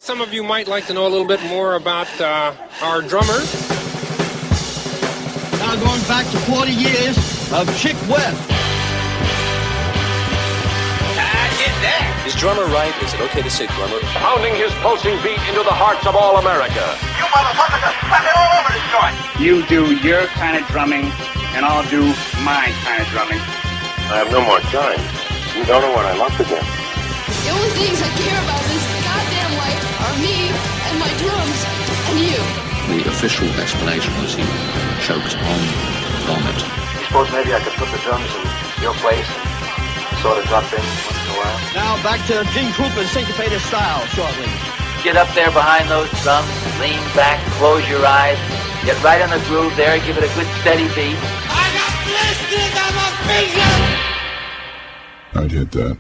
Some of you might like to know a little bit more about our drummer. Now going back to 40 years of Chick Webb. Is drummer right? Is it okay to say drummer? Pounding his pulsing beat into the hearts of all America. You motherfuckers are fucking all over this joint. You do your kind of drumming, and I'll do my kind of drumming. I have no more time. You don't know what I love again. The only things I care about in this goddamn life are me and my drums and you. The official explanation was he choked on vomit. You suppose maybe I could put the drums in your place and sort of drop in once in a while? Now back to Gene Krupa's syncopated style shortly. Get up there behind those drums, lean back, close your eyes, get right in the groove there, give it a good steady beat. I got blisters on my fingers! I'd hit that.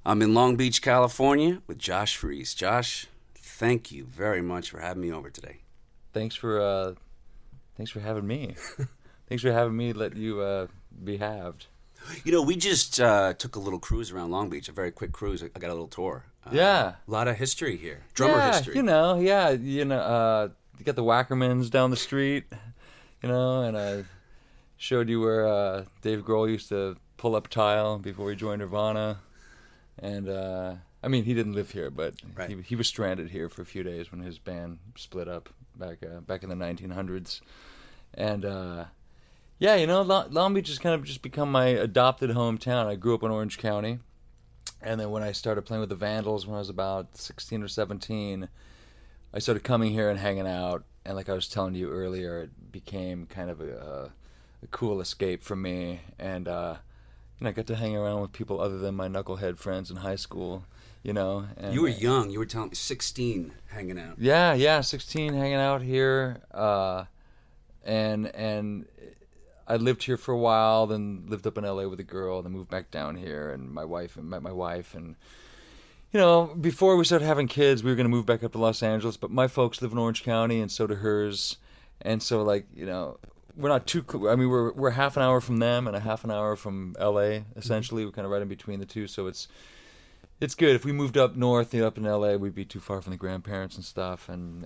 I'm in Long Beach, California with Josh Freese. Josh, thank you very much for having me over today. Thanks for having me. Thanks for having me let you be halved. You know, we just took a little cruise around Long Beach, a very quick cruise. I got a little tour. Yeah. A lot of history here. Drummer history. You got the Wackermans down the street, and I showed you where Dave Grohl used to pull up tile before he joined Nirvana. And, he didn't live here, but right. he was stranded here for a few days when his band split up back in the 1900s. And, Long Beach has kind of just become my adopted hometown. I grew up in Orange County. And then when I started playing with the Vandals when I was about 16 or 17, I started coming here and hanging out. And like I was telling you earlier, it became kind of a cool escape for me. And I got to hang around with people other than my knucklehead friends in high school, And, you were young. You were telling me 16 hanging out. Yeah, 16 hanging out here. And I lived here for a while, then lived up in LA with a girl, then moved back down here and met my wife. And, before we started having kids, we were going to move back up to Los Angeles. But my folks live in Orange County, and so do hers. And so, we're not too. We're half an hour from them and a half an hour from LA. Essentially, we're kind of right in between the two. So it's good. If we moved up north, up in LA, we'd be too far from the grandparents and stuff. And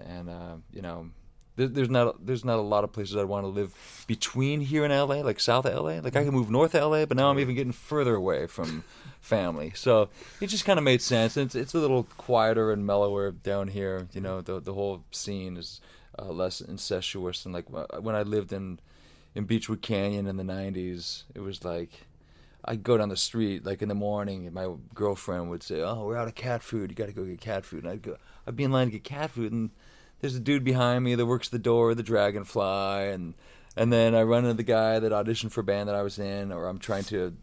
there's not a lot of places I'd want to live between here and LA, like south of LA. Like I can move north of LA, but now I'm even getting further away from family. So it just kind of made sense. And it's a little quieter and mellower down here. The whole scene is less incestuous. And like when I lived in Beechwood Canyon in the 90s, it was like I'd go down the street like in the morning and my girlfriend would say, "Oh, we're out of cat food, you got to go get cat food." And I'd be in line to get cat food, and there's a dude behind me that works the door, the Dragonfly, and then I run into the guy that auditioned for a band that I was in, or I'm trying to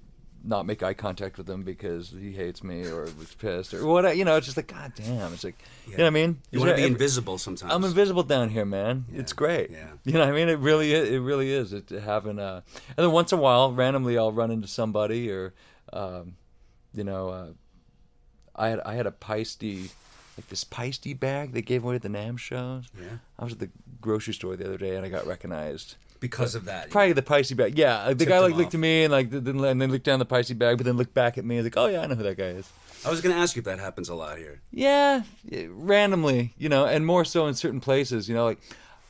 not make eye contact with him because he hates me or was pissed or what. It's just like, God damn. It's like, You know what I mean? You want to be invisible sometimes. I'm invisible down here, man. Yeah. It's great. Yeah. You know what I mean? It really is. Having and then once in a while, randomly, I'll run into somebody or, I had a Paiste, like this Paiste bag they gave away at the NAMM shows. Yeah. I was at the grocery store the other day and I got recognized. Because of that. Probably the Paiste bag. Yeah, the guy looked at me and and then looked down the Paiste bag, but then looked back at me and was like, "Oh yeah, I know who that guy is." I was going to ask you if that happens a lot here. Yeah, randomly, and more so in certain places. Like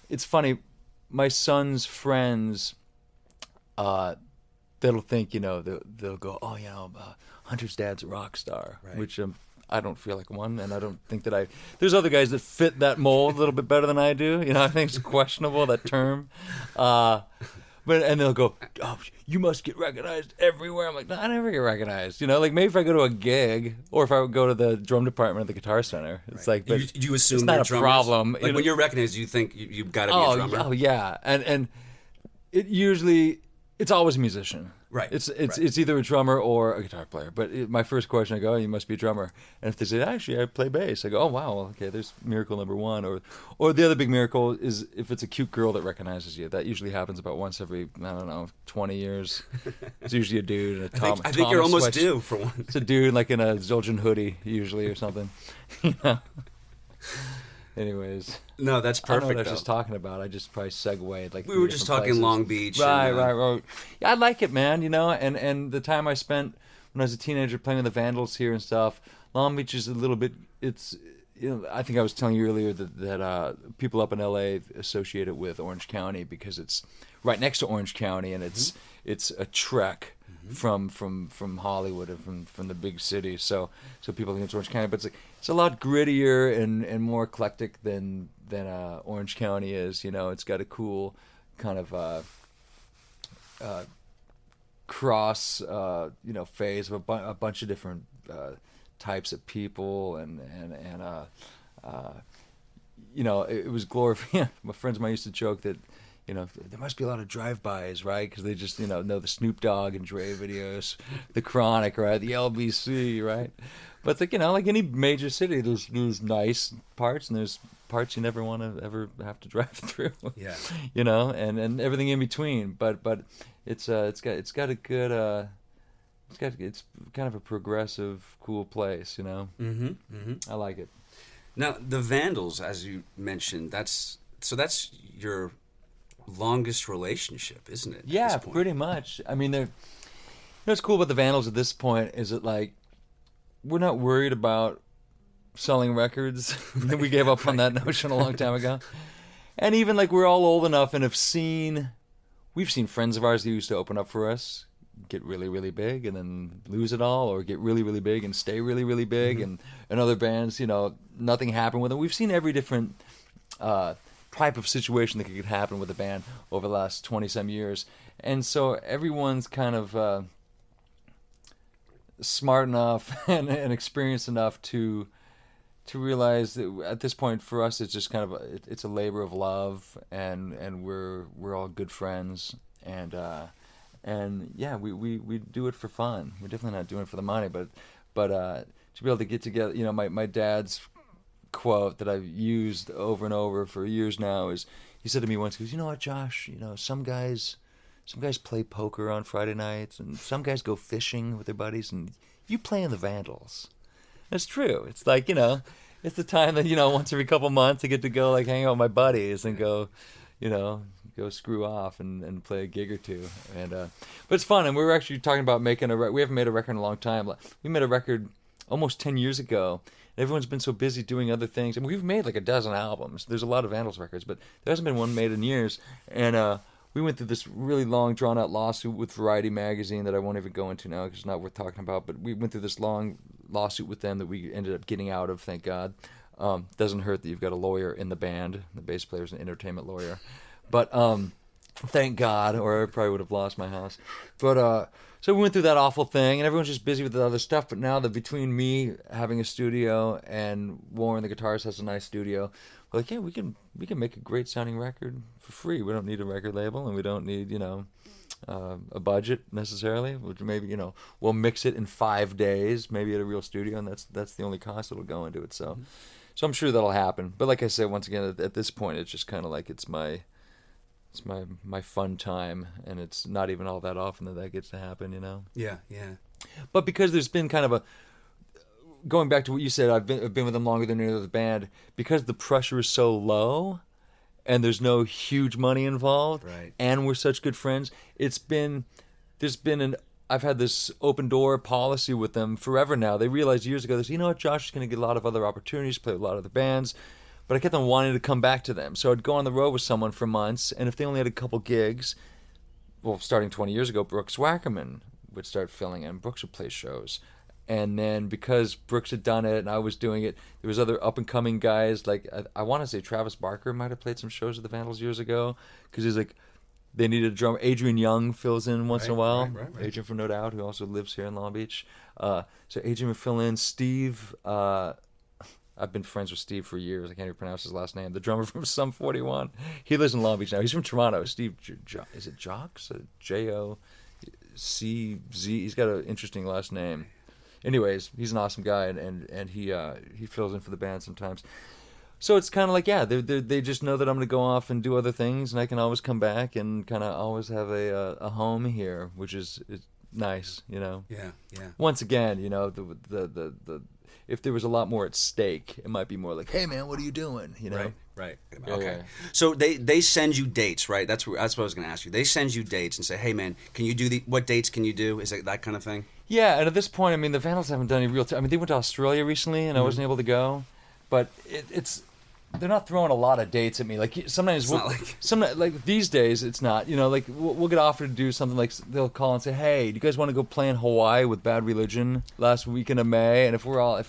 it's funny. My son's friends, they'll think, they'll go, "Oh, Hunter's dad's a rock star," right. Which I don't feel like one, and I don't think that there's other guys that fit that mold a little bit better than I do. I think it's questionable, that term. And they'll go, "Oh, you must get recognized everywhere." I'm like, "No, I never get recognized." Like maybe if I go to a gig, or if I would go to the drum department at the Guitar Center. It's like, but you assume it's not a drummers? Problem. Like when you're recognized, you think you've got to be a drummer? Oh yeah, and it's always a musician. Right. It's either a drummer or a guitar player. But my first question, I go, "Oh, you must be a drummer." And if they say, "Actually, I play bass," I go, "Oh, wow, well, okay, there's miracle number one." Or the other big miracle is if it's a cute girl that recognizes you. That usually happens about once every, 20 years. It's usually a dude in a Tom. I think you're almost due for one. It's a dude like in a Zildjian hoodie usually or something. Anyways. No, that's perfect. I don't know what I was just talking about. I just probably segued. Like we were just talking places. Long Beach. Right. Yeah, I like it, man. And the time I spent when I was a teenager playing with the Vandals here and stuff. Long Beach is a little bit. It's I think I was telling you earlier that people up in LA associate it with Orange County because it's right next to Orange County, and it's a trek from Hollywood and from the big city. So people think it's Orange County, but it's a lot grittier and more eclectic than Orange County is. It's got a cool kind of cross phase of a bunch of different types of people, and it was glorious. My friends of mine used to joke that there must be a lot of drive-bys, right? Because they just know the Snoop Dogg and Dre videos, the Chronic, right? The LBC, right? But like any major city, there's nice parts and there's parts you never want to ever have to drive through. Yeah. And everything in between. But it's got a good it's kind of a progressive, cool place. I like it. Now the Vandals, as you mentioned, that's your longest relationship, isn't it? Yeah, pretty much. I mean, what's cool about the Vandals at this point is that like we're not worried about selling records. We gave up on that notion a long time ago. And even like we're all old enough and we've seen friends of ours who used to open up for us get really, really big and then lose it all, or get really, really big and stay really, really big, and other bands, nothing happened with them. We've seen every different type of situation that could happen with a band over the last 20-some years. And so everyone's kind of smart enough and experienced enough to realize that at this point for us it's just kind of it's a labor of love, and we're all good friends, and yeah, we do it for fun. We're definitely not doing it for the money, but to be able to get together, my dad's quote that I've used over and over for years now is, he said to me once, he goes, "You know what, Josh, some guys play poker on Friday nights, and some guys go fishing with their buddies, and you play in the Vandals." That's true. It's like, it's the time that, once every couple months I get to go like hang out with my buddies and go screw off and play a gig or two. And but it's fun. And we were actually talking about making we haven't made a record in a long time. We made a record almost 10 years ago. Everyone's been so busy doing other things. And we've made like a dozen albums. There's a lot of Vandals records, but there hasn't been one made in years. And we went through this really long, drawn-out lawsuit with Variety magazine that I won't even go into now because it's not worth talking about. But we went through this long lawsuit with them that we ended up getting out of, thank God. Doesn't hurt that you've got a lawyer in the band. The bass player's an entertainment lawyer. But thank God, or I probably would have lost my house. But so we went through that awful thing, and everyone's just busy with the other stuff. But now that between me having a studio and Warren, the guitarist, has a nice studio, we're like, yeah, we can make a great sounding record for free. We don't need a record label, and we don't need a budget necessarily. Which maybe we'll mix it in 5 days, maybe at a real studio, and that's the only cost that'll go into it. So, so I'm sure that'll happen. But like I said, once again, at this point, it's just kind of like it's my fun time, and it's not even all that often that gets to happen, Yeah. But because there's been kind of going back to what you said, I've been with them longer than any other band, because the pressure is so low, and there's no huge money involved, right? And we're such good friends. I've had this open door policy with them forever now. They realized years ago, you know what, Josh is going to get a lot of other opportunities, play with a lot of other bands. But I kept on wanting to come back to them. So I'd go on the road with someone for months, and if they only had a couple gigs, well, starting 20 years ago, Brooks Wackerman would start filling in. Brooks would play shows. And then because Brooks had done it and I was doing it, there was other up-and-coming guys. Like, I want to say Travis Barker might have played some shows with the Vandals years ago, because he's like, they needed a drummer. Adrian Young fills in once in a while. Right. Adrian from No Doubt, who also lives here in Long Beach. So Adrian would fill in. Steve... I've been friends with Steve for years. I can't even pronounce his last name. The drummer from Sum 41. He lives in Long Beach now. He's from Toronto. Steve, is it Jocks? J-O-C-Z. He's got an interesting last name. Anyways, he's an awesome guy, and he fills in for the band sometimes. So it's kind of like, yeah, they just know that I'm going to go off and do other things, and I can always come back and kind of always have a home here, which is nice, Yeah. Once again, the if there was a lot more at stake, it might be more like, "Hey, man, what are you doing?" Right. Yeah, Okay. yeah. So they send you dates, right? That's what I was going to ask you. They send you dates and say, "Hey, man, can you do what dates can you do?" Is it that kind of thing? Yeah, and at this point, I mean, the Vandals haven't done any real. They went to Australia recently, and I wasn't able to go. but it's. They're not throwing a lot of dates at me. Like sometimes, like these days, it's not. You know, like we'll get offered to do something. Like they'll call and say, "Hey, do you guys want to go play in Hawaii with Bad Religion last weekend of May?" And if we're all,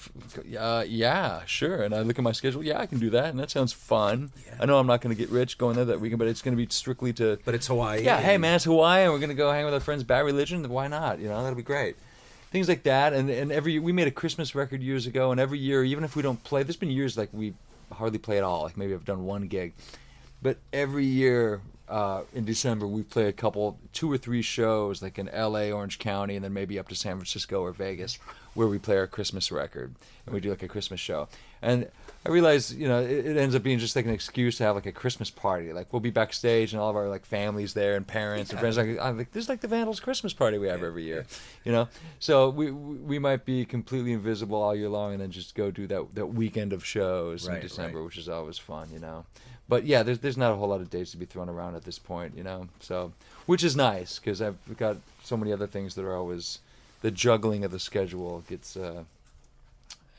yeah, sure. And I look at my schedule. Yeah, I can do that, and that sounds fun. Yeah. I know I'm not going to get rich going there that weekend, but it's going to be strictly to. But it's Hawaii. Yeah, hey man, it's Hawaii, and we're going to go hang with our friends Bad Religion. Why not? You know, that'll be great. Things like that, and every we made a Christmas record years ago, and every year, even if we don't play, there's been years like we hardly play at all. Like maybe I've done one gig, but every year in December we play 2 or 3 shows, like in L.A., Orange County, and then maybe up to San Francisco or Vegas, where we play our Christmas record and we do like a Christmas show. And I realize, you know, it ends up being just like an excuse to have like a Christmas party. Like we'll be backstage and all of our like families there and parents and friends. I'm like, this is like the Vandals Christmas party we have every year, you know. So we might be completely invisible all year long and then just go do that weekend of shows in December, which is always fun, you know. But yeah, there's not a whole lot of dates to be thrown around at this point, you know. So which is nice because I've got so many other things that are always the juggling of the schedule gets.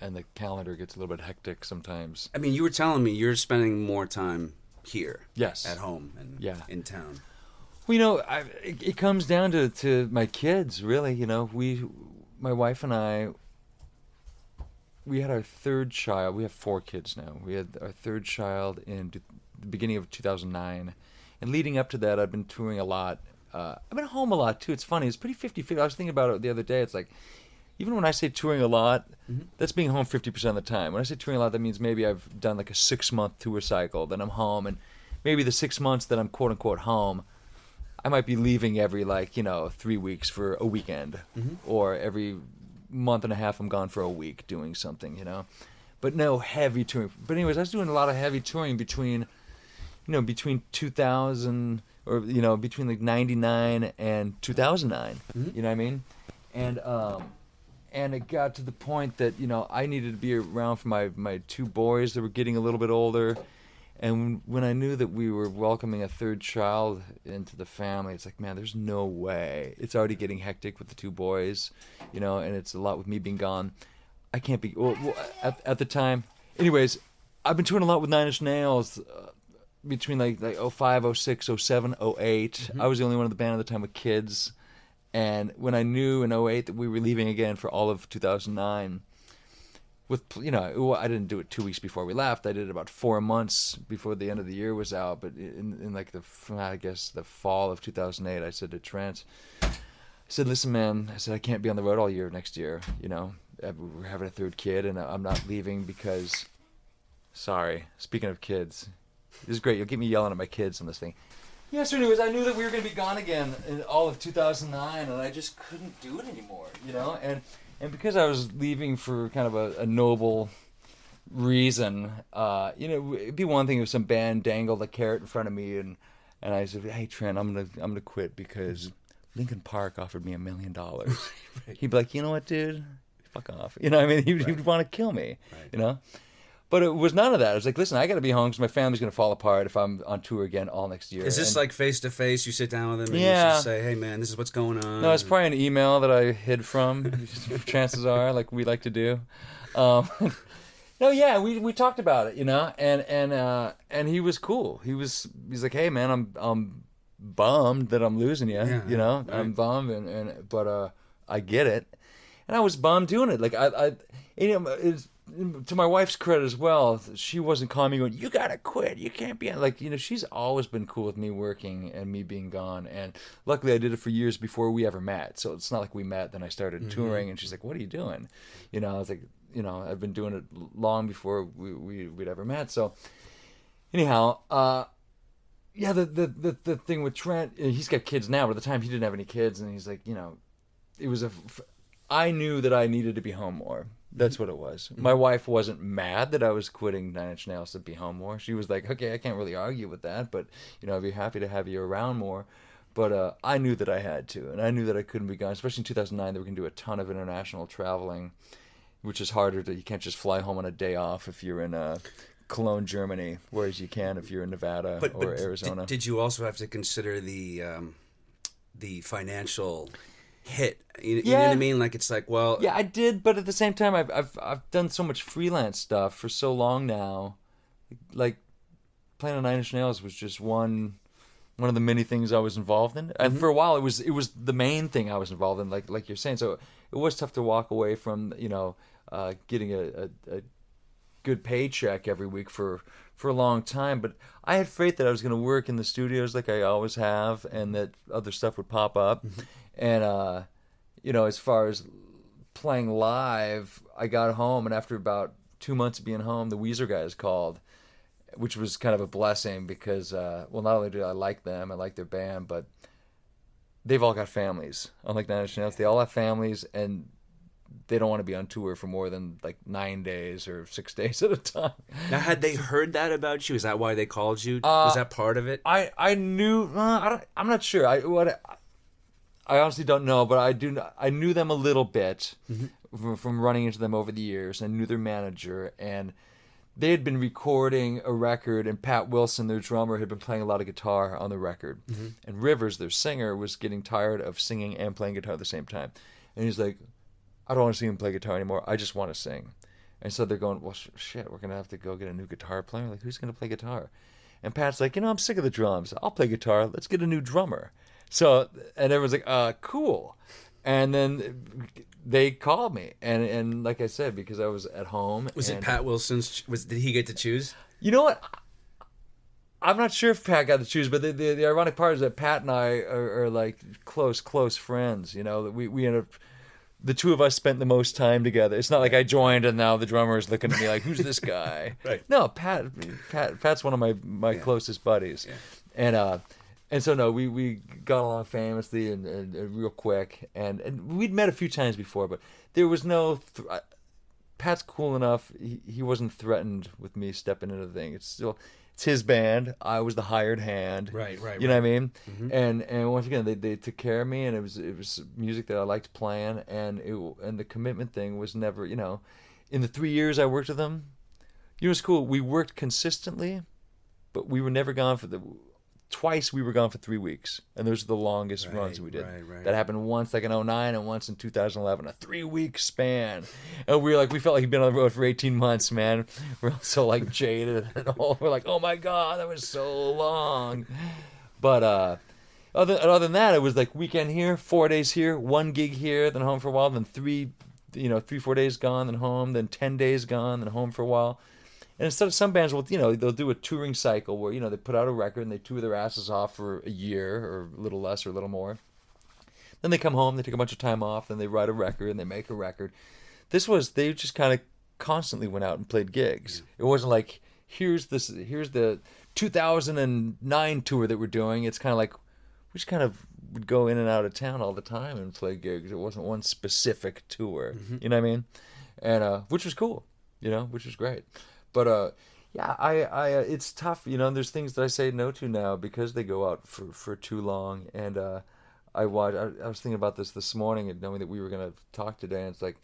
And the calendar gets a little bit hectic sometimes. I mean, you were telling me you're spending more time here. Yes. At home and in town. Well, you know, it comes down to my kids, really. You know, my wife and I, we had our third child. We have 4 kids now. We had our third child in the beginning of 2009. And leading up to that, I've been touring a lot. I've been home a lot, too. It's funny. It's pretty 50-50. I was thinking about it the other day. It's like, even when I say touring a lot, that's being home 50% of the time. When I say touring a lot, that means maybe I've done like a 6-month tour cycle, then I'm home, and maybe the 6 months that I'm quote-unquote home, I might be leaving every 3 weeks for a weekend, or every month and a half I'm gone for a week doing something, you know. But no heavy touring. But anyways, I was doing a lot of heavy touring between 2000, or, you know, between like 99 and 2009, you know what I mean? And it got to the point that, you know, I needed to be around for my 2 boys that were getting a little bit older. And when I knew that we were welcoming a third child into the family, it's like, man, there's no way. It's already getting hectic with the 2 boys, you know, and it's a lot with me being gone. I can't be... Well, at the time... Anyways, I've been touring a lot with 9 Inch Nails between like 05, 06, 07, 08. I was the only one in the band at the time with kids. And when I knew in 08 that we were leaving again for all of 2009, I didn't do it 2 weeks before we left. I did it about 4 months before the end of the year was out. But in like the fall of 2008, I said to Trent, I said, listen, man, I said, I can't be on the road all year next year. You know, we're having a third kid and I'm not leaving because, sorry, speaking of kids, this is great. You'll get me yelling at my kids on this thing. Yeah, so anyways, I knew that we were going to be gone again in all of 2009, and I just couldn't do it anymore, you know? And because I was leaving for kind of a noble reason, you know, it'd be one thing if some band dangled a carrot in front of me, and I said, hey, Trent, I'm gonna quit because Linkin Park offered me $1 million. Right. He'd be like, you know what, dude? Fuck off. You know what I mean? He'd want to kill me, you know? But it was none of that. I was like, listen, I got to be home because my family's going to fall apart if I'm on tour again all next year. Is this like face-to-face? You sit down with him and you just say, hey, man, this is what's going on? No, it's probably an email that I hid from, chances are, like we like to do. No, yeah, we talked about it, you know, and he was cool. He's like, hey, man, I'm bummed that I'm losing you, you know. Right. I'm bummed, but I get it. And I was bummed doing it. Like, it's... To my wife's credit as well, she wasn't calling me going, you gotta quit, you can't be, like, you know, she's always been cool with me working and me being gone, and luckily I did it for years before we ever met, so it's not like we met, then I started touring, and she's like, what are you doing? You know, I was like, you know, I've been doing it long before we'd ever met, so anyhow, yeah, the thing with Trent, he's got kids now, but at the time he didn't have any kids, and he's like, you know, I knew that I needed to be home more. That's what it was. My wife wasn't mad that I was quitting 9 Inch Nails to be home more. She was like, okay, I can't really argue with that, but, you know, I'd be happy to have you around more. But I knew that I had to, and I knew that I couldn't be gone. Especially in 2009, they were going to do a ton of international traveling, which is harder. You can't just fly home on a day off if you're in Cologne, Germany, whereas you can if you're in Nevada or Arizona. Did you also have to consider the financial hit. You know what I mean? Like it's like, well, yeah, I did, but at the same time, I've done so much freelance stuff for so long now. Like playing on Nine Inch Nails was just one of the many things I was involved in, and for a while it was the main thing I was involved in. Like you're saying, so it was tough to walk away from getting a good paycheck every week for a long time. But I had faith that I was going to work in the studios like I always have, and that other stuff would pop up. And as far as playing live, I got home, and after about 2 months of being home, the Weezer guys called, which was kind of a blessing because, not only do I like them, I like their band, but they've all got families. Unlike Nine Inch Nails, they all have families, and they don't want to be on tour for more than like 9 days or 6 days at a time. Now, had they heard that about you? Is that why they called you? Was that part of it? I knew. I'm not sure. I honestly don't know, but I knew them a little bit from running into them over the years. I knew their manager, and they had been recording a record, and Pat Wilson, their drummer, had been playing a lot of guitar on the record. And Rivers, their singer, was getting tired of singing and playing guitar at the same time. And he's like, I don't want to see him play guitar anymore. I just want to sing. And so they're going, well, shit, we're going to have to go get a new guitar player. Like, who's going to play guitar? And Pat's like, I'm sick of the drums. I'll play guitar. Let's get a new drummer. So, and everyone's like, cool. And then they called me. And like I said, because I was at home. Was it Pat Wilson's? Did he get to choose? You know what? I'm not sure if Pat got to choose, but the ironic part is that Pat and I are like close friends. We end up, the two of us spent the most time together. It's not like I joined and now the drummer is looking at me like, who's this guy? Right. No, Pat's one of my closest buddies. Yeah. And so no, we got along famously and real quick, and we'd met a few times before, but there was no. Pat's cool enough. He wasn't threatened with me stepping into the thing. It's his band. I was the hired hand. Right. You know what I mean? And once again, they took care of me, and it was music that I liked playing, and the commitment thing was never. In the 3 years I worked with them, it was cool. We worked consistently, but we were never gone for Twice we were gone for 3 weeks, and those are the longest runs we did. Right. That happened once like in 2009 and once in 2011, a 3-week span. And we felt like we'd been on the road for 18 months, man. We're all so like jaded and all. We're like, oh my God, that was so long. But other than that, it was like weekend here, 4 days here, 1 gig here, then home for a while, then 3-4 days gone, then home, then 10 days gone, then home for a while. And instead of some bands will, they'll do a touring cycle where, they put out a record and they tour their asses off for a year or a little less or a little more. Then they come home, they take a bunch of time off, then they write a record and they make a record. They just kind of constantly went out and played gigs. It wasn't like, here's the 2009 tour that we're doing. It's kind of like, we just kind of would go in and out of town all the time and play gigs. It wasn't one specific tour, you know what I mean? And, which was cool, which was great. But it's tough. There's things that I say no to now because they go out for too long. And I was thinking about this morning, and knowing that we were going to talk today. And it's like,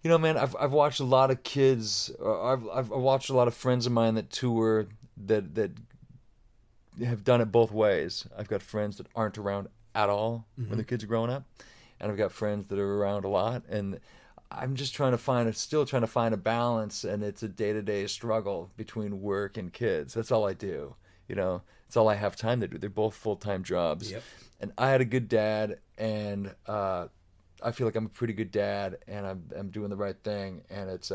man, I've watched a lot of kids. I've watched a lot of friends of mine that tour that have done it both ways. I've got friends that aren't around at all when the kids are growing up, and I've got friends that are around a lot. And I'm just still trying to find a balance, and it's a day-to-day struggle between work and kids. That's all I do, It's all I have time to do. They're both full-time jobs. Yep. And I had a good dad, and I feel like I'm a pretty good dad, and I'm doing the right thing. And it's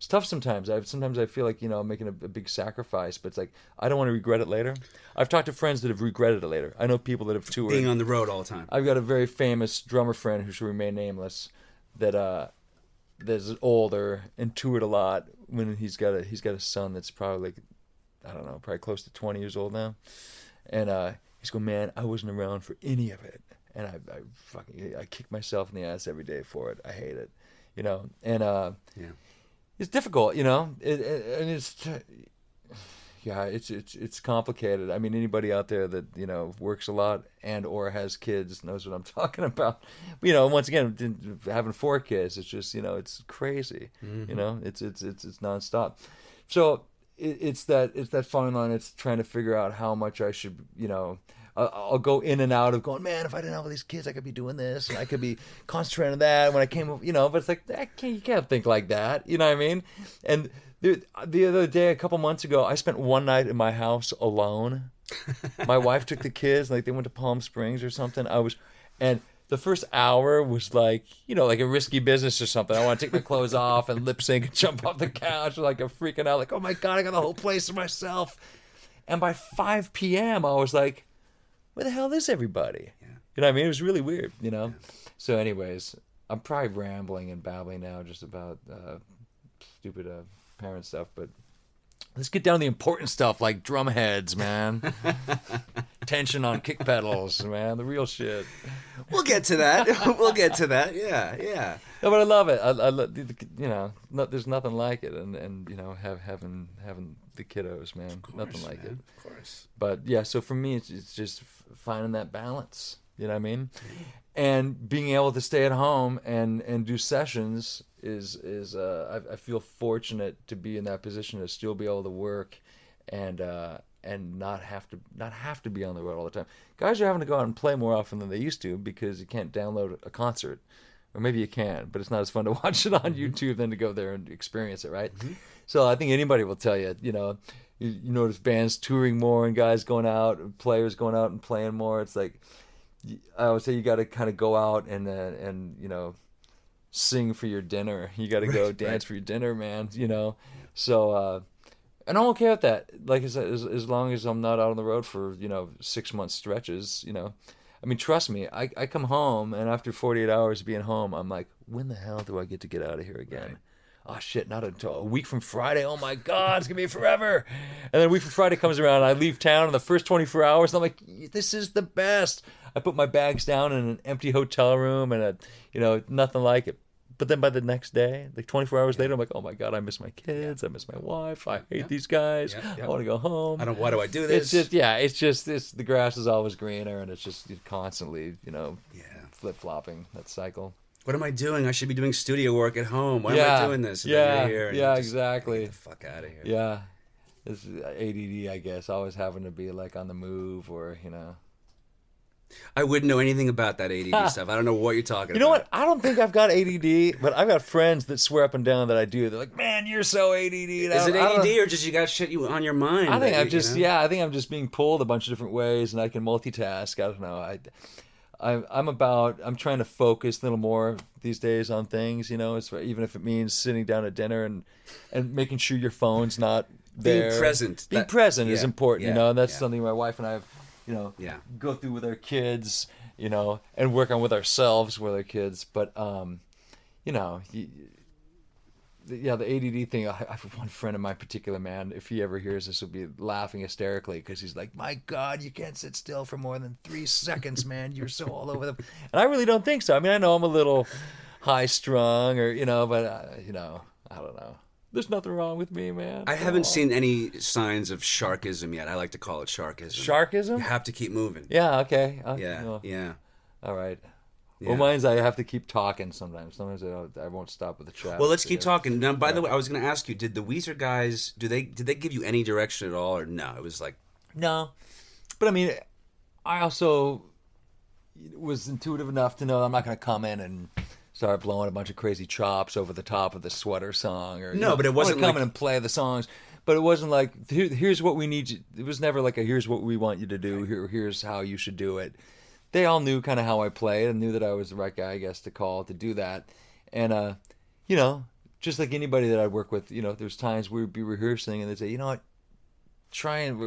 tough sometimes. Sometimes I feel like, I'm making a big sacrifice, but it's like, I don't want to regret it later. I've talked to friends that have regretted it later. I know people that have toured. Being on the road all the time. I've got a very famous drummer friend who should remain nameless that's older and toured a lot when he's got a son that's probably probably close to 20 years old now, and he's going, man, I wasn't around for any of it, and I kick myself in the ass every day for it. I hate it, and it's difficult, and it's complicated. I mean, anybody out there that works a lot and or has kids knows what I'm talking about. But, once again, having 4 kids, it's just it's crazy. It's nonstop. So it's that fine line. It's trying to figure out how much I should I'll go in and out of going, man, if I didn't have all these kids, I could be doing this, and I could be concentrating on that. When I came, but it's like you can't think like that. You know what I mean? And the other day, a couple months ago, I spent one night in my house alone. My wife took the kids, like they went to Palm Springs or something. And the first hour was like, like a risky business or something. I want to take my clothes off and lip sync and jump off the couch like I'm freaking out, like, oh my God, I got the whole place to myself. And by 5 p.m., I was like, where the hell is everybody? Yeah. You know what I mean? It was really weird, Yeah. So anyways, I'm probably rambling and babbling now just about stupid parent stuff, but let's get down to the important stuff like drum heads, man. Tension on kick pedals, man. The real shit. We'll get to that. Yeah. No, but I love it. There's nothing like it, and having the kiddos, man. Course, nothing like man. it. Of course. But yeah, so for me, it's just finding that balance. You know what I mean? And being able to stay at home and do sessions is I feel fortunate to be in that position to still be able to work and not have to be on the road all the time. Guys are having to go out and play more often than they used to because you can't download a concert, or maybe you can, but it's not as fun to watch it on YouTube than to go there and experience it, right? Mm-hmm. So I think anybody will tell you, you notice bands touring more and guys going out, players going out and playing more. It's like, I would say you got to kind of go out and sing for your dinner. You got to go dance for your dinner, man. So and I'm okay with that. Like I said, as long as I'm not out on the road for 6 month stretches. I mean, trust me. I come home and after 48 hours of being home, I'm like, when the hell do I get to get out of here again? Right. Oh shit, not until a week from Friday. Oh my God, it's gonna be forever. And then a week from Friday comes around and I leave town in the first 24 hours and I'm like, this is the best. I put my bags down in an empty hotel room and nothing like it. But then by the next day, like 24 hours later, I'm like, oh my God, I miss my kids. I miss my wife. I hate these guys. I want to go home. Why do I do this? It's just the grass is always greener and it's just constantly, flip-flopping, that cycle. What am I doing? I should be doing studio work at home. Why am I doing this? And then you're here and exactly. Get the fuck out of here. Yeah. It's ADD, I guess. Always having to be like on the move or, I wouldn't know anything about that ADD stuff. I don't know what you're talking about. You know what? I don't think I've got ADD, but I've got friends that swear up and down that I do. They're like, man, you're so ADD. Is it ADD or just you got shit on your mind? I think I'm just being pulled a bunch of different ways and I can multitask. I don't know. I'm trying to focus a little more these days on things, even if it means sitting down at dinner and making sure your phone's not there. Being present. Being present is important, and that's something my wife and I have, go through with our kids, and work on with ourselves with our kids. But, the ADD thing, I have one friend of mine particular, man, if he ever hears this, will be laughing hysterically because he's like, my God, you can't sit still for more than 3 seconds, man. You're so all over them. And I really don't think so. I mean, I know I'm a little high strung or, but, I don't know. There's nothing wrong with me, man. I haven't seen any signs of sharkism yet. I like to call it sharkism. Sharkism? You have to keep moving. Yeah, okay. Yeah. All right. Yeah. Well, mine's I have to keep talking sometimes. Sometimes I won't stop with the chat. Well, let's keep talking. Now, by the way, I was going to ask you, did the Weezer guys, did they give you any direction at all, or no? It was like... No. But, I mean, I also was intuitive enough to know I'm not going to come in and start blowing a bunch of crazy chops over the top of the Sweater song. Or no, but it wasn't come in and play the songs. But it wasn't like, here's what we need you... It was never like here's what we want you to do. Here's how you should do it. They all knew kind of how I played and knew that I was the right guy, I guess, to call to do that. And, just like anybody that I'd work with, there's times we'd be rehearsing and they'd say, what,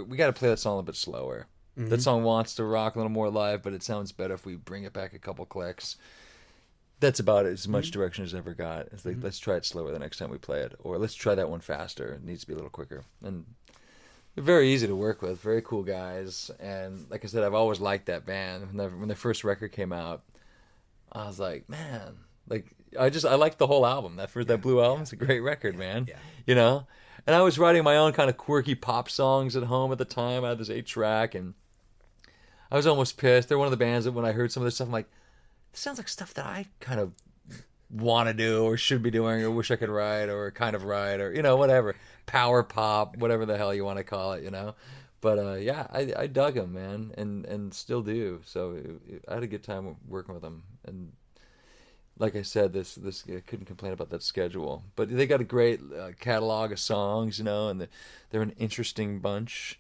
we got to play that song a little bit slower. Mm-hmm. That song wants to rock a little more live, but it sounds better if we bring it back a couple clicks. That's about it, as much direction as I ever got. It's like, let's try it slower the next time we play it. Or let's try that one faster. It needs to be a little quicker. And they're very easy to work with, very cool guys. And like I said, I've always liked that band. When their first record came out, I was like, man, I liked the whole album. That Blue album, it's a great record, man. Yeah. And I was writing my own kind of quirky pop songs at home at the time. I had this 8-track, and I was almost pissed. They're one of the bands that when I heard some of this stuff, I'm like, this sounds like stuff that I kind of want to do or should be doing or wish I could write or kind of write or, whatever. Power pop, whatever the hell you want to call it, But yeah, I dug him, man, and still do. So I had a good time working with him, and like I said, this I couldn't complain about that schedule. But they got a great catalog of songs, you know, and they're an interesting bunch.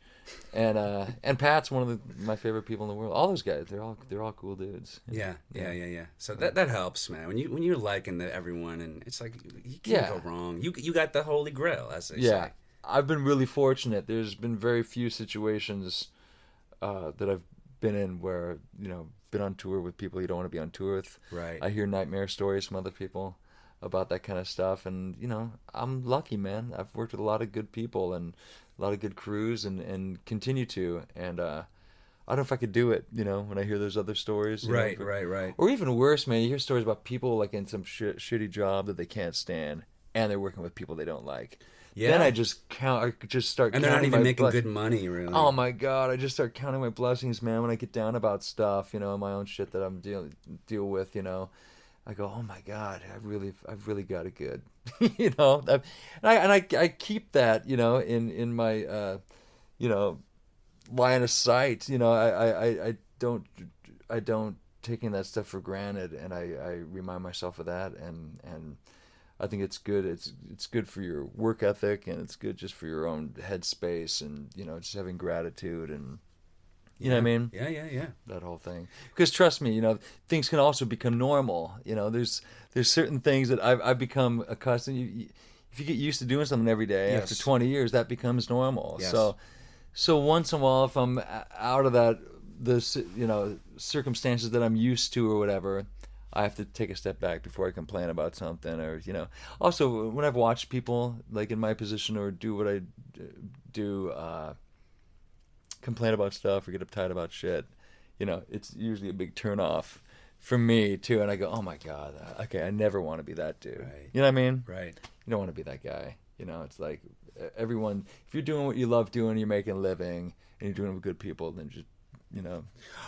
And Pat's one of my favorite people in the world. All those guys, they're all cool dudes. Yeah. So that helps, man. When you're liking everyone, and it's like you can't go wrong. You got the holy grail, as they say. I've been really fortunate. There's been very few situations that I've been in where, you know, been on tour with people you don't want to be on tour with. Right. I hear nightmare stories from other people about that kind of stuff, and you know, I'm lucky, man. I've worked with a lot of good people and a lot of good crews, and continue to. And I don't know if I could do it, you know, when I hear those other stories. Right. Or even worse, man, you hear stories about people like in some shitty job that they can't stand, and they're working with people they don't like. Yeah. Then I just start, and they're not even making good money, really. Oh my God, I just start counting my blessings, man. When I get down about stuff, you know, my own shit that I'm deal with, you know, I go, oh my God, I've really got it good, you know. And I keep that, you know, in my, you know, line of sight. You know, I don't taking that stuff for granted, and I remind myself of that, and I think it's good. It's good for your work ethic, and it's good just for your own headspace, and you know, just having gratitude, and you know what I mean. Yeah. That whole thing. Because trust me, you know, things can also become normal. You know, there's certain things that I've become accustomed. If you get used to doing something every day, after 20 years, that becomes normal. Yes. So once in a while, if I'm out of the you know, circumstances that I'm used to or whatever, I have to take a step back before I complain about something, or you know. Also, when I've watched people like in my position or do what I do, complain about stuff or get uptight about shit, you know, it's usually a big turnoff for me too. And I go, oh my God, okay, I never want to be that dude. Right. You know what I mean? Right. You don't want to be that guy. You know, it's like everyone. If you're doing what you love doing, you're making a living, and you're doing it with good people, then just, you know.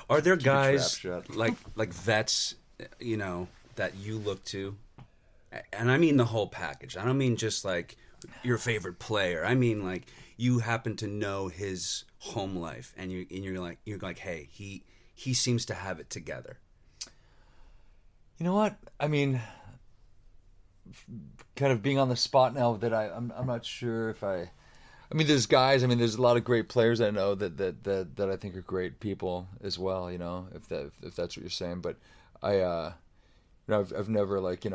Are there guys like vets, you know, that you look to? And I mean the whole package. I don't mean just like your favorite player. I mean like you happen to know his home life, and you're like, hey, he seems to have it together. You know what? I mean, kind of being on the spot now that I'm not sure if I mean, there's guys. I mean, there's a lot of great players I know that I think are great people as well. You know, if that's what you're saying. But I, you know, I've never like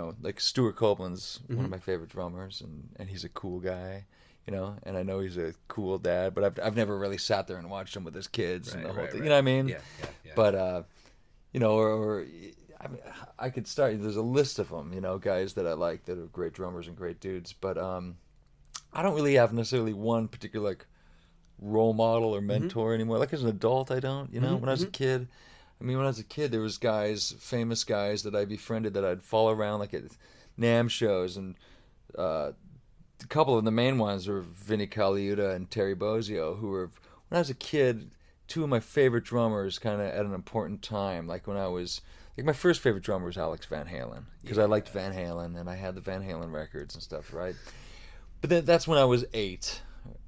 Stuart Copeland's one of my favorite drummers, and he's a cool guy. You know, and I know he's a cool dad, but I've never really sat there and watched him with his kids and the whole thing. You know what I mean? Yeah. But you know, or I mean, I could start. There's a list of them. You know, guys that I like that are great drummers and great dudes. But I don't really have necessarily one particular like role model or mentor anymore. Like as an adult, I don't. You know, when I was a kid, when I was a kid, there was guys, famous guys that I befriended that I'd follow around like at NAMM shows, and a couple of the main ones were Vinnie Colaiuta and Terry Bozzio, who were, when I was a kid, two of my favorite drummers kind of at an important time. Like when I was, like my first favorite drummer was Alex Van Halen, because I liked Van Halen, and I had the Van Halen records and stuff, right? But then that's when I was 8.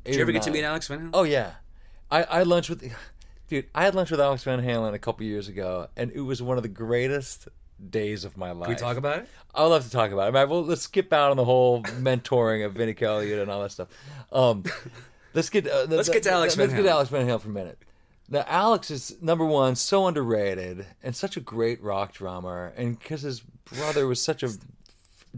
Did you ever get to meet Alex Van Halen? Oh, yeah. I had lunch with Alex Van Halen a couple years ago, and it was one of the greatest days of my life. Can we talk about it? I'd love to talk about it. Well, let's skip out on the whole mentoring of Vinnie Colaiuta and all that stuff. Let's get to Alex Van Halen. Let's get to Alex Van Halen for a minute. Now, Alex is, number one, so underrated and such a great rock drummer, and because his brother was such a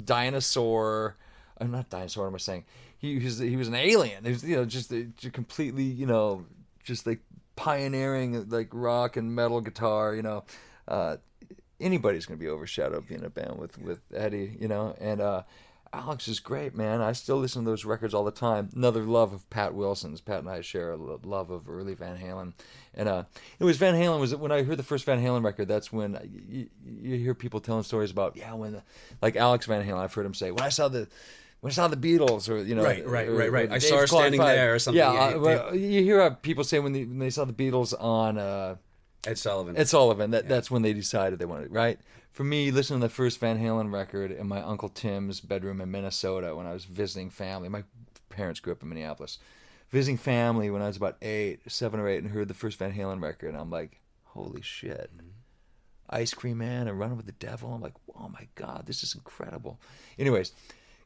dinosaur. I'm not dinosaur. What am I saying? He was an alien. He was, you know, just completely, you know, just like pioneering like rock and metal guitar. You know, anybody's gonna be overshadowed being in a band with Eddie. You know, and Alex is great, man. I still listen to those records all the time. Another love of Pat Wilson's. Pat and I share a love of early Van Halen. And it was Van Halen. Was when I heard the first Van Halen record. That's when you hear people telling stories about when like Alex Van Halen. I've heard him say, when I saw the Beatles, or you know, right. I saw her standing there or something. Yeah, you hear people say when they saw the Beatles on Ed Sullivan. That's when they decided they wanted it, right? For me, listening to the first Van Halen record in my Uncle Tim's bedroom in Minnesota when I was visiting family. My parents grew up in Minneapolis. visiting family when I was about 7 or 8, and heard the first Van Halen record, and I'm like, holy shit. Ice Cream Man and Running with the Devil. I'm like, oh my God, this is incredible. Anyways,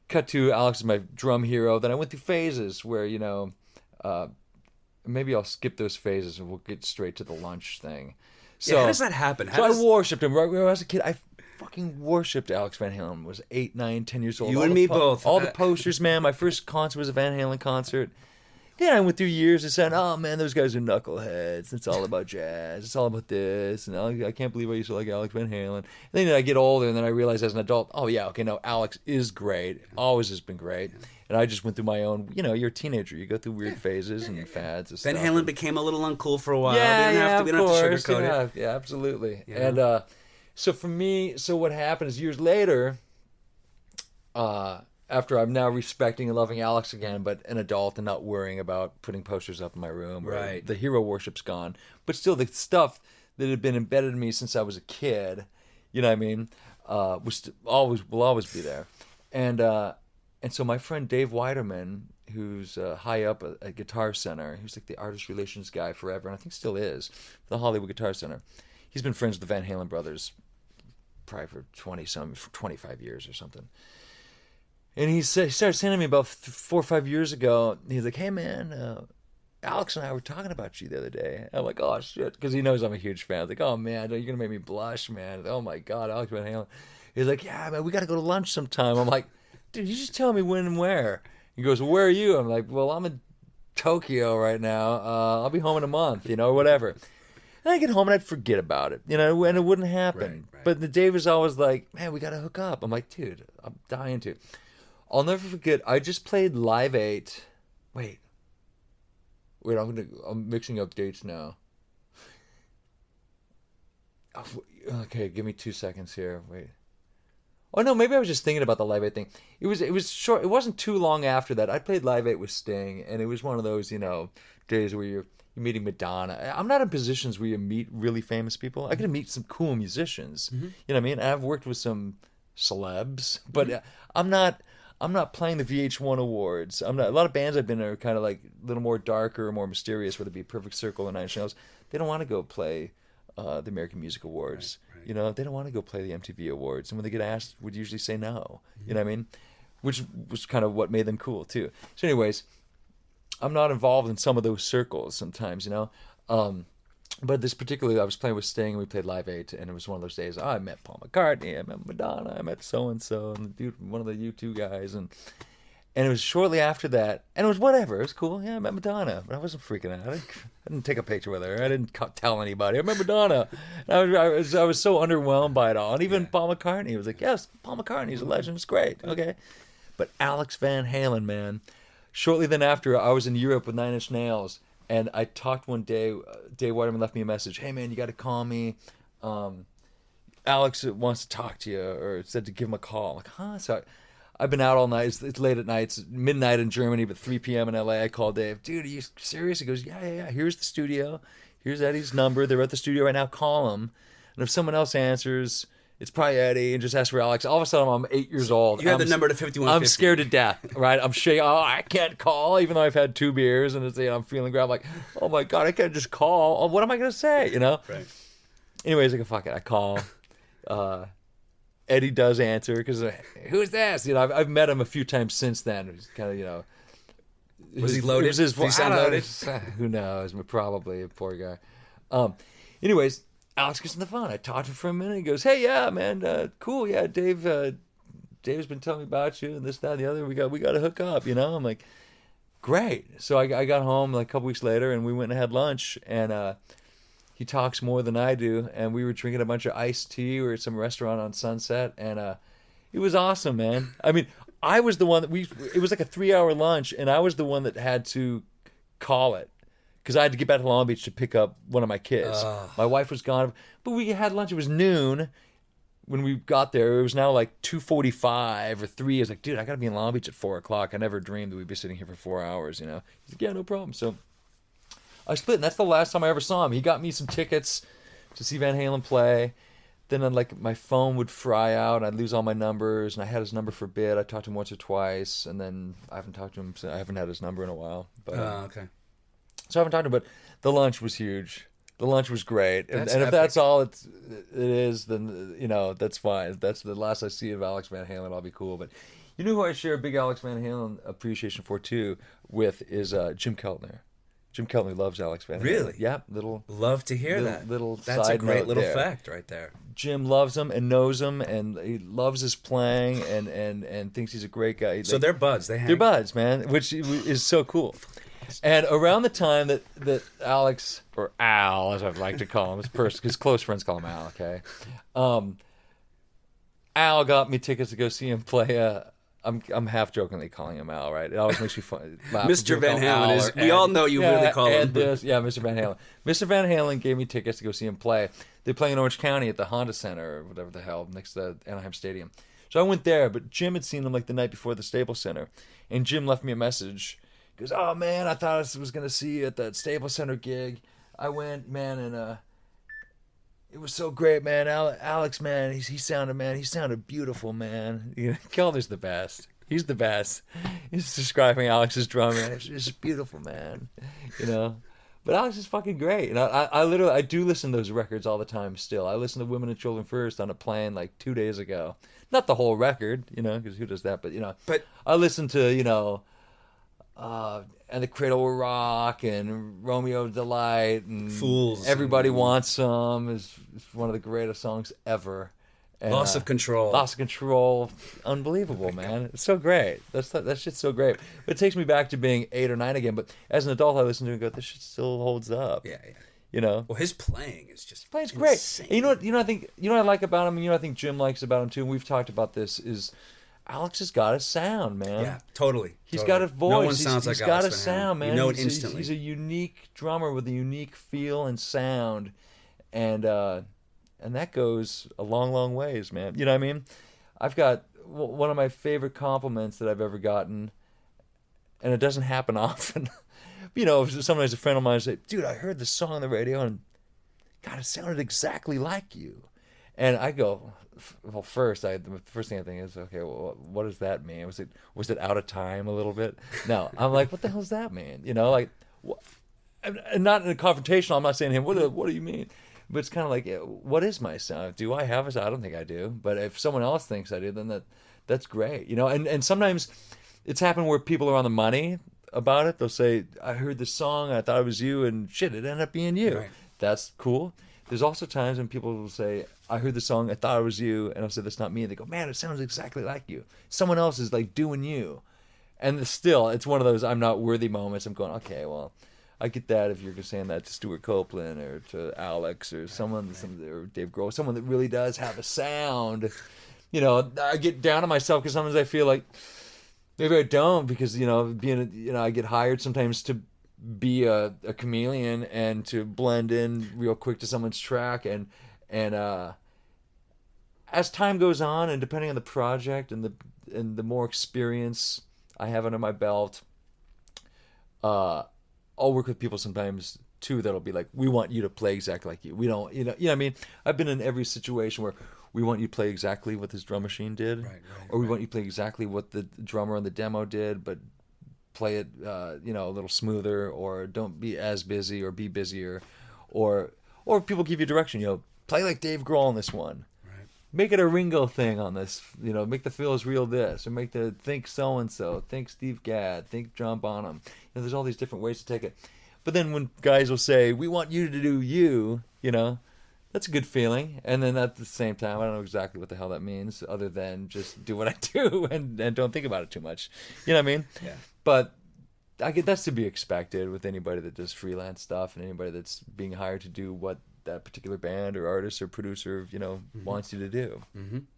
cut to Alex is my drum hero. Then I went through phases where, maybe I'll skip those phases and we'll get straight to the lunch thing. So, how does that happen? I worshipped him. Right when I was a kid, I fucking worshipped Alex Van Halen. I was 8, 9, 10 years old. You and me both. All the posters, man. My first concert was a Van Halen concert. Then I went through years of saying, oh man, those guys are knuckleheads. It's all about jazz. It's all about this. And I can't believe I used to like Alex Van Halen. And then I get older and then I realize as an adult, oh yeah, okay, no, Alex is great. Always has been great. And I just went through my own, you're a teenager. You go through weird phases and fads and Van stuff. Halen became a little uncle for a while. Yeah, we don't have to sugarcoat it. Yeah, absolutely. Yeah. And so for me, what happened is years later, after I'm now respecting and loving Alex again, but an adult and not worrying about putting posters up in my room. Right. The hero worship's gone. But still, the stuff that had been embedded in me since I was a kid, you know what I mean, will always be there. And so my friend Dave Weiderman, who's high up at Guitar Center, who's like the artist relations guy forever, and I think still is, the Hollywood Guitar Center. He's been friends with the Van Halen brothers probably for 25 years or something. And he started sending me about 4 or 5 years ago. He's like, hey, man, Alex and I were talking about you the other day. I'm like, oh, shit. Because he knows I'm a huge fan. I was like, oh, man, you're going to make me blush, man. Oh, my God, Alex Van Halen. He's like, yeah, man, we got to go to lunch sometime. I'm like, dude, you just tell me when and where. He goes, well, where are you? I'm like, well, I'm in Tokyo right now. I'll be home in a month, or whatever. And I get home and I'd forget about it, and it wouldn't happen. Right. But the Dave was always like, man, we got to hook up. I'm like, dude, I'm dying to. I'll never forget. I just played Live 8. Wait, I'm mixing up dates now. Okay, give me 2 seconds here. Wait. Oh no, maybe I was just thinking about the Live 8 thing. It was short. It wasn't too long after that. I played Live 8 with Sting, and it was one of those days where you're meeting Madonna. I'm not in positions where you meet really famous people. I get to meet some cool musicians. Mm-hmm. You know what I mean? I've worked with some celebs, but I'm not playing the VH1 awards. A lot of bands I've been in are kind of like a little more darker, more mysterious, whether it be Perfect Circle or Nine Inch Nails. They don't want to go play the American Music Awards. Right. They don't want to go play the MTV Awards. And when they get asked, would usually say no. Mm-hmm. You know what I mean? Which was kind of what made them cool too. So anyways, I'm not involved in some of those circles sometimes, But this particularly, I was playing with Sting, and we played Live 8, and it was one of those days, I met Paul McCartney, I met Madonna, I met so-and-so, and the dude, one of the U2 guys, and it was shortly after that, and it was whatever, it was cool, yeah, I met Madonna, but I wasn't freaking out, I didn't take a picture with her, I didn't tell anybody, I met Madonna, and I was so underwhelmed by it all, and even Paul McCartney was like, yes, Paul McCartney's a legend, it's great, okay, but Alex Van Halen, man, shortly then after, I was in Europe with Nine Inch Nails. And I talked one day, Dave Weiderman left me a message, hey man, you got to call me. Alex wants to talk to you, or said to give him a call. I'm like, huh? So I've been out all night. It's late at night. It's midnight in Germany, but 3 p.m. in LA. I call Dave, dude, are you serious? He goes, yeah. Here's the studio. Here's Eddie's number. They're at the studio right now. Call him. And if someone else answers, it's probably Eddie, and just ask for Alex. All of a sudden, I'm 8 years old. You have the number to 5150. I'm scared to death, right? I'm shaking. Oh, I can't call, even though I've had 2 beers, and I'm feeling great. I'm like, oh my God, I can't just call. Oh, what am I going to say, Right. Anyways, I go, fuck it. I call. Eddie does answer, because who's this? I've met him a few times since then. He's kind of, Was he loaded? It was his voice. Did he sound loaded? Who knows? Probably a poor guy. Anyways, Alex gets on the phone. I talked to him for a minute. He goes, hey, yeah, man, cool. Yeah, Dave's been telling me about you and this, that, and the other. We got to hook up, I'm like, great. So I got home like a couple weeks later, and we went and had lunch, and he talks more than I do, and we were drinking a bunch of iced tea. We were at some restaurant on Sunset, and it was awesome, man. I mean, I was the one that it was like a 3-hour lunch, and I was the one that had to call it. Because I had to get back to Long Beach to pick up one of my kids. My wife was gone. But we had lunch. It was noon when we got there. It was now like 2:45 or 3. I was like, dude, I got to be in Long Beach at 4 o'clock. I never dreamed that we'd be sitting here for 4 hours, He's like, yeah, no problem. So I split, and that's the last time I ever saw him. He got me some tickets to see Van Halen play. then like my phone would fry out, and I'd lose all my numbers, and I had his number for a bit. I talked to him once or twice, and then I haven't talked to him. I haven't had his number in a while. But okay. So I haven't talked to him. But the lunch was huge. The lunch was great, and if epic. that's all it is, then that's fine. That's the last I see of Alex Van Halen. I'll be cool. But you know who I share a big Alex Van Halen appreciation for too with is Jim Keltner. Jim Keltner loves Alex Van Halen. Really? Yeah. Love to hear that. That's side a great note little there. fact right there. Jim loves him and knows him, and he loves his playing, and thinks he's a great guy. So they're buds. They're buds, man, which is so cool. And around the time that Alex, or Al, as I'd like to call him, his close friends call him Al, okay? Al got me tickets to go see him play. I'm half jokingly calling him Al, right? It always makes me fun. Mr. Van Halen is. We all know you really call him. Mr. Van Halen. Mr. Van Halen gave me tickets to go see him play. They play in Orange County at the Honda Center or whatever the hell next to the Anaheim Stadium. So I went there, but Jim had seen him like the night before at the Staples Center, and Jim left me a message. He goes, "Oh man, I thought I was gonna see you at that Staples Center gig. I went, man, and it was so great, man. Alex, man, he sounded beautiful, man. Kelder's the best. He's the best. He's describing Alex's drumming. It's just beautiful, man. But Alex is fucking great. And I do listen to those records all the time still. I listened to Women and Children First on a plane like 2 days ago. Not the whole record, because who does that? But I listened to, and the Cradle Will Rock and Romeo Delight and Fools. Everybody Wants Some is one of the greatest songs ever. And, Loss of Control. Unbelievable, man. It's so great. That shit's so great. But it takes me back to being 8 or 9 again. But as an adult, I listen to it and go, this shit still holds up. Yeah. Well, his playing is just playing's great. insane. And what I like about him, and I think Jim likes about him too, and we've talked about this, is Alex has got a sound, man. Yeah, totally. He's got a voice. No one sounds like He's got a Alex Van Halen. sound, man. You know it instantly. He's a unique drummer with a unique feel and sound, and that goes a long, long ways, man. You know what I mean? I've got one of my favorite compliments that I've ever gotten, and it doesn't happen often. Sometimes a friend of mine say, "Dude, I heard this song on the radio, and God, it sounded exactly like you." And I go, well, the first thing I think is, okay, well, what does that mean? Was it out of time a little bit? No, I'm like, what the hell does that mean? And not in a confrontational. I'm not saying to him, what do you mean? But it's kind of like, what is my sound? Do I have a sound? I don't think I do. But if someone else thinks I do, then that's great, And sometimes it's happened where people are on the money about it. They'll say, I heard this song, and I thought it was you, and shit, it ended up being you. Right. That's cool. There's also times when people will say, I heard the song, I thought it was you, and I'll say, that's not me. And they go, man, it sounds exactly like you. Someone else is like doing you. And still, it's one of those I'm not worthy moments. I'm going, okay, well, I get that if you're saying that to Stuart Copeland or to Alex or someone, or Dave Grohl, someone that really does have a sound. I get down on myself because sometimes I feel like maybe I don't, because, I get hired sometimes to be a chameleon and to blend in real quick to someone's track, and as time goes on, and depending on the project and the more experience I have under my belt, I'll work with people sometimes too that'll be like, we want you to play exactly like you. We don't, what I mean? I've been in every situation where we want you to play exactly what this drum machine did, or we want you to play exactly what the drummer on the demo did, but play it, a little smoother, or don't be as busy, or be busier, or people give you direction. Play like Dave Grohl on this one. Right. Make it a Ringo thing on this. Make the fills real this, or make the think so and so, think Steve Gadd, think John Bonham. There's all these different ways to take it. But then when guys will say, "We want you to do you," that's a good feeling. And then at the same time, I don't know exactly what the hell that means, other than just do what I do and don't think about it too much. You know what I mean? Yeah. But I get that's to be expected with anybody that does freelance stuff and anybody that's being hired to do what that particular band or artist or producer, wants you to do.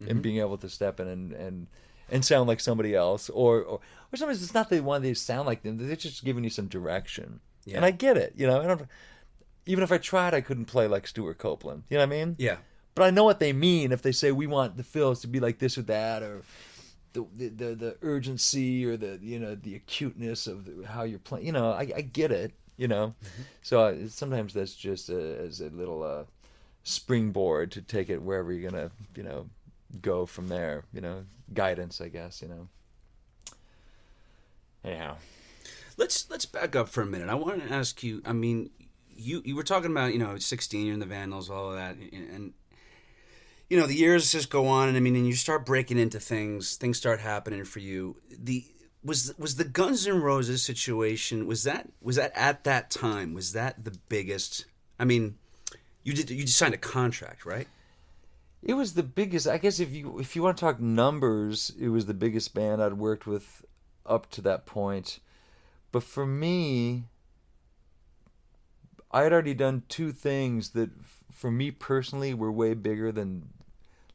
And being able to step in and sound like somebody else, or sometimes it's not they want you to sound like them; they're just giving you some direction. Yeah. And I get it. I don't. Even if I tried, I couldn't play like Stuart Copeland. You know what I mean? Yeah. But I know what they mean if they say we want the fills to be like this or that, or the urgency, or the acuteness of how you're playing. I get it. So sometimes that's just as a little springboard to take it wherever you're gonna, go from there. Guidance, I guess. Anyhow, let's back up for a minute. I want to ask you. I mean, you were talking about 16, you're in the Vandals, all of that, and the years just go on, and and you start breaking into things start happening for you. Was the Guns N' Roses situation, was that at that time, was that the biggest? I mean, you signed a contract, right? It was the biggest. I guess if you want to talk numbers, it was the biggest band I'd worked with up to that point. But for me, I had already done two things that, for me personally, were way bigger than,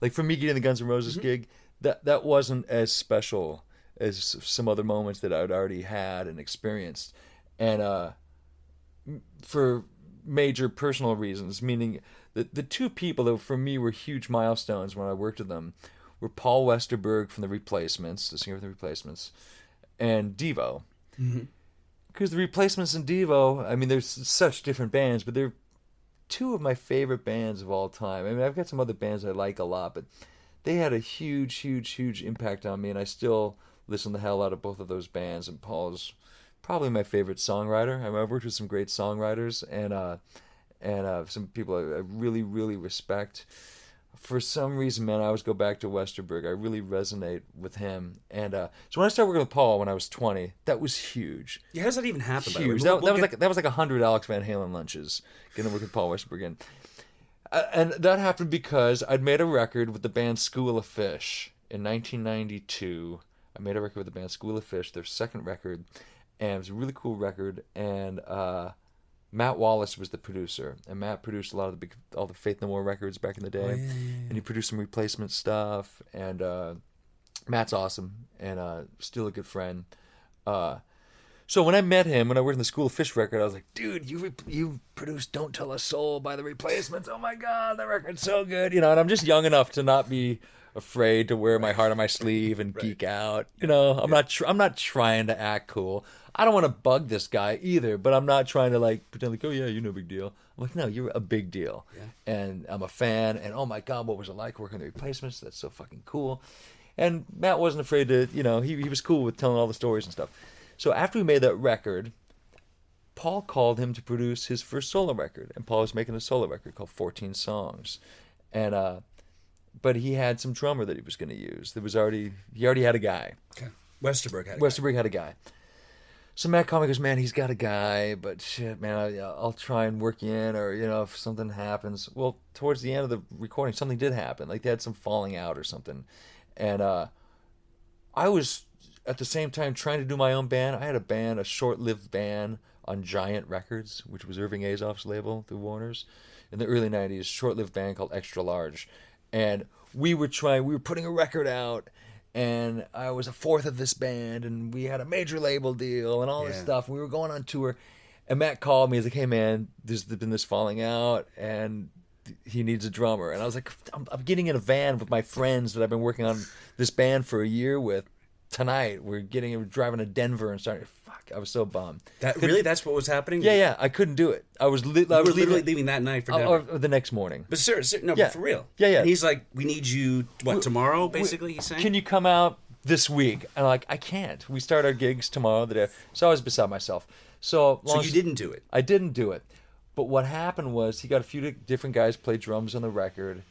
like, for me getting the Guns N' Roses gig. That wasn't as special as some other moments that I'd already had and experienced, and for major personal reasons, meaning the two people that for me were huge milestones when I worked with them were Paul Westerberg from the Replacements, the singer of the Replacements, and Devo. Because the Replacements and Devo, I mean, there's such different bands, but they're two of my favorite bands of all time. I mean, I've got some other bands I like a lot, but they had a huge, huge, huge impact on me, and I still listen the hell out of both of those bands. And Paul's probably my favorite songwriter. I mean, I've worked with some great songwriters and some people I really, really respect. For some reason, man, I always go back to Westerberg. I really resonate with him. And so when I started working with Paul when I was 20, that was huge. Yeah, how does that even happen? Huge. That was like 100 Alex Van Halen lunches, getting to work with Paul Westerberg. And that happened because I'd made a record with the band School of Fish in 1992. I made a record with the band School of Fish, their second record, and it was a really cool record. And Matt Wallace was the producer, and Matt produced a lot of all the Faith No More records back in the day, and he produced some Replacement stuff. And Matt's awesome, and still a good friend. So when I met him, when I worked in the School of Fish record, I was like, dude, you produced Don't Tell a Soul by the Replacements. Oh my God, that record's so good. And I'm just young enough to not be afraid to wear my heart on my sleeve and geek out. I'm not trying to act cool. I don't want to bug this guy either, but I'm not trying to like pretend like, oh yeah, you're no big deal. I'm like, no, you're a big deal. Yeah. And I'm a fan, and oh my God, what was it like working on the Replacements? That's so fucking cool. And Matt wasn't afraid to, he was cool with telling all the stories and stuff. So after we made that record, Paul called him to produce his first solo record, and Paul was making a solo record called 14 Songs. And but he had some drummer that he was going to use. He already had a guy. Okay. Westerberg had a guy. So Matt called me and goes, man, he's got a guy, but shit, man, I'll try and work you in, or, if something happens. Well, towards the end of the recording, something did happen. Like, they had some falling out or something. And I was, at the same time, trying to do my own band. I had a band, a short-lived band on Giant Records, which was Irving Azoff's label through Warner's, in the early 90s, short-lived band called Extra Large. And we were putting a record out, and I was a fourth of this band, and we had a major label deal and all this stuff. We were going on tour, and Matt called me. He's like, hey, man, there's been this falling out, and he needs a drummer. And I was like, I'm getting in a van with my friends that I've been working on this band for a year with tonight. We're driving to Denver and starting. Fuck, I was so bummed. That's what was happening? Yeah, I couldn't do it. I was literally leaving that night for Denver. Or the next morning. But but for real. Yeah. And he's like, we need you, tomorrow, basically, he's saying? Can you come out this week? And I'm like, I can't. We start our gigs tomorrow. So I was beside myself. So you didn't do it? I didn't do it. But what happened was he got a few different guys play drums on the record.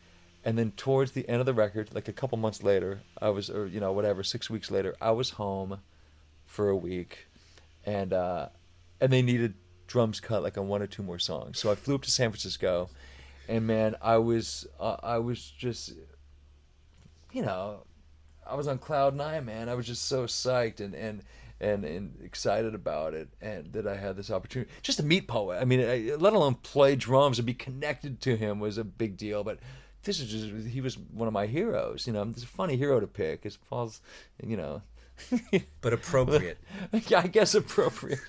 And then towards the end of the record, like a couple months later, 6 weeks later, I was home for a week. And they needed drums cut like on one or two more songs. So I flew up to San Francisco, and man, I was just, I was on cloud nine, man. I was just so psyched and excited about it, and that I had this opportunity just to meet Paul. I mean, let alone play drums and be connected to him was a big deal. But he was one of my heroes. It's a funny hero to pick. It's Paul's, But appropriate. Yeah, I guess appropriate.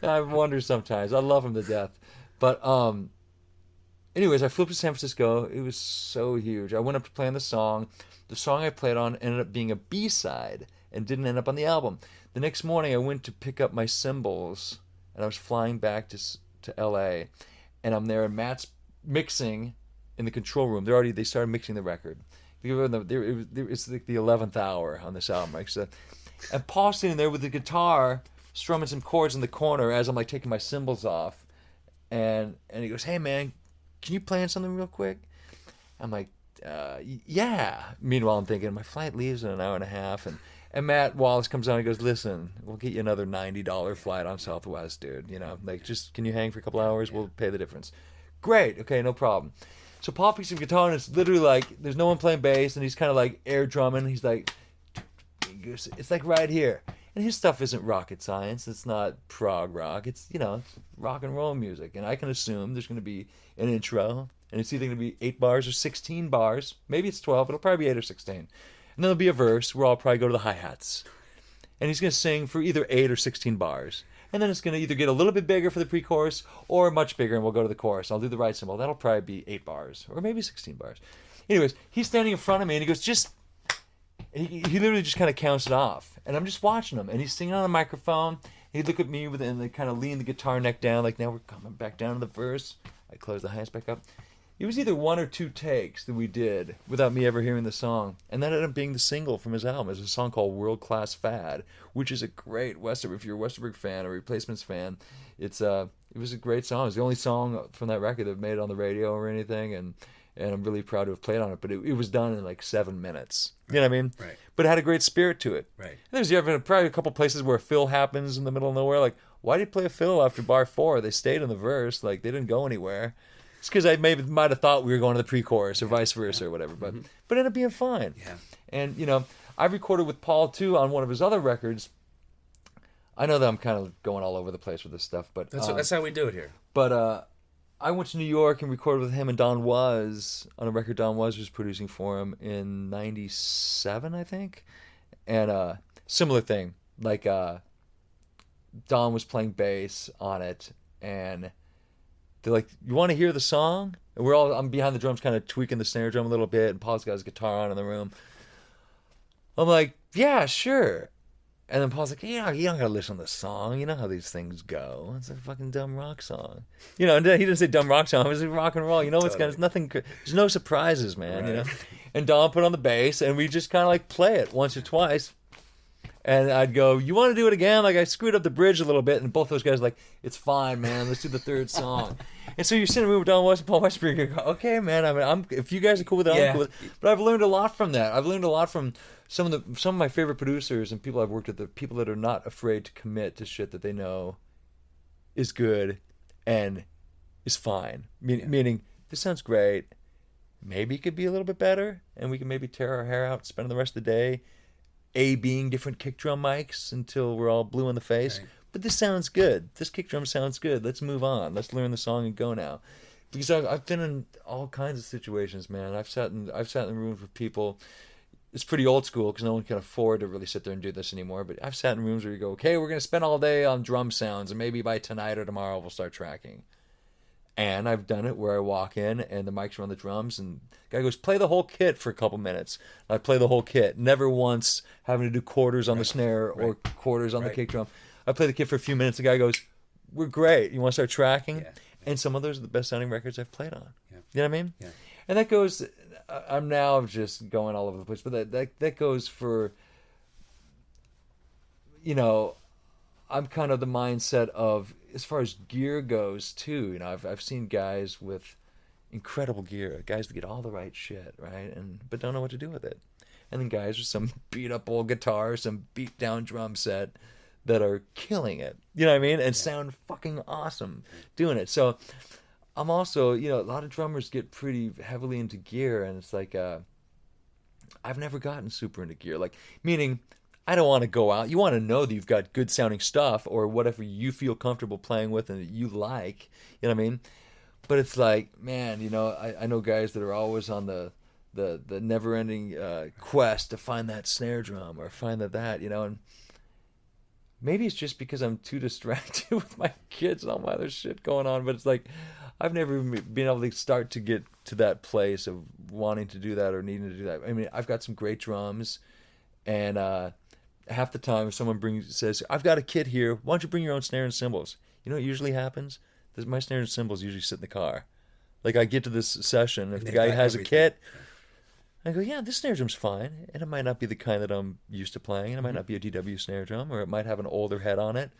I wonder sometimes. I love him to death. But anyways, I flew up to San Francisco. It was so huge. I went up to play on the song. The song I played on ended up being a B-side and didn't end up on the album. The next morning, I went to pick up my cymbals, and I was flying back to L.A., and I'm there, and Matt's mixing in the control room. They started mixing the record. It's like the 11th hour on this album, right? So, and Paul's sitting there with the guitar, strumming some chords in the corner as I'm like taking my cymbals off, and he goes, "Hey man, can you plan something real quick?" I'm like, "Yeah." Meanwhile, I'm thinking my flight leaves in an hour and a half, and Matt Wallace comes on and goes, "Listen, we'll get you another $90 flight on Southwest, dude. You know, like just can you hang for a couple hours? We'll pay the difference." Great, okay, no problem. So Paul picks up guitar and it's literally like there's no one playing bass and he's kind of like air drumming. He's like, it's like right here. And his stuff isn't rocket science. It's not prog rock. It's, you know, it's rock and roll music. And I can assume there's going to be an intro and it's either going to be 8 bars or 16 bars. Maybe it's 12. It'll probably be 8 or 16. And then there'll be a verse where I'll probably go to the hi-hats. And he's going to sing for either 8 or 16 bars. And then it's going to either get a little bit bigger for the pre-chorus or much bigger, and we'll go to the chorus. I'll do the right cymbal. That'll probably be 8 bars or maybe 16 bars. Anyways, he's standing in front of me, and he goes, he literally just kind of counts it off. And I'm just watching him, and he's singing on the microphone. He'd look at me and they kind of lean the guitar neck down, like now we're coming back down to the verse. I close the highs back up. It was either 1 or 2 takes that we did without me ever hearing the song. And that ended up being the single from his album. It's a song called World Class Fad, which is a great Westerberg. If you're a Westerberg fan or Replacements fan, it was a great song. It's the only song from that record that made it on the radio or anything. And I'm really proud to have played on it. But it was done in like 7 minutes. You know what I mean? Right. But it had a great spirit to it. Right. There's probably a couple places where a fill happens in the middle of nowhere. Like, why did you play a fill after bar 4? They stayed in the verse. Like, they didn't go anywhere. It's because I might have thought we were going to the pre-chorus or vice versa or whatever, but it ended up being fine. Yeah. And you know, I recorded with Paul too on one of his other records. I know that I'm kind of going all over the place with this stuff, but that's how we do it here. But I went to New York and recorded with him and Don Was on a record Don Was producing for him in '97, I think. And similar thing, like Don was playing bass on it, and they're like, "You want to hear the song?" And I'm behind the drums kind of tweaking the snare drum a little bit, and Paul's got his guitar on in the room. I'm like, "Yeah, sure." And then Paul's like, "You don't gotta listen to the song. You know how these things go. It's a fucking dumb rock song." You know, and he didn't say dumb rock song. It was rock and roll. You know, it's nothing. There's no surprises, man. Right. You know. And Don put on the bass, and we just kind of like play it once or twice. And I'd go, "You want to do it again?" Like I screwed up the bridge a little bit, and both those guys were like, "It's fine, man. Let's do the third song." And so you're sitting with Don West and Paul Westerberg, you go, "Okay, man. I mean, if you guys are cool with it, I'm cool with it." But I've learned a lot from that. I've learned a lot from some of my favorite producers and people I've worked with. The people that are not afraid to commit to shit that they know is good and is fine. Meaning, this sounds great. Maybe it could be a little bit better, and we can maybe tear our hair out, spend the rest of the day being different kick drum mics until we're all blue in the face. Right. But this sounds good. This kick drum sounds good. Let's move on. Let's learn the song and go now. Because I've been in all kinds of situations, man. I've sat in rooms with people. It's pretty old school because no one can afford to really sit there and do this anymore. But I've sat in rooms where you go, "Okay, we're going to spend all day on drum sounds, and maybe by tonight or tomorrow we'll start tracking." And I've done it where I walk in and the mics are on the drums and the guy goes, "Play the whole kit for a couple minutes." I play the whole kit, never once having to do quarters on the snare or quarters on the kick drum. I play the kit for a few minutes. The guy goes, "We're great. You want to start tracking?" Yeah. And some of those are the best sounding records I've played on. Yeah. You know what I mean? Yeah. And that goes, I'm now just going all over the place, but that goes for, you know, I'm kind of the mindset of, as far as gear goes too, you know, I've seen guys with incredible gear, guys that get all the right shit, right, but don't know what to do with it, and then guys with some beat up old guitar, some beat down drum set that are killing it, you know what I mean, and sound fucking awesome doing it. So I'm also, you know, a lot of drummers get pretty heavily into gear, and it's like I've never gotten super into gear, like meaning I don't want to go out. You want to know that you've got good sounding stuff or whatever you feel comfortable playing with and that you like. You know what I mean? But it's like, man, you know, I know guys that are always on the never ending quest to find that snare drum or find that, you know, and maybe it's just because I'm too distracted with my kids and all my other shit going on. But it's like, I've never been able to start to get to that place of wanting to do that or needing to do that. I mean, I've got some great drums, and half the time if someone says, "I've got a kit here, why don't you bring your own snare and cymbals?" You know what usually happens? My snare and cymbals usually sit in the car. Like I get to this session, if the guy has a kit, I go, yeah, this snare drum's fine, and it might not be the kind that I'm used to playing, and it might not be a DW snare drum, or it might have an older head on it,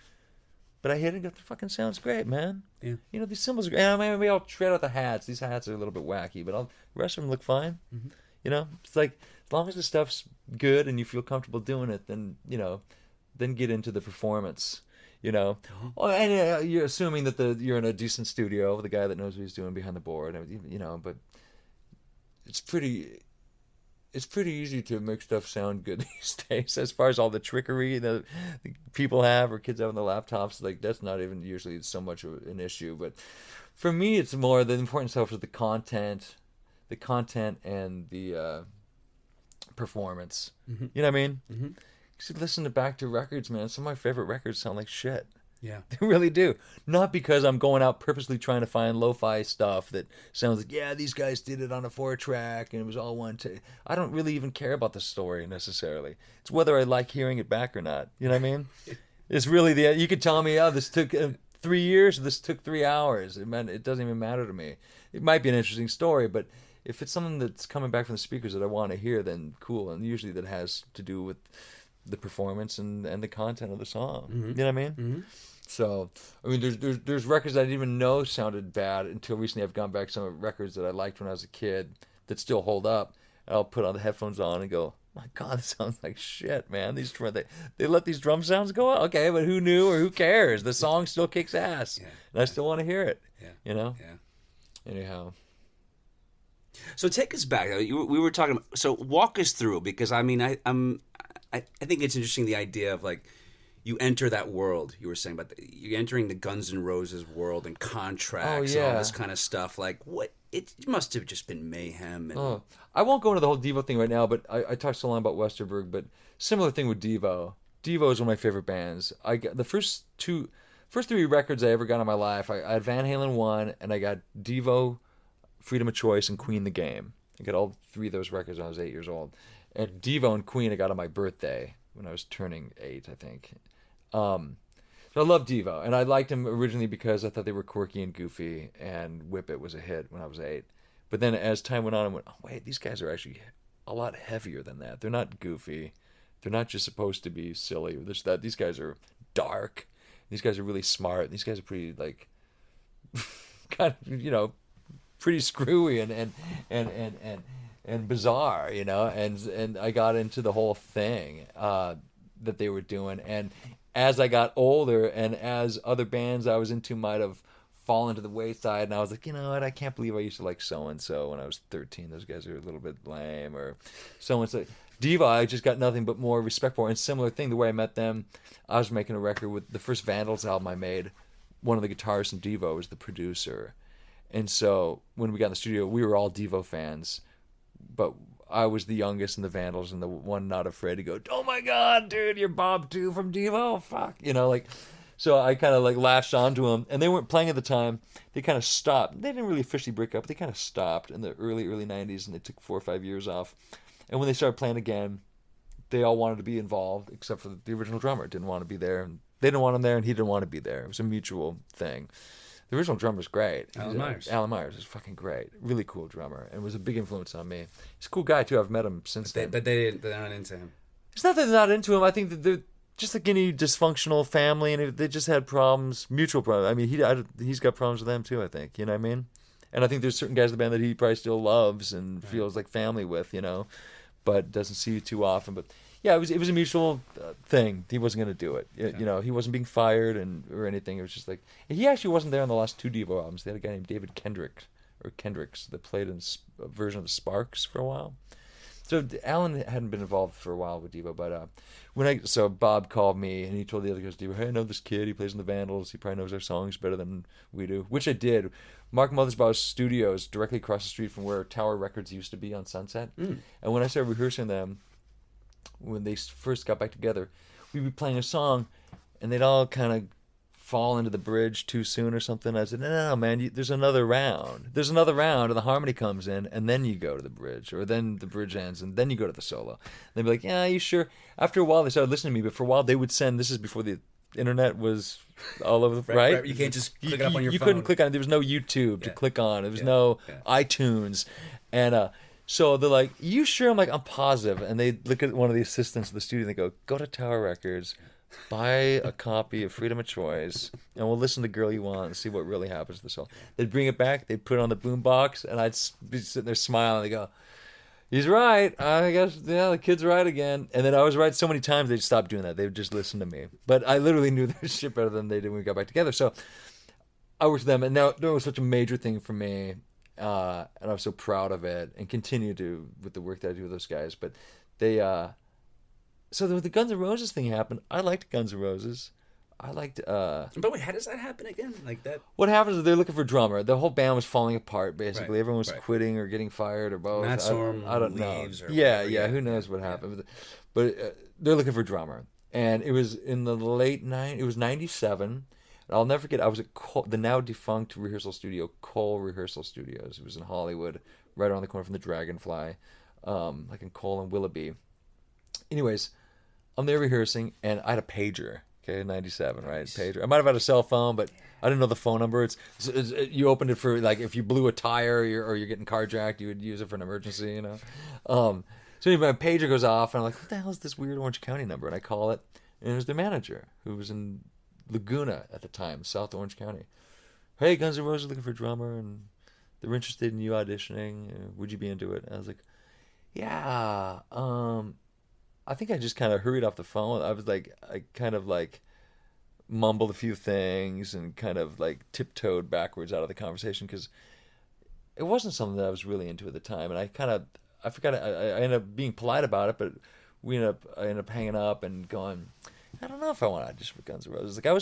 but I hit it, and it fucking sounds great, man. Yeah. You know, these cymbals are great. And maybe I'll trade out the hats. These hats are a little bit wacky, but the rest of them look fine. Mm-hmm. You know, it's like, as long as the stuff's good and you feel comfortable doing it, then, you know, then get into the performance. You know, and you're assuming that you're in a decent studio with a guy that knows what he's doing behind the board. You know, but it's pretty easy to make stuff sound good these days. As far as all the trickery that people have or kids have on their laptops, like that's not even usually so much of an issue. But for me, it's more the important stuff is the content and the performance. Mm-hmm. You know what I mean? Mm-hmm. You listen back to records, man. Some of my favorite records sound like shit. Yeah. They really do. Not because I'm going out purposely trying to find lo-fi stuff that sounds like, yeah, these guys did it on a 4-track and it was all one take. I don't really even care about the story necessarily. It's whether I like hearing it back or not. You know what I mean? It's really you could tell me, oh, this took 3 years, this took 3 hours. It doesn't even matter to me. It might be an interesting story, but if it's something that's coming back from the speakers that I want to hear, then cool. And usually that has to do with the performance and the content of the song. Mm-hmm. You know what I mean? Mm-hmm. So, I mean, there's records I didn't even know sounded bad until recently. I've gone back to some records that I liked when I was a kid that still hold up. And I'll put on the headphones on and go, my God, this sounds like shit, man. They let these drum sounds go out. Okay, but who knew or who cares? The song still kicks ass. Yeah. And I still want to hear it. Yeah. You know? Yeah. Anyhow. So take us back. We were talking about, so walk us through, because I mean, I think it's interesting, the idea of like, you enter that world you were saying about you're entering the Guns N' Roses world and contracts and all this kind of stuff. Like, what? It must have just been mayhem. And... I won't go into the whole Devo thing right now, but I talked so long about Westerberg, but similar thing with Devo. Devo is one of my favorite bands. I got the first 3 records I ever got in my life. I had Van Halen 1, and I got Devo, Freedom of Choice, and Queen the Game. I got all 3 of those records when I was 8 years old. And Devo and Queen I got on my birthday when I was turning 8, I think. So I love Devo, and I liked him originally because I thought they were quirky and goofy, and Whip It was a hit when I was 8. But then as time went on, I went, oh, wait, these guys are actually a lot heavier than that. They're not goofy. They're not just supposed to be silly. These guys are dark. These guys are really smart. These guys are pretty, like, kind of, you know, pretty screwy and bizarre, you know. And I got into the whole thing that they were doing, and as I got older and as other bands I was into might have fallen to the wayside, and I was like, you know what, I can't believe I used to like so-and-so when I was 13. Those guys are a little bit lame, or so-and-so. Devo, I just got nothing but more respect for. And similar thing, the way I met them, I was making a record with the first Vandals album I made. One of the guitarists in Devo was the producer. And so when we got in the studio, we were all Devo fans, but I was the youngest in the Vandals and the one not afraid to go, oh my God, dude, you're Bob too from Devo? Fuck. You know, like, so I kind of like latched onto them, and they weren't playing at the time. They kind of stopped. They didn't really officially break up, but they kind of stopped in the early 90s, and they took 4 or 5 years off. And when they started playing again, they all wanted to be involved, except for the original drummer didn't want to be there. And they didn't want him there, and he didn't want to be there. It was a mutual thing. The original drummer's great. Alan Myers is fucking great. Really cool drummer, and was a big influence on me. He's a cool guy too. I've met him since then. But they're not into him. It's not that they're not into him. I think that they're just like any dysfunctional family, and they just had problems, mutual problems. I mean, he's got problems with them too, I think. You know what I mean? And I think there's certain guys in the band that he probably still loves and feels like family with, you know, but doesn't see too often. But yeah, it was a mutual thing. He wasn't going to do it. You know, he wasn't being fired or anything. It was just like, he actually wasn't there on the last 2 Devo albums. They had a guy named David Kendricks that played in a version of the Sparks for a while. So Alan hadn't been involved for a while with Devo, but so Bob called me and he told the other guys, Devo, hey, I know this kid. He plays in the Vandals. He probably knows our songs better than we do, which I did. Mark Mothersbaugh's studio is directly across the street from where Tower Records used to be on Sunset. And when I started rehearsing them, when they first got back together, we'd be playing a song, and they'd all kind of fall into the bridge too soon or something. I said, no, man, there's another round. There's another round, and the harmony comes in, and then you go to the bridge, or then the bridge ends, and then you go to the solo. And they'd be like, yeah, you sure? After a while, they started listening to me, but for a while, they would send, this is before the internet was all over the right. You can't just click it up on your you phone. couldn't click on it. There was no YouTube to click on. There was no iTunes. And so they're like, you sure? I'm like, I'm positive. And they look at one of the assistants of the studio and they go, go to Tower Records, buy a copy of Freedom of Choice, and we'll listen to Girl You Want and see what really happens to the song. They'd bring it back, they'd put it on the boombox, and I'd be sitting there smiling. They go, he's right. I guess, the kid's right again. And then I was right so many times they'd stop doing that. They would just listen to me. But I literally knew their shit better than they did when we got back together. So I worked with them, and now it was such a major thing for me. And I was so proud of it, and continue to with the work that I do with those guys. But they, so the Guns N' Roses thing happened. I liked Guns N' Roses. I liked. But wait, how does that happen again? Like that? What happens is they're looking for a drummer. The whole band was falling apart. Basically, Right, everyone was right. quitting or getting fired or both. Matt Sorum I don't know. leaves or Yeah, whatever, yeah. Who knows what happened? But they're looking for a drummer, and it was in the late '90s. It was '97. I'll never forget. I was at the now defunct rehearsal studio, Cole Rehearsal Studios. It was in Hollywood, right around the corner from the Dragonfly, like in Cole and Willoughby. Anyways, I'm there rehearsing, and I had a pager. Okay, 97, right? Pager. I might have had a cell phone, but I didn't know the phone number. You opened it for, like, if you blew a tire or you're getting carjacked, you would use it for an emergency, you know? So anyway, my pager goes off, and I'm like, what the hell is this weird Orange County number? And I call it, and it was the manager, who was in Laguna at the time, South Orange County. Hey, Guns N' Roses looking for a drummer, and they're interested in you auditioning. Would you be into it? And I was like, yeah, I think I just kind of hurried off the phone. I kind of like mumbled a few things and kind of like tiptoed backwards out of the conversation because it wasn't something that I was really into at the time. And I forgot, I ended up being polite about it, but I ended up hanging up and going, I don't know if I want to audition for Guns N' Roses. Like I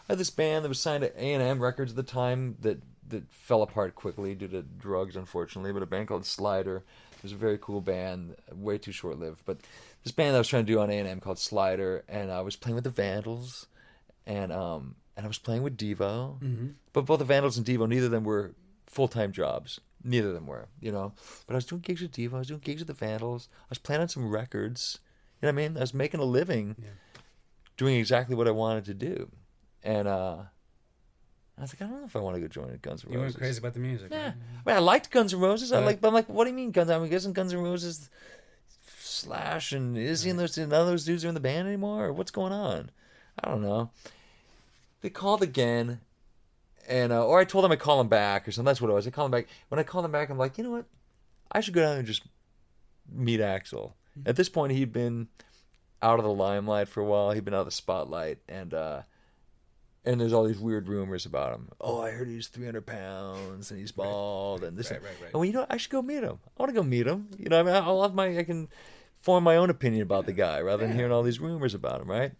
had this band that was signed to A&M Records at the time that fell apart quickly due to drugs, unfortunately, but a band called Slider. It was a very cool band, way too short-lived, but this band that I was trying to do on A&M called Slider, and I was playing with the Vandals, and I was playing with Devo, but both the Vandals and Devo, neither of them were full-time jobs. Neither of them were, you know. But I was doing gigs with Devo, I was doing gigs with the Vandals, I was playing on some records, you know what I mean? I was making a living doing exactly what I wanted to do, and I was like, I don't know if I want to go join Guns N' Roses. You went crazy about the music. Yeah, Right? I mean, I liked Guns N' Roses. But I'm like, what do you mean Guns? I mean, isn't Guns N' Roses Slash and Izzy and none of those dudes are in the band anymore? Or what's going on? I don't know. They called again, and or I told them I'd call them back or something. That's what it was. I called them back. When I called them back, I'm like, you know what? I should go down and just meet Axl. At this point, he'd been out of the limelight for a while. He'd been out of the spotlight, and there's all these weird rumors about him. Oh, I heard he's 300 pounds and he's bald and this. Right. And well, you know, I should go meet him. I want to go meet him. You know, I mean, I can form my own opinion about the guy rather than hearing all these rumors about him, right?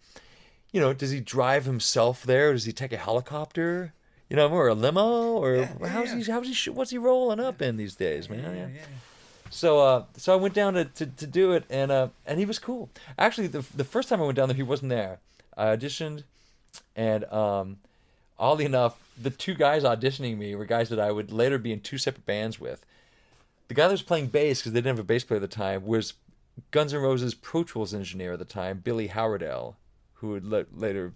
You know, does he drive himself there? Does he take a helicopter? You know, or a limo? Or what's he rolling up in these days, man? Yeah. So I went down to do it, and he was cool. Actually, the first time I went down there, he wasn't there. I auditioned, and oddly enough, the two guys auditioning me were guys that I would later be in two separate bands with. The guy that was playing bass, because they didn't have a bass player at the time, was Guns N' Roses Pro Tools engineer at the time, Billy Howardell, who would later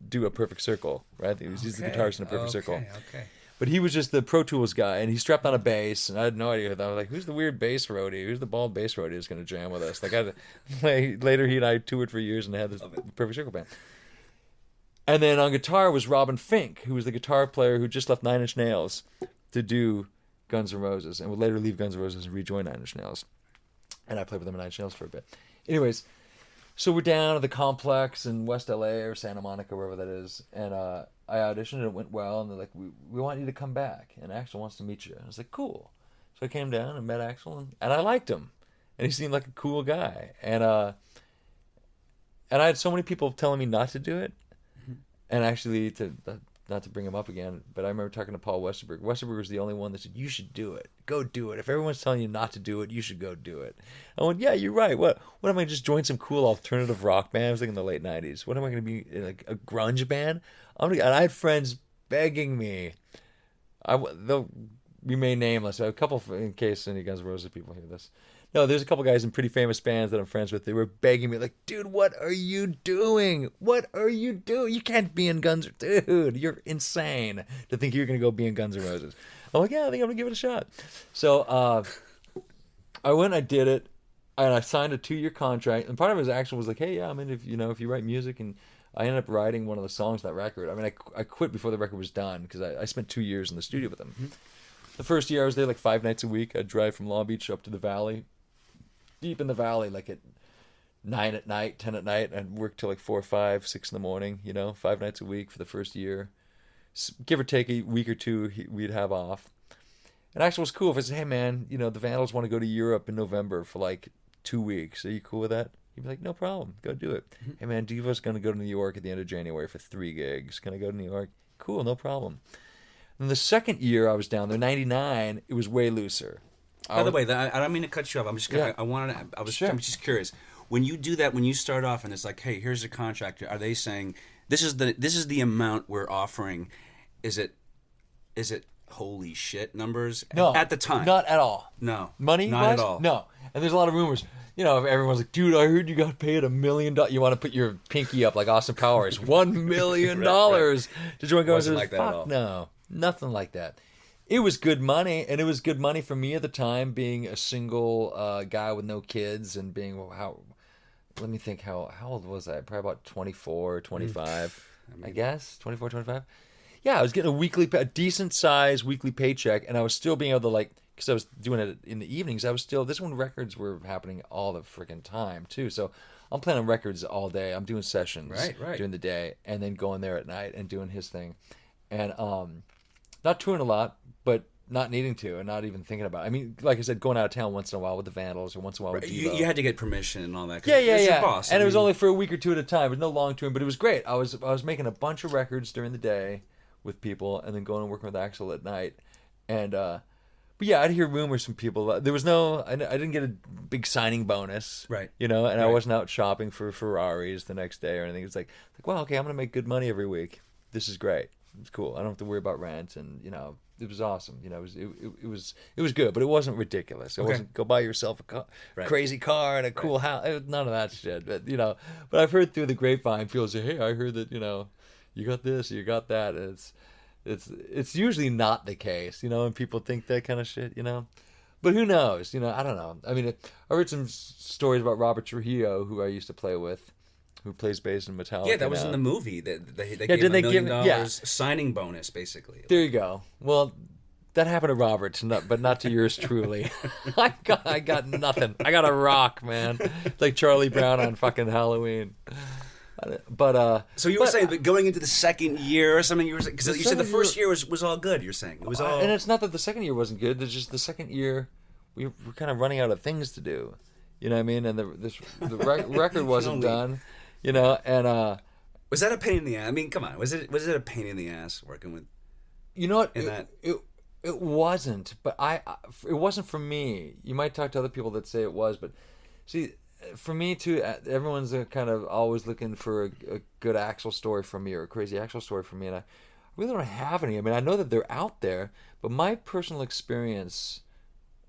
do A Perfect Circle, right? He's the guitarist in A Perfect Circle. Okay. But he was just the Pro Tools guy, and he strapped on a bass, and I had no idea who that was. Like, who's the weird bass roadie? Who's the bald bass roadie who's going to jam with us? Later, he and I toured for years and had this Perfect Circle band. And then on guitar was Robin Fink, who was the guitar player who just left Nine Inch Nails to do Guns N' Roses, and would later leave Guns N' Roses and rejoin Nine Inch Nails. And I played with them in Nine Inch Nails for a bit. Anyways, so we're down at the Complex in West LA or Santa Monica, wherever that is, and I auditioned and it went well, and they're like, we want you to come back, and Axl wants to meet you. And I was like, cool. So I came down and met Axl, and I liked him, and he seemed like a cool guy, and I had so many people telling me not to do it, and actually not to bring him up again, but I remember talking to Paul Westerberg. Westerberg was the only one that said, you should do it. Go do it. If everyone's telling you not to do it, you should go do it. I went, yeah, you're right. What am I just join some cool alternative rock band? I was thinking the late 90s. What am I going to be, like a grunge band? And I had friends begging me. They'll remain nameless. A couple, in case any Guns N' Roses people hear this. No, there's a couple guys in pretty famous bands that I'm friends with. They were begging me, like, dude, what are you doing? What are you doing? You can't be in Guns. Dude, you're insane to think you're going to go be in Guns N' Roses. I'm like, yeah, I think I'm going to give it a shot. So I went, I did it, and I signed a 2-year contract. And part of his action was like, hey, yeah, I mean, if you write music, and I ended up writing one of the songs on that record. I mean, I quit before the record was done because I spent 2 years in the studio with them. Mm-hmm. The first year I was there like 5 nights a week. I'd drive from Long Beach up to the valley, deep in the valley, like at 9 at night, 10 at night. I'd work till like 4, 5, 6 in the morning, 5 nights a week for the first year. Give or take a week or two, we'd have off. And actually, it was cool if I said, hey, man, the Vandals want to go to Europe in November for like 2 weeks. Are you cool with that? He'd be like, no problem. Go do it. Mm-hmm. Hey, man, Devo's going to go to New York at the end of January for 3 gigs. Can I go to New York? Cool, no problem. And the second year I was down there, 99, it was way looser. By the way, I don't mean to cut you off. I'm just I'm just curious. When you do that, when you start off and it's like, hey, here's a contract, are they saying this is the amount we're offering? Is it holy shit numbers? No, at the time, not at all. No, money, not wise? At all. No, and there's a lot of rumors. Everyone's like, dude, I heard you got paid $1 million. You want to put your pinky up like Austin Powers? $1 million right. to join Guns N' Roses? Like that at all. No, nothing like that. It was good money, and it was good money for me at the time, being a single guy with no kids and being let me think, how old was I? Probably about 24, 25, I guess, 24, 25. Yeah, I was getting a decent size weekly paycheck, and I was still being able to because I was doing it in the evenings. This when records were happening all the freaking time too. So I'm playing on records all day. I'm doing sessions during the day, and then going there at night and doing his thing, and not touring a lot, but not needing to, and not even thinking about it. I mean, like I said, going out of town once in a while with the Vandals, or once in a while with Devo. You had to get permission and all that. Yeah. Your boss. And it was only for a week or two at a time. It was no long touring, but it was great. I was making a bunch of records during the day with people, and then going and working with Axl at night, and but yeah, I'd hear rumors from people. There was I didn't get a big signing bonus, right? And I wasn't out shopping for Ferraris the next day or anything. It's like, well, okay, I'm gonna make good money every week. This is great. It's cool. I don't have to worry about rent, and it was awesome. It was good, but it wasn't ridiculous. It wasn't go buy yourself a crazy car and a cool house. None of that shit. But but I've heard through the grapevine, people say, hey, I heard that you got this, you got that. And it's usually not the case, and people think that kind of shit, But who knows? I don't know. I mean, I heard some stories about Robert Trujillo, who I used to play with, who plays bass in Metallica. Yeah, that was in the movie. They gave him $1 million signing bonus, basically. There you go. Well, that happened to Robert, but not to yours truly. I got nothing. I got a rock, man. It's like Charlie Brown on fucking Halloween. But so you were saying that going into the second year or something, because you said the first year was all good. You're saying it was all, and it's not that the second year wasn't good. It's just the second year we were kind of running out of things to do. You know what I mean? And the record wasn't done. And was that a pain in the ass? I mean, come on, was it a pain in the ass working with? You know what? It wasn't, but it wasn't for me. You might talk to other people that say it was, but see. For me too, everyone's kind of always looking for a good Axl story from me or a crazy Axl story from me, and I really don't have any. I mean, I know that they're out there, but my personal experience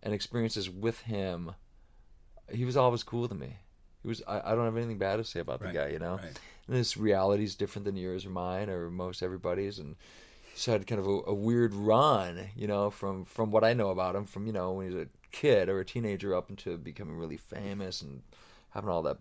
and experiences with him, he was always cool to me. I don't have anything bad to say about the guy, Right. And his reality is different than yours or mine or most everybody's, and he's had kind of a weird run, from what I know about him, from when he was a kid or a teenager up into becoming really famous and having all that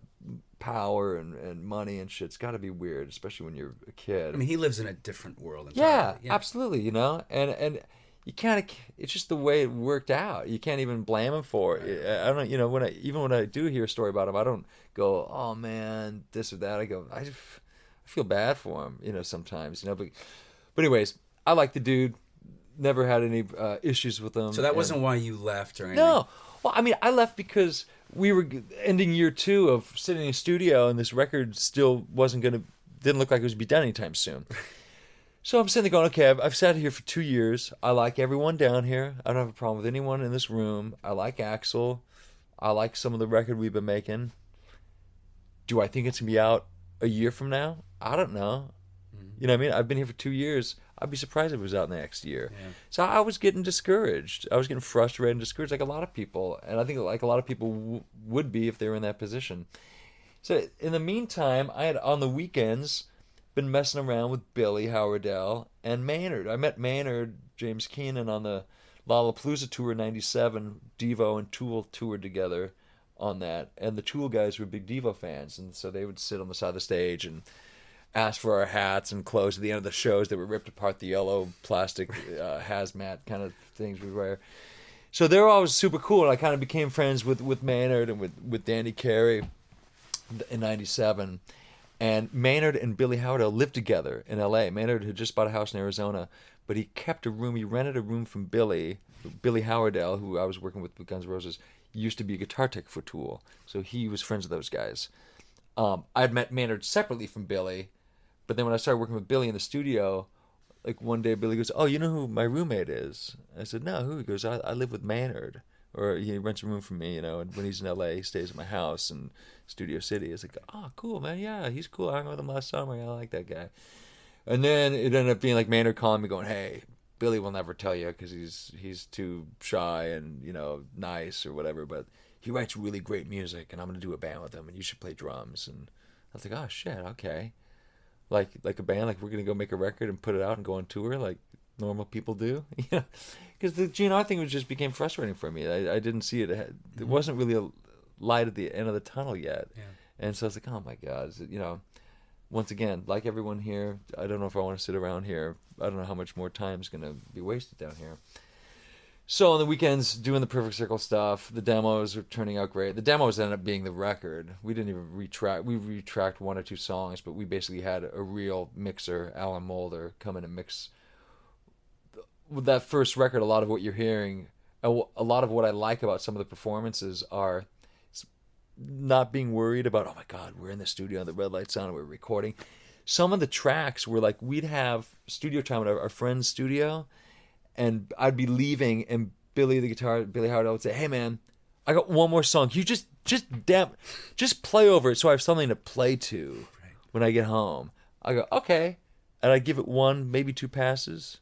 power and money and shit. It's got to be weird, especially when you're a kid. I mean, he lives in a different world entirely. Yeah, absolutely, and you can't, it's just the way it worked out. You can't even blame him for it. I don't when I do hear a story about him, I don't go, oh man, this or that. I go, I feel bad for him, sometimes, but anyways, I like the dude. Never had any issues with him. So that wasn't why you left or anything? No. Well, I mean, I left because we were ending year 2 of sitting in a studio, and this record still didn't look like it was be done anytime soon. So I'm sitting there going, okay, I've sat here for 2 years. I like everyone down here. I don't have a problem with anyone in this room. I like Axl. I like some of the record we've been making. Do I think it's going to be out a year from now? I don't know. Mm-hmm. You know what I mean? I've been here for 2 years. I'd be surprised if it was out next year. Yeah. So I was getting discouraged. I was getting frustrated and discouraged, like a lot of people. And I think like a lot of people would be if they were in that position. So in the meantime, I had on the weekends been messing around with Billy Howardell and Maynard. I met Maynard, James Keenan, on the Lollapalooza tour in '97. Devo and Tool toured together on that, and the Tool guys were big Devo fans, and so they would sit on the side of the stage and ask for our hats and clothes at the end of the shows that were ripped apart, the yellow plastic hazmat kind of things we wear. So they were always super cool, and I kind of became friends with Maynard and with Danny Carey in '97. And Maynard and Billy Howardell lived together in L.A. Maynard had just bought a house in Arizona, but he kept a room. He rented a room from Billy Howardell, who I was working with Guns N' Roses, used to be a guitar tech for Tool. So he was friends with those guys. I'd met Maynard separately from Billy, but then when I started working with Billy in the studio, like one day Billy goes, "Oh, you know who my roommate is?" I said, "No, who?" He goes, I live with Maynard. Or he rents a room from me, and when he's in L.A., he stays at my house in Studio City. It's like, oh, cool, man, yeah, he's cool. I hung with him last summer. I like that guy. And then it ended up being like Maynard calling me going, "Hey, Billy will never tell you because he's too shy and, nice or whatever, but he writes really great music, and I'm going to do a band with him, and you should play drums." And I was like, oh, shit, okay. Like a band, like we're going to go make a record and put it out and go on tour like normal people do, because the GNR thing just became frustrating for me. I didn't see it. There wasn't really a light at the end of the tunnel yet. Yeah. And so I was like, oh my God, is it, once again, like everyone here, I don't know if I want to sit around here. I don't know how much more time is going to be wasted down here. So on the weekends, doing the Perfect Circle stuff, the demos are turning out great. The demos ended up being the record. We didn't even retract. We retracked 1 or 2 songs, but we basically had a real mixer, Alan Mulder, come in and mix. With that first record, a lot of what you're hearing, a lot of what I like about some of the performances are not being worried about, oh my God, we're in the studio and the red light's on and we're recording. Some of the tracks were like, we'd have studio time at our friend's studio, and I'd be leaving, and Billy Howard would say, "Hey man, I got one more song. You just play over it so I have something to play to when I get home." I go, "Okay," and I give it 1, maybe 2 passes.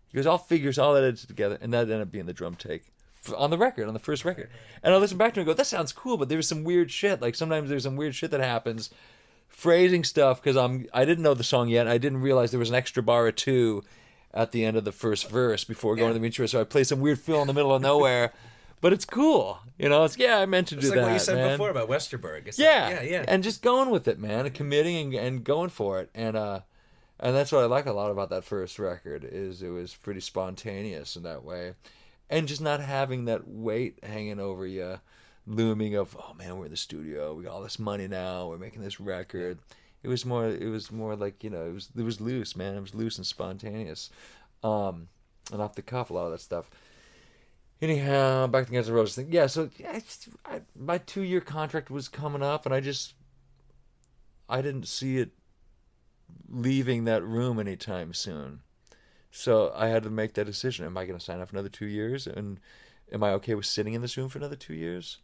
He goes, "I'll figure all that edit together," and that ended up being the drum take on the record, on the first record. And I listen back to it and go, that sounds cool, but there's some weird shit. Like sometimes there's some weird shit that happens, phrasing stuff, because I didn't know the song yet. And I didn't realize there was an extra bar or 2 at the end of the first verse before going to the intro. So I play some weird fill in the middle of nowhere. But it's cool, It's I meant to do that. It's like what you said man. Before about Westerberg. It's yeah, and just going with it, man, and committing and going for it, and that's what I like a lot about that first record is it was pretty spontaneous in that way, and just not having that weight hanging over you, looming of, oh man, we're in the studio, we got all this money now, we're making this record. It was more like it was loose, man. It was loose and spontaneous, and off the cuff, a lot of that stuff. Anyhow, back to the Guns N' Roses thing. Yeah, so my 2-year contract was coming up, and I didn't see it leaving that room anytime soon. So I had to make that decision. Am I going to sign up for another 2 years? And am I okay with sitting in this room for another 2 years?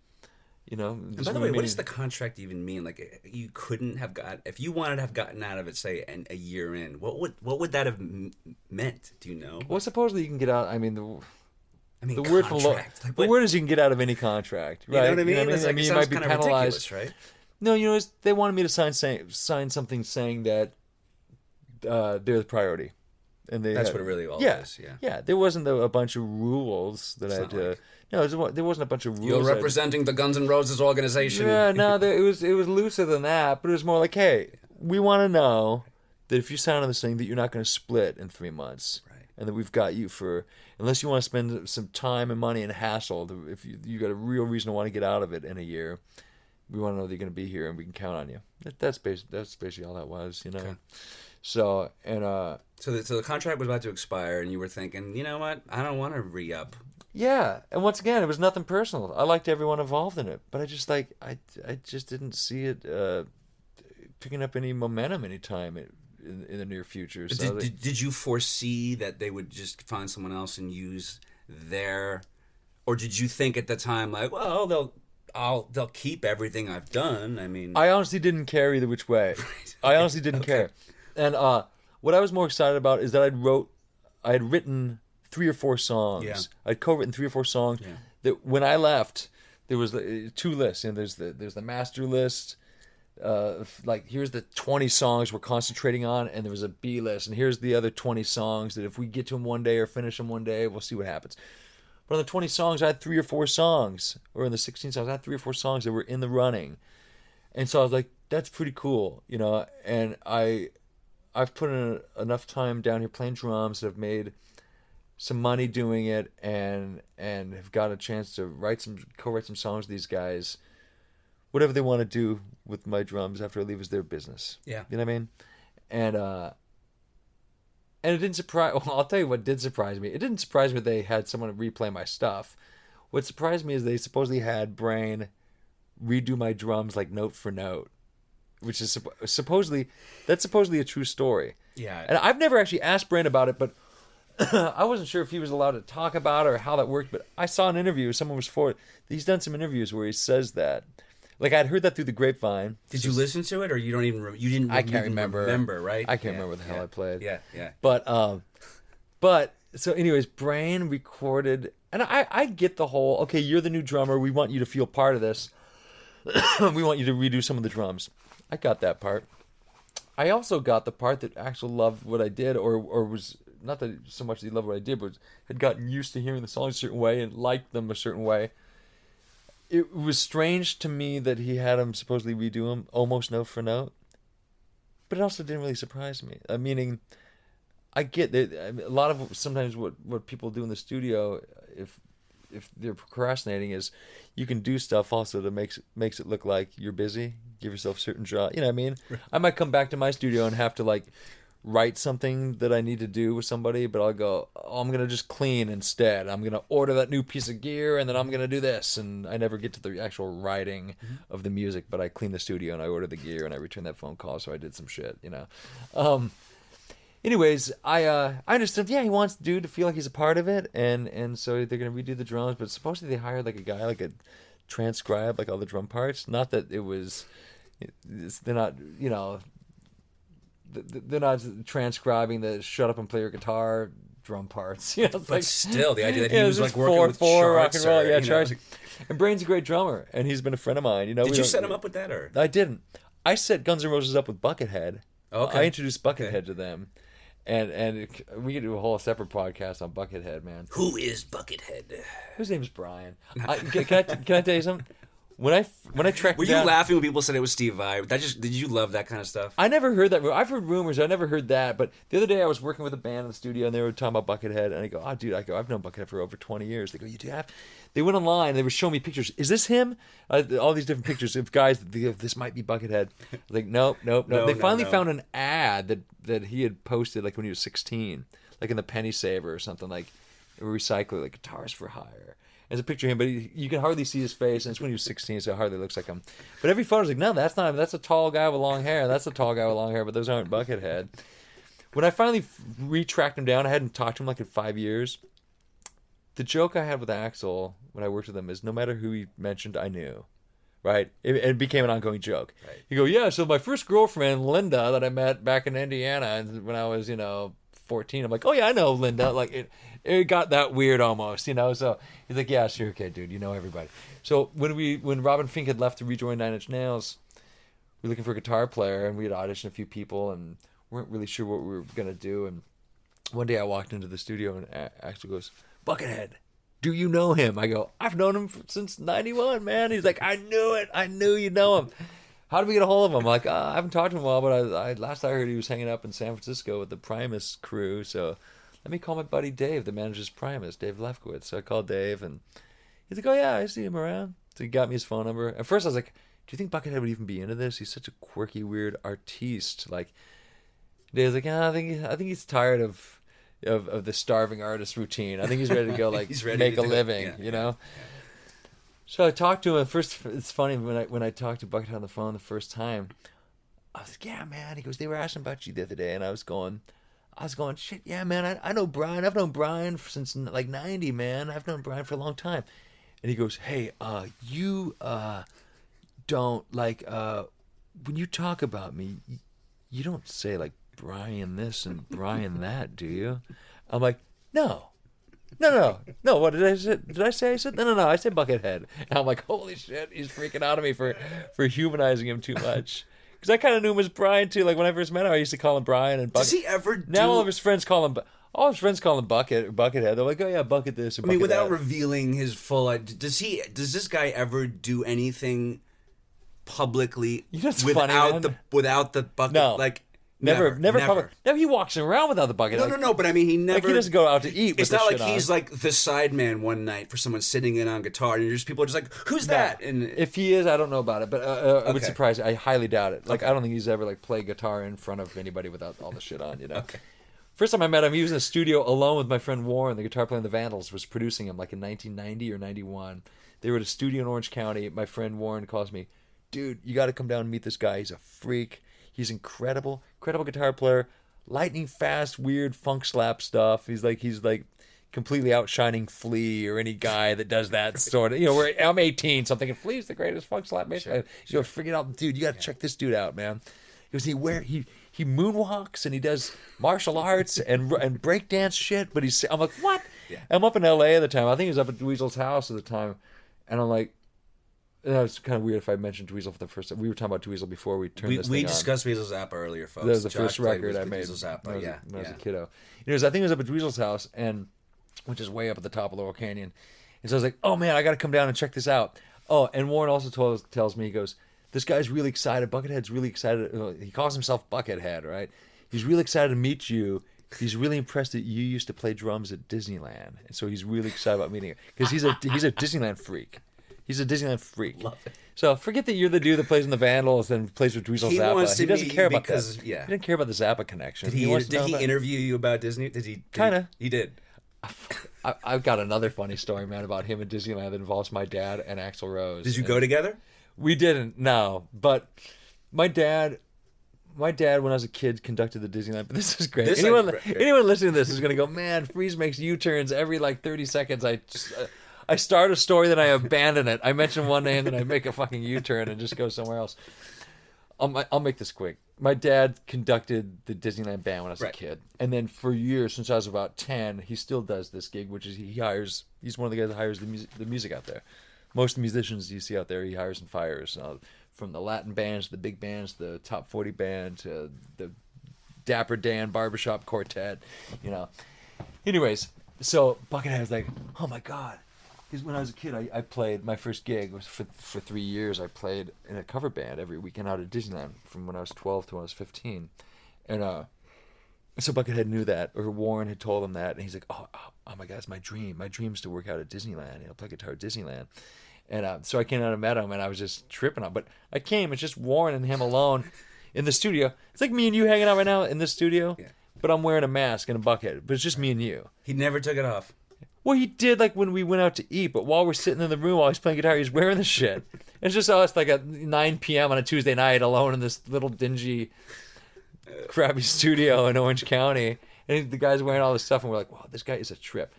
And by the way, what does the contract even mean? Like, you couldn't have if you wanted to have gotten out of it, say, a year in, what would that have meant? Do you know? Well, supposedly you can get out. The word from contract. The word is you can get out of any contract, right? You know what I mean? You might be penalized, right? No, they wanted me to sign something saying that they're the priority, and that's what it really all is. Yeah. There wasn't a bunch of rules that I had to. No, there wasn't a bunch of rules. You're representing the Guns N' Roses organization. Yeah, no, it was looser than that, but it was more like, hey, we want to know that if you sign on this thing, that you're not going to split in 3 months. And that we've got you for, unless you want to spend some time and money and hassle, if you got a real reason to want to get out of it in a year, we want to know that you're going to be here and we can count on you. That's basically all that was, Okay. So the contract was about to expire, and you were thinking, you know what, I don't want to re-up. Yeah, and once again, it was nothing personal. I liked everyone involved in it, but I just I just didn't see it picking up any momentum anytime in the near future. So did you foresee that they would just find someone else and use their, or did you think at the time like, well, they'll keep everything I've done? I honestly didn't care either which way. Right. I honestly didn't care. And what I was more excited about is that I had written 3 or 4 songs. Yeah. I'd co-written 3 or 4 songs. Yeah. That when I left, there was 2 lists. There's the master list. Like here's the 20 songs we're concentrating on, and there was a B list, and here's the other 20 songs that if we get to them one day or finish them one day, we'll see what happens. But on the 20 songs, I had 3 or 4 songs, or in the 16 songs, I had 3 or 4 songs that were in the running, and so I was like, that's pretty cool, And I've put in enough time down here playing drums that I've made some money doing it, and have got a chance to co-write some songs with these guys. Whatever they want to do with my drums after I leave is their business. Yeah. You know what I mean? And it didn't surprise... Well, I'll tell you what did surprise me. It didn't surprise me that they had someone replay my stuff. What surprised me is they supposedly had Brain redo my drums like note for note, which is supposedly a true story. Yeah. And I've never actually asked Brain about it, but I wasn't sure if he was allowed to talk about it or how that worked, but I saw an interview, someone was for it. He's done some interviews where he says that. Like, I'd heard that through the grapevine. Did you listen to it, or you don't even you didn't? I can't remember. Right? I can't remember what the hell I played. Yeah. But so, anyways, Brain recorded, and I get the whole. Okay, you're the new drummer. We want you to feel part of this. We want you to redo some of the drums. I got that part. I also got the part that actually loved what I did, or was not that so much that he loved what I did, but had gotten used to hearing the songs a certain way and liked them a certain way. It was strange to me that he had him supposedly redo them almost note for note, but it also didn't really surprise me. Meaning, I get that a lot of sometimes what people do in the studio, if they're procrastinating, is you can do stuff also that makes it look like you're busy. Give yourself certain job. You know what I mean? Right. I might come back to my studio and have to like write something that I need to do with somebody, but I'll go, I'm going to just clean instead. I'm going to order that new piece of gear, and then I'm going to do this. And I never get to the actual writing of the music, but I clean the studio, and I order the gear, and I return that phone call, so I did some shit, Anyways, I understood, he wants the dude to feel like he's a part of it, and so they're going to redo the drums, but supposedly they hired like a guy, like a transcribe, like all the drum parts. Not that it was, they're not, they're not transcribing the shut up and play your guitar drum parts. But like, still, the idea that he was like working with rock and roll, charts. Charts. And Brain's a great drummer, and he's been a friend of mine. Did you set him up with that, or? I didn't. I set Guns N' Roses up with Buckethead. Okay. I introduced Buckethead to them. And we could do a whole separate podcast on Buckethead, man. Who is Buckethead? His name's Brian. Can I tell you something? When I tracked Were you laughing when people said it was Steve Vai? Did you love that kind of stuff? I never heard that. I've heard rumors. I never heard that. But the other day I was working with a band in the studio, and they were talking about Buckethead. And I go, I've known Buckethead for over 20 years. They go, you do have? They went online, and they were showing me pictures. Is this him? All these different pictures of guys that they go, this might be Buckethead. I was like, nope. They finally found an ad that he had posted like when he was 16, like in the Penny Saver or something, like recycling, like guitars for hire. There's a picture of him, but you can hardly see his face, and it's when he was 16, so it hardly looks like him. But every photo's like, no, that's not him. That's a tall guy with long hair. That's a tall guy with long hair, but those aren't Buckethead. When I finally retracked him down, I hadn't talked to him like in 5 years. The joke I had with Axl when I worked with him is no matter who he mentioned, I knew. Right? It became an ongoing joke. Right. You go, yeah, so my first girlfriend, Linda, that I met back in Indiana when I was, 14, I'm like, oh yeah, I know Linda. Like it got that weird almost, So he's like, yeah, sure, okay, dude, you know everybody. So when Robin Fink had left to rejoin Nine Inch Nails, we were looking for a guitar player, and we had auditioned a few people and weren't really sure what we were gonna do. And one day I walked into the studio and Axl goes, Buckethead, do you know him? I go, I've known him since '91, man. He's like, I knew it. I knew you know him. How did we get a hold of him? I'm like, I haven't talked to him in a while, but last I heard he was hanging up in San Francisco with the Primus crew. So let me call my buddy Dave, that manages Primus, Dave Lefkowitz. So I called Dave, and he's like, oh yeah, I see him around. So he got me his phone number. At first I was like, do you think Buckethead would even be into this? He's such a quirky, weird artiste. Like, Dave's like, I think he's tired of the starving artist routine. I think he's ready to go make a living, Yeah. So I talked to him. First, it's funny when I talked to Buckethead on the phone the first time. I was like, "Yeah, man." He goes, "They were asking about you the other day," and I was going, "Shit, yeah, man. I know Brian. I've known Brian since like '90, man. I've known Brian for a long time." And he goes, "Hey, you don't like when you talk about me, you don't say like Brian this and Brian that, do you? I'm like, no. What did I say? Did I say? I said no. I said Buckethead. And I'm like, holy shit, he's freaking out of me for humanizing him too much. Because I kind of knew him as Brian too. Like when I first met him, I used to call him Brian and Bucket. Does he ever do... Now all his friends call him Buckethead. They're like, oh yeah, Bucket this. Or I mean, Bucket without that. revealing his full... Does this guy ever do anything publicly without the bucket? No. Like... Never. Public. No, he walks around without the bucket. No. But I mean, he never. Like he doesn't go out to eat. It's with not the like shit he's on. like the sideman one night for someone sitting in on guitar, and people are just like, "Who's that?" And if he is, I don't know about it, but I would Okay. surprise. I highly doubt it. Like Okay. I don't think he's ever like played guitar in front of anybody without all the shit on. You know. Okay. First time I met him, he was in a studio alone with my friend Warren, the guitar player in the Vandals, was producing him like in 1990 or 91. They were at a studio in Orange County. My friend Warren calls me, dude, you got to come down and meet this guy. He's a freak. He's incredible guitar player, lightning fast, weird funk slap stuff. He's like completely outshining Flea or any guy that does that sort of. Where I'm 18, so I'm thinking Flea's the greatest funk slap. Sure. Figure out, dude. You got to check this dude out, man. Because he moonwalks and he does martial arts and breakdance shit. But I'm like, what? Yeah. I'm up in L.A. at the time. I think he was up at Dweezil's house at the time, and I'm like. That was kind of weird if I mentioned Dweezil for the first time. We were talking about Dweezil before we turned this thing on. We discussed Dweezil's Zappa earlier, folks. That was the Josh first record I with made Dweezil's Zappa, when I was yeah. a kiddo. I think it was up at Dweezil's house, which is way up at the top of Laurel Canyon. And so I was like, oh man, I got to come down and check this out. Oh, and Warren also tells me, he goes, this guy's really excited. Buckethead's really excited. He calls himself Buckethead, right? He's really excited to meet you. He's really impressed that you used to play drums at Disneyland. And so he's really excited about meeting you. Because he's a Disneyland freak. He's a Disneyland freak. Love it. So forget that you're the dude that plays in the Vandals and plays with Dweezil Zappa. He doesn't care about that. Yeah. He doesn't care about the Zappa connection. Did he interview you about Disney? Kind of. He did. I've got another funny story, man, about him at Disneyland that involves my dad and Axl Rose. Did you go together? We didn't, no. But my dad, when I was a kid, conducted the Disneyland. But this is great. Anyone listening to this is going to go, man, Freese makes U-turns every 30 seconds. I start a story, then I abandon it. I mention one name, then I make a fucking U-turn and just go somewhere else. I'll make this quick. My dad conducted the Disneyland band when I was a kid. And then for years, since I was about 10, he still does this gig, which is he's one of the guys that hires the music out there. Most of the musicians you see out there, he hires and fires. From the Latin bands, the big bands, the top 40 band, to the Dapper Dan Barbershop Quartet, Anyways, so Buckethead was like, oh my God. Because when I was a kid, I played, my first gig was for 3 years. I played in a cover band every weekend out at Disneyland from when I was 12 to when I was 15. And so Buckethead knew that, or Warren had told him that. And he's like, oh my God, it's my dream. My dream is to work out at Disneyland, play guitar at Disneyland. And so I came out and met him, and I was just tripping on. But I came, it's just Warren and him alone in the studio. It's like me and you hanging out right now in this studio, but I'm wearing a mask and a bucket. But it's just me and you. He never took it off. Well, he did when we went out to eat, but while we're sitting in the room while he's playing guitar, he's wearing the shit. It's just us at 9 p.m. on a Tuesday night alone in this little dingy, crappy studio in Orange County. And the guy's wearing all this stuff, and we're like, wow, this guy is a trip.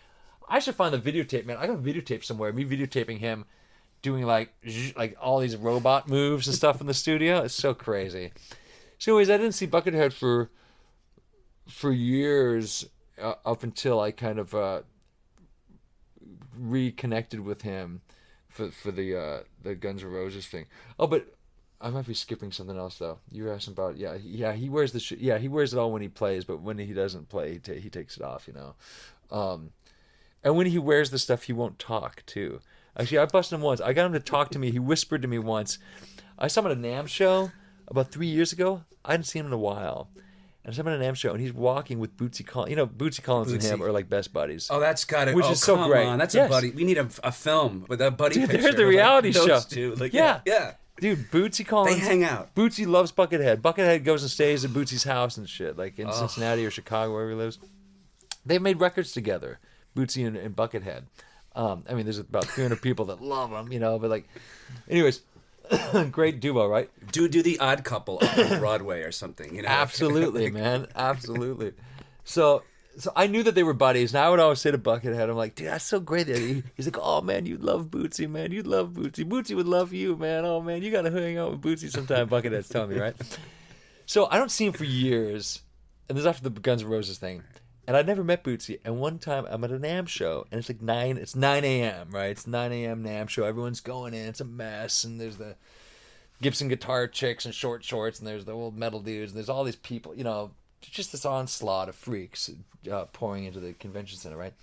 I should find the videotape, man. I got a videotape somewhere. Me videotaping him doing all these robot moves and stuff in the studio. It's so crazy. So anyways, I didn't see Buckethead for years up until I kind of... reconnected with him for the Guns N' Roses thing. Oh, but I might be skipping something else though. You were asking about he wears the he wears it all when he plays, but when he doesn't play, he takes it off, and when he wears the stuff, he won't talk too. Actually, I busted him once. I got him to talk to me. He whispered to me once. I saw him at a NAMM show about 3 years ago. I hadn't seen him in a while. And I saw him at a NAMM show, and he's walking with Bootsy Collins. Bootsy Collins and him are like best buddies. Oh, that's got it. Which is so great. On. That's a buddy. We need a film with a buddy Dude, picture. There's the reality those show. Two. Yeah. Dude, Bootsy Collins. They hang out. Bootsy loves Buckethead. Buckethead goes and stays at Bootsy's house and shit, like in Cincinnati or Chicago, wherever he lives. They've made records together, Bootsy and Buckethead. There's about 300 people that love them, but anyways... Great duo, right? Do the Odd Couple on Broadway or something, Absolutely, man, absolutely. So I knew that they were buddies, and I would always say to Buckethead, I'm like, dude, that's so great. He's like, oh man, you'd love Bootsy, man. You'd love Bootsy. Bootsy would love you, man. Oh man, you gotta hang out with Bootsy sometime. Buckethead's telling me, right? So I don't see him for years, and this is after the Guns N' Roses thing. And I'd never met Bootsy. And one time I'm at a NAMM show, and it's like 9 a.m., right? It's 9 a.m. NAMM show. Everyone's going in. It's a mess. And there's the Gibson guitar chicks and short shorts, and there's the old metal dudes, and there's all these people, you know, just this onslaught of freaks pouring into the convention center, right?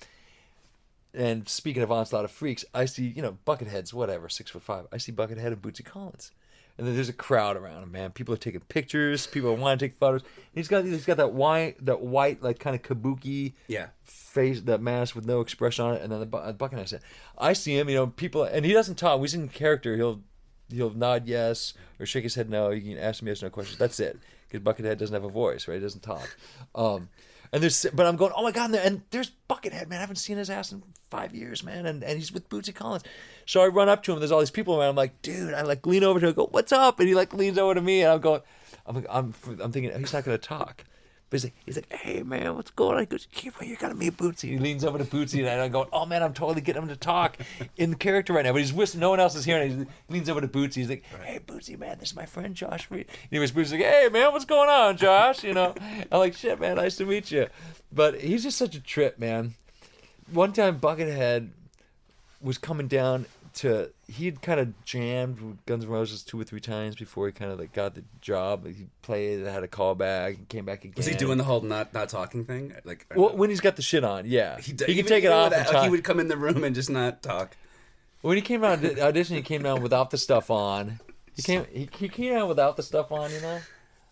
And speaking of onslaught of freaks, I see, you know, Buckethead's whatever, 6'5". I see Buckethead and Bootsy Collins. And then there's a crowd around him, man. People are taking pictures. People want to take photos. He's got that white like kind of kabuki face, that mask with no expression on it. And then the Buckethead said, I see him, you know, people, and he doesn't talk. He's in character. He'll nod yes or shake his head no. You can ask him yes or no questions. That's it. Because Buckethead doesn't have a voice, right? He doesn't talk. But I'm going, oh my God, and there's Buckethead, man. I haven't seen his ass in 5 years, man. And he's with Bootsy Collins. So I run up to him. There's all these people around. I'm like, dude, I like lean over to him and go, what's up? And he like leans over to me, and I'm thinking, he's not going to talk. But he's like, hey, man, what's going on? He goes, you got to meet Bootsy. He leans over to Bootsy, and I'm going, oh, man, I'm totally getting him to talk in character right now. But he's whistling. No one else is hearing it. He leans over to Bootsy. He's like, hey, Bootsy, man, this is my friend Josh Freese. Anyways, Bootsy's like, hey, man, what's going on, Josh? You know, I'm like, shit, man, nice to meet you. But he's just such a trip, man. One time, Buckethead was coming down he'd kind of jammed with Guns N' Roses 2 or 3 times before he kind of like got the job. He played, had a callback, and came back again. Was he doing the whole not talking thing? Like, well, when he's got the shit on, yeah, he can take it off. Like he would come in the room and just not talk. When he came out to audition, he came down without the stuff on. He came out without the stuff on, you know.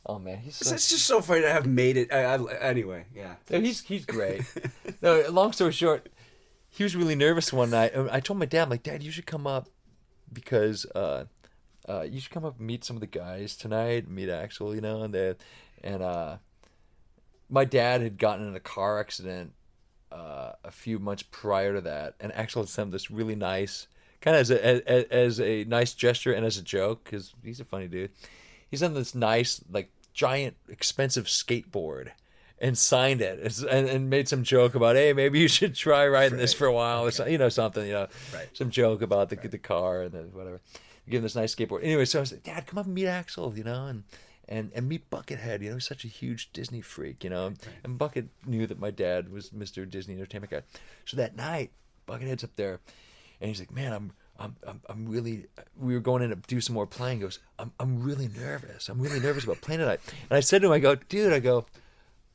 Oh man, it's just so funny to have made it. Anyway, yeah. No, he's great. No, long story short, he was really nervous one night. I told my dad, I'm like, Dad, you should come up because you should come up and meet some of the guys tonight, meet Axl, you know, and my dad had gotten in a car accident a few months prior to that, and Axl had sent this really nice, kind of as a nice gesture and as a joke, because he's a funny dude. He sent this nice, like, giant, expensive skateboard and signed it and made some joke about, hey, maybe you should try riding this for a while, or you know, something, you know, some joke about the car and whatever. Give him this nice skateboard. Anyway, so I was like, Dad, come up and meet Axl, you know, and meet Buckethead. You know, he's such a huge Disney freak, you know. And Bucket knew that my dad was Mr. Disney Entertainment guy. So that night, Buckethead's up there, and he's like, man, I'm really. We were going in to do some more playing. He goes, I'm really nervous. I'm really nervous about playing tonight. And I said to him, I go, dude, I go,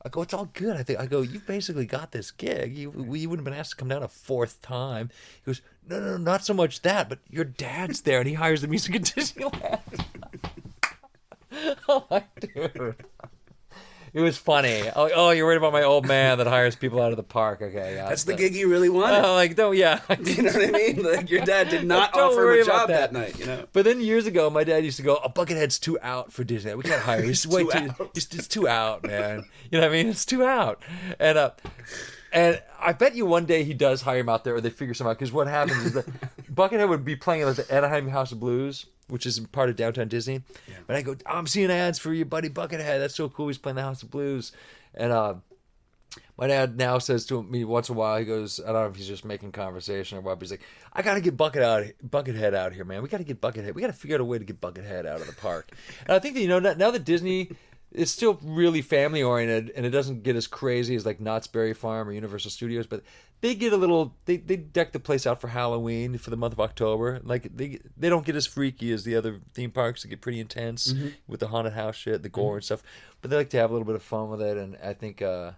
it's all good. I go, you basically got this gig. You wouldn't have been asked to come down a 4th time. He goes, no, not so much that, but your dad's there, and he hires the music at Disneyland. I'm like, dude. It was funny. Oh, you're worried about my old man that hires people out of the park. Okay, yeah. That's the gig you really wanted. Like, no, yeah. You know what I mean? Like, your dad did not offer him a job that night, you know? But then years ago, my dad used to go, Buckethead's too out for Disney. We can't hire him. It's too out, man. You know what I mean? It's too out. And I bet you one day he does hire him out there, or they figure something out. Because what happens is that Buckethead would be playing at the Anaheim House of Blues, which is part of downtown Disney. Yeah. And I go, I'm seeing ads for your buddy Buckethead. That's so cool. He's playing the House of Blues. And my dad now says to me once in a while, he goes, I don't know if he's just making conversation or what, but he's like, I got to get Buckethead out here, man. We got to get Buckethead. We got to figure out a way to get Buckethead out of the park. And I think that, you know, now that Disney is still really family oriented, and it doesn't get as crazy as like Knott's Berry Farm or Universal Studios, but they get a little, they deck the place out for Halloween for the month of October. Like they don't get as freaky as the other theme parks. They get pretty intense with the haunted house shit, the gore and stuff, but they like to have a little bit of fun with it. And I think I've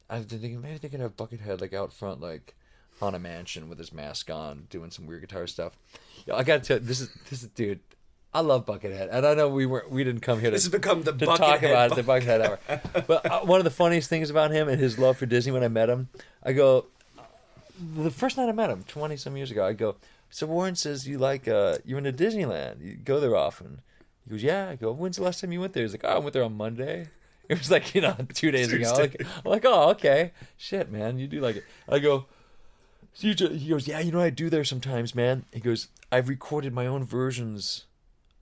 been thinking maybe they can have Buckethead like out front, like on a mansion with his mask on, doing some weird guitar stuff. I gotta tell you, this is dude. I love Buckethead, and I know we didn't come here to, this has become the to talk about it, the Buckethead hour. But one of the funniest things about him and his love for Disney, when I met him, I go, the first night I met him, 20-some years ago, I go, so Warren says you like, you're into Disneyland, you go there often. He goes, yeah. I go, when's the last time you went there? He's like, I went there on Monday. It was like, 2 days ago. I'm like, oh, okay. Shit, man, you do like it. I go, so he goes, yeah, I do there sometimes, man. He goes, I've recorded my own versions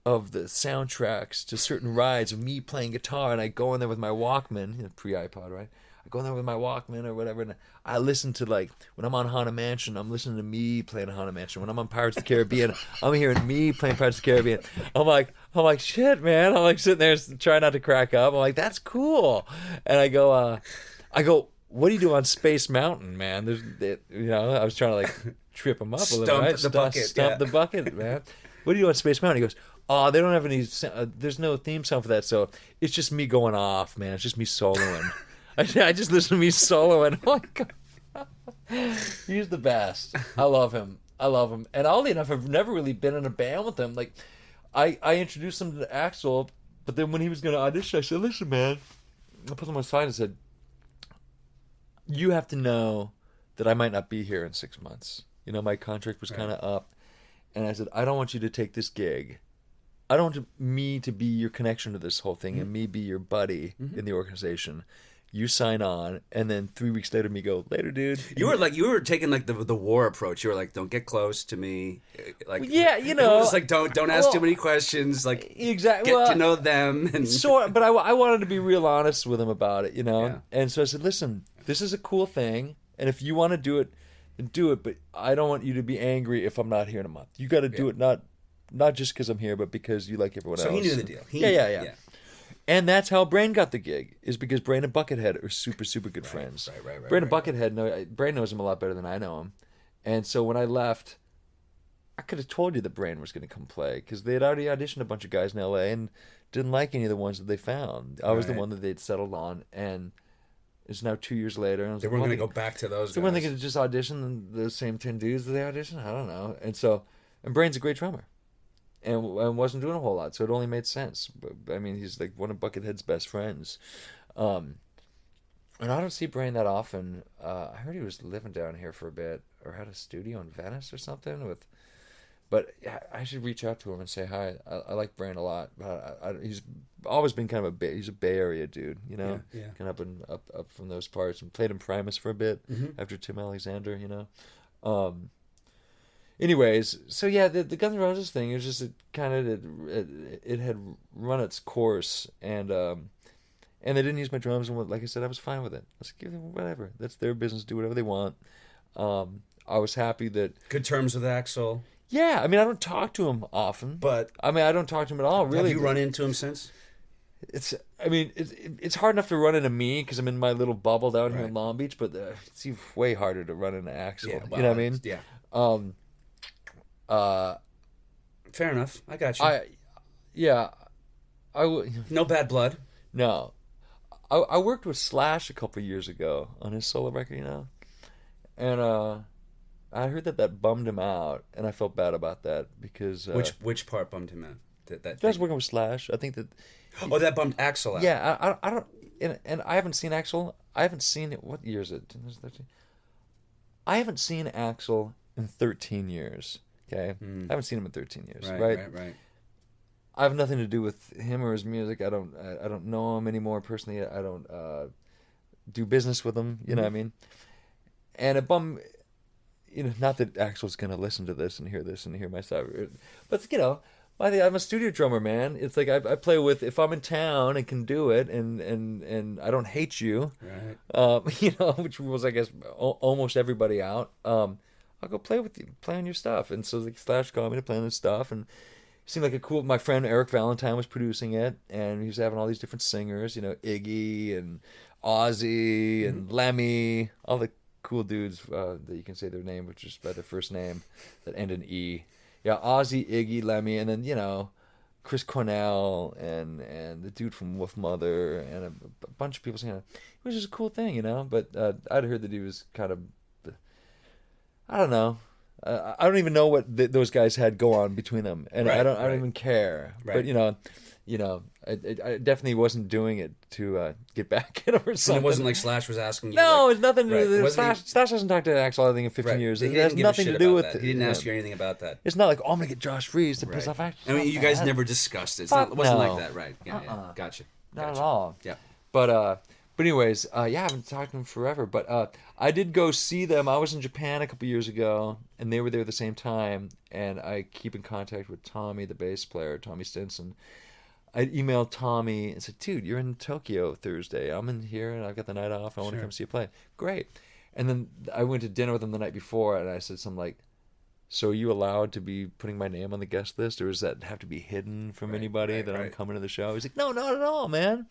of the soundtracks to certain rides of me playing guitar, and I go in there with my Walkman, pre-iPod, right? I go in there with my Walkman or whatever, and I listen to, like, when I'm on Haunted Mansion, I'm listening to me playing Haunted Mansion. When I'm on Pirates of the Caribbean, I'm hearing me playing Pirates of the Caribbean. I'm like, shit, man. I'm like sitting there trying not to crack up. I'm like, that's cool. And I go, what do you do on Space Mountain, man? I was trying to, like, trip him up a little, right? Stump the bucket, man. What do you do on Space Mountain? He goes, oh, they don't have any, there's no theme song for that, so it's just me going off, man. It's just me soloing. I just listen to me soloing. Oh, my God. He's the best. I love him. And oddly enough, I've never really been in a band with him. Like, I introduced him to Axl, but then when he was going to audition, I said, listen, man. I put him on the side and said, you have to know that I might not be here in 6 months. My contract was kind of up. And I said, I don't want you to take this gig. I don't want me to be your connection to this whole thing and me be your buddy in the organization. You sign on, and then 3 weeks later, me go, later, dude. You were taking like the war approach. You were like, don't get close to me. Like, yeah, it was like don't ask too many questions. Like, exactly, get to know them. And but I wanted to be real honest with him about it, Yeah. And so I said, listen, this is a cool thing, and if you want to do it, then do it. But I don't want you to be angry if I'm not here in a month. You got to do it not just because I'm here, but because you like everyone else. So he knew the deal. Yeah. And that's how Brain got the gig, is because Brain and Buckethead are super, super good friends. Right. Brain and Buckethead, Brain knows him a lot better than I know him. And so when I left, I could have told you that Brain was going to come play, because they had already auditioned a bunch of guys in L.A. and didn't like any of the ones that they found. I was the one that they'd settled on, and it's now 2 years later. And they weren't going to go back to those guys. They weren't going to just audition the same 10 dudes that they auditioned? I don't know. And Brain's a great drummer. And wasn't doing a whole lot, so it only made sense. But, I mean, he's like one of Buckethead's best friends. And I don't see Brain that often. I heard he was living down here for a bit, or had a studio in Venice or something. But I should reach out to him and say hi. I like Brain a lot. But he's always been kind of he's a Bay Area dude, Yeah. Kind of up from those parts. And played in Primus for a bit after Tim Alexander, Anyways, so yeah, the Guns N' Roses thing, it was just it had run its course, and they didn't use my drums, and like I said, I was fine with it. Let's give them whatever. That's their business. Do whatever they want. I was happy that good terms with Axl. Yeah, I mean, I don't talk to him often, but I mean, I don't talk to him at all. Really, have you run into him since? It's hard enough to run into me because I'm in my little bubble down here in Long Beach, but it's way harder to run into Axl. Yeah, well, you know what I mean? Yeah. Fair enough. I got you. No bad blood. No. I worked with Slash a couple years ago on his solo record, and I heard that bummed him out, and I felt bad about that because which part bummed him out? That I was working with Slash. I think that. That bummed Axl out. Yeah, I don't, and I haven't seen Axl. I haven't seen it. What year is it? 2013. I haven't seen Axl in 13 years. Okay, I haven't seen him in 13 years. Right. I have nothing to do with him or his music. I don't know him anymore personally. I don't do business with him. You know what I mean? And it bummed. Not that Axl's gonna listen to this and hear my stuff, but I'm a studio drummer, man. It's like I play with, if I'm in town and can do it, and I don't hate you, right? Which rules, I guess, almost everybody out. I'll go play with you, play on your stuff. And so like Slash called me to play on his stuff, and it seemed like a cool. My friend Eric Valentine was producing it, and he was having all these different singers, Iggy and Ozzy and Lemmy, all the cool dudes that you can say their name, which is by their first name that end in E. Yeah, Ozzy, Iggy, Lemmy, and then Chris Cornell and the dude from Wolf Mother and a bunch of people singing. It was just a cool thing, But I'd heard that he was kind of, I don't know. I don't even know what those guys had go on between them, and I don't even care. Right. But I definitely wasn't doing it to get back at him or something. And it wasn't like Slash was asking you. No, it's nothing to do with Slash hasn't talked to Axl, I think, in 15 years. It has nothing to do with that. He didn't ask you anything about that. It's not like, I'm going to get Josh Freese to piss off Axl. I mean, you guys never discussed it. It wasn't like that, right? Yeah. Gotcha. Not at all. Yeah. But anyways, I haven't talked to him forever. But I did go see them. I was in Japan a couple years ago, and they were there at the same time. And I keep in contact with Tommy, the bass player, Tommy Stinson. I emailed Tommy and said, dude, you're in Tokyo Thursday. I'm in here and I've got the night off. I want to come see you play. Great. And then I went to dinner with him the night before and I said something like, so are you allowed to be putting my name on the guest list, or does that have to be hidden from anybody that I'm coming to the show? He's like, no, not at all, man.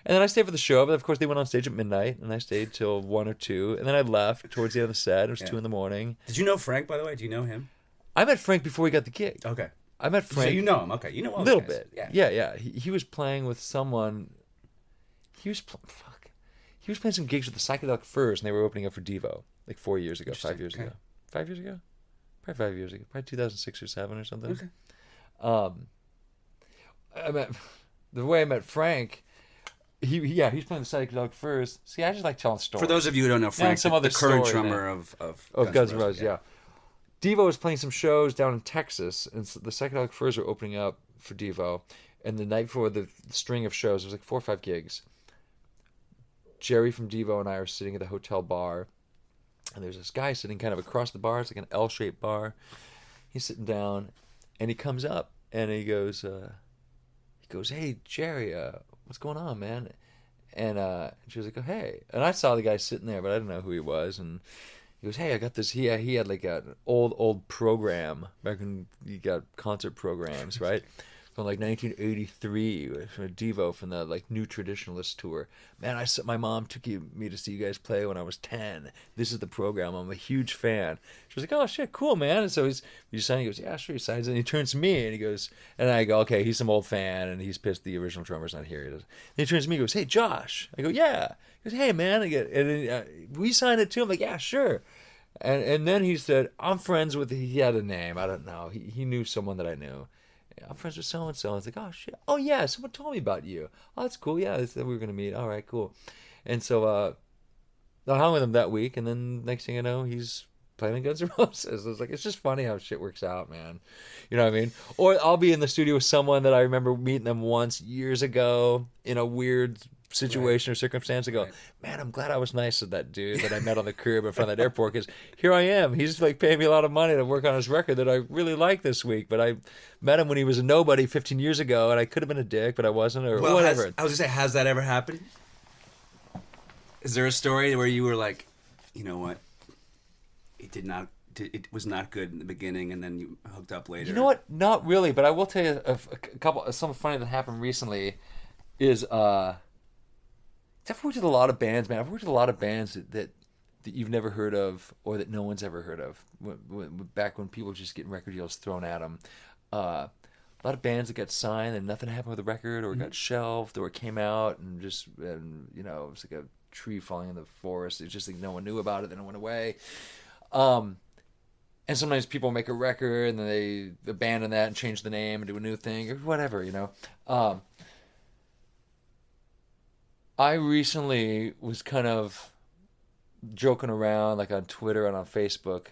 And then I stayed for the show, but of course they went on stage at midnight, and I stayed till 1 or 2, and then I left towards the end of the set. It was 2 in the morning. Did you know Frank, by the way? Do you know him? I met Frank before he got the gig. Okay. I met Frank. So you know him. Okay. You know all a little these guys. bit. Yeah. He was playing with someone. He was playing some gigs with the Psychedelic Furs, and they were opening up for Devo like 4 years ago, 5 years ago. 5 years ago? Probably 5 years ago. Probably 2006 or 7 or something. Okay. The way I met Frank, he's playing the Psychedelic Furs. See, I just like telling stories. For those of you who don't know Frank, the current drummer of Guns N' Roses, yeah. Devo was playing some shows down in Texas, and the Psychedelic Furs are opening up for Devo. And the night before the string of shows, there was like 4 or 5 gigs. Jerry from Devo and I are sitting at the hotel bar, and there's this guy sitting kind of across the bar. It's like an L-shaped bar. He's sitting down, and he comes up, and he goes, hey, Jerry, what's going on, man? And she was like, oh, hey. And I saw the guy sitting there, but I didn't know who he was. And he goes, hey, I got this. He had like an old program back when you got concert programs, right? From like 1983 from Devo from the like New Traditionalist tour. Man, my mom took me to see you guys play when I was 10. This is the program. I'm a huge fan. She was like, oh shit, cool, man. And so he signs. He goes, yeah, sure. He signs, and he turns to me and he goes, and I go, okay, he's some old fan and he's pissed the original drummer's not here. And he turns to me and goes, hey, Josh. I go, yeah. He goes, hey, man. We signed it too. I'm like, yeah, sure. And then he said, I'm friends with. He had a name. I don't know. He knew someone that I knew. I'm friends with so-and-so. I was like, oh, shit. Oh, yeah, someone told me about you. Oh, that's cool. Yeah, they said we were going to meet. All right, cool. And so I hung with him that week, and then next thing I know, he's playing in Guns N' Roses. I was like, it's just funny how shit works out, man. You know what I mean? Or I'll be in the studio with someone that I remember meeting them once years ago in a weird situation or circumstance. I go, man, I'm glad I was nice to that dude that I met on the curb in front of that airport, because here I am. He's like paying me a lot of money to work on his record that I really like this week, but I met him when he was a nobody 15 years ago, and I could have been a dick, but I wasn't, or whatever. I was going to say, has that ever happened? Is there a story where you were like, you know what, it was not good in the beginning, and then you hooked up later? You know what? Not really, but I will tell you a couple. Something funny that happened recently is I've worked with a lot of bands, man. I've worked with a lot of bands that you've never heard of or that no one's ever heard of. Back when people were just getting record deals thrown at them. A lot of bands that got signed and nothing happened with the record, or got shelved, or came out and you know, it was like a tree falling in the forest. It's just like no one knew about it, then it went away. And sometimes people make a record and then they abandon that and change the name and do a new thing or whatever, you know. I recently was kind of joking around, like on Twitter and on Facebook,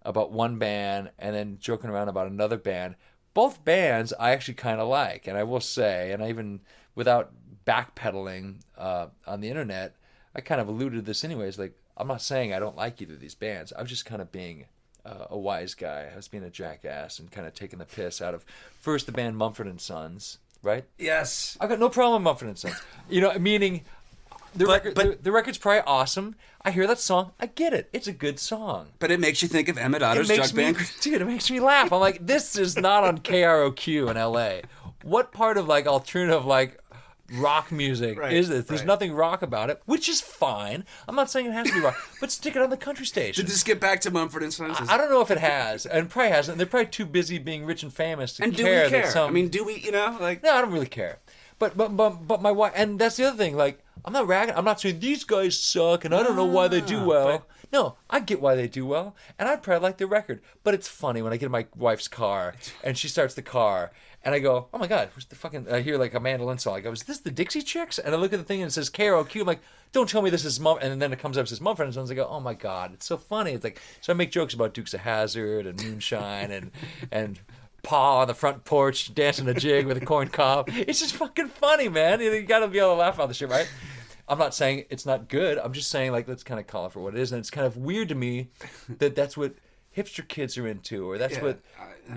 about one band, and then joking around about another band. Both bands I actually kind of like, and I will say, and I even, without backpedaling on the internet, I kind of alluded to this anyways, like, I'm not saying I don't like either of these bands. I was just kind of being a wise guy. I was being a jackass and kind of taking the piss out of, first, the band Mumford & Sons. Right? Yes. I've got no problem with Mumford & Sons. You know, meaning the record's probably awesome. I hear that song. I get it. It's a good song. But it makes you think of Emmett Otter's Jug Band. Dude, it makes me laugh. I'm like, this is not on KROQ in LA. What part of like alternative like rock music is this? There's nothing rock about it, which is fine. I'm not saying it has to be rock, but stick it on the country station. Did this get back to Mumford & Sons? I don't know if it has, and probably hasn't. They're probably too busy being rich and famous to care. And do we care? I mean, do we, you know, like... No, I don't really care. But my wife, and that's the other thing, like, I'm not ragging, I'm not saying these guys suck and I don't know why they do well. No, I get why they do well, and I probably like the record. But it's funny when I get in my wife's car and she starts the car, and I go, oh my God, where's the fucking, I hear like a mandolin song. I go, is this the Dixie Chicks? And I look at the thing and it says KROQ. I'm like, don't tell me this is Mum. And then it comes up and says Mumford & Sons. I go, oh my God, it's so funny. It's like, so I make jokes about Dukes of Hazzard and Moonshine and Pa on the front porch dancing a jig with a corn cob. It's just fucking funny, man. You gotta be able to laugh about the shit, right? I'm not saying it's not good. I'm just saying, like, let's kind of call it for what it is. And it's kind of weird to me that that's what hipster kids are into, or that's what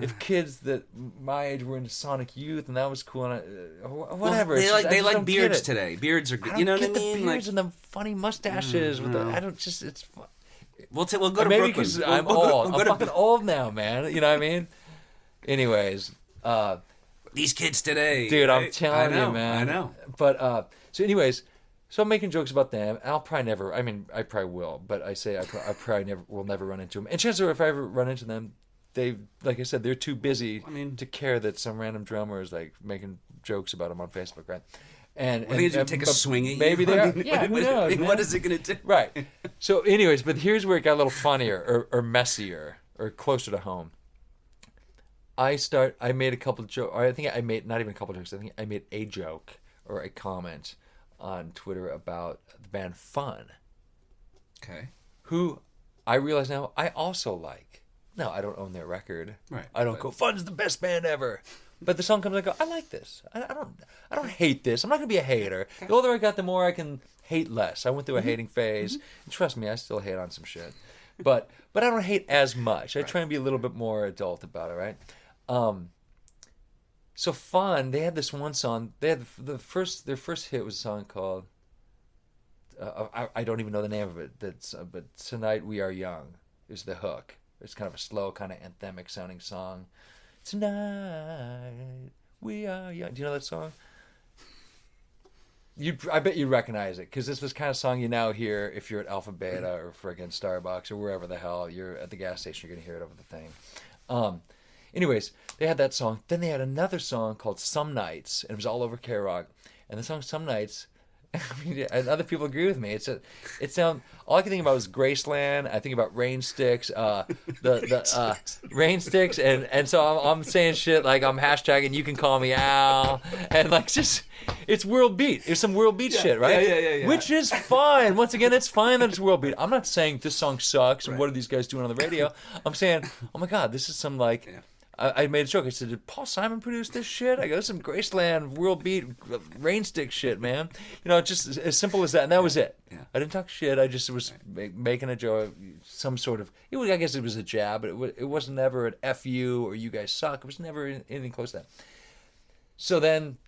if kids that my age were into Sonic Youth and that was cool, and whatever. Well, they like beards today. Beards are good. You know what I mean? The beards and the funny mustaches with the. I don't just. It's fun. We'll go to maybe Brooklyn. Because I'm old. I'm fucking old now, man. You know what I mean? Anyways, these kids today, dude. Right? I'm telling you, man. I know. But so, anyways. So I'm making jokes about them. I'll probably never. I mean, I probably will, but I say I probably will never run into them. And chances are, if I ever run into them, they, like I said, they're too busy to care that some random drummer is like making jokes about them on Facebook, right? And I think it's take a swing at you. Maybe they are. Yeah, who knows? What is it going to do? Right. So, anyways, but here's where it got a little funnier or messier or closer to home. I made a couple of jokes. I think I made not even a couple of jokes. I think I made a joke or a comment on Twitter about the band Fun. Okay. Who I realize now I also like. No, I don't own their record. Right. I don't go, Fun's the best band ever. But the song comes, I go, I like this. I don't hate this. I'm not gonna be a hater. Okay. The older I got, the more I can hate less. I went through a hating phase. And trust me, I still hate on some shit. But I don't hate as much. I try and be a little bit more adult about it, right? So Fun, they had this one song. They had their first hit was a song called I don't even know the name of it. But Tonight We Are Young is the hook. It's kind of a slow, kind of anthemic sounding song. Tonight we are young. Do you know that song? I bet you recognize it because this was kind of song you now hear if you're at Alpha Beta or friggin' Starbucks or wherever the hell you're at the gas station. You're gonna hear it over the thing. Anyways, they had that song. Then they had another song called Some Nights, and it was all over K-Rock. And the song Some Nights, I mean, and other people agree with me. All I can think about is Graceland. I think about Rain Sticks, Rain Sticks, and so I'm saying shit like I'm hashtagging You Can Call Me Al, and like just it's world beat. It's some world beat shit, right? Yeah. Which is fine. Once again, it's fine that it's world beat. I'm not saying this song sucks and what are these guys doing on the radio. I'm saying, oh my god, this is some like. Yeah. I made a joke. I said, did Paul Simon produce this shit? I go, this is some Graceland, world beat, rain stick shit, man. You know, just as simple as that. And that was it. Yeah. I didn't talk shit. I just was making a joke, some sort of, I guess it was a jab, but it wasn't ever an F you or you guys suck. It was never anything close to that. So then,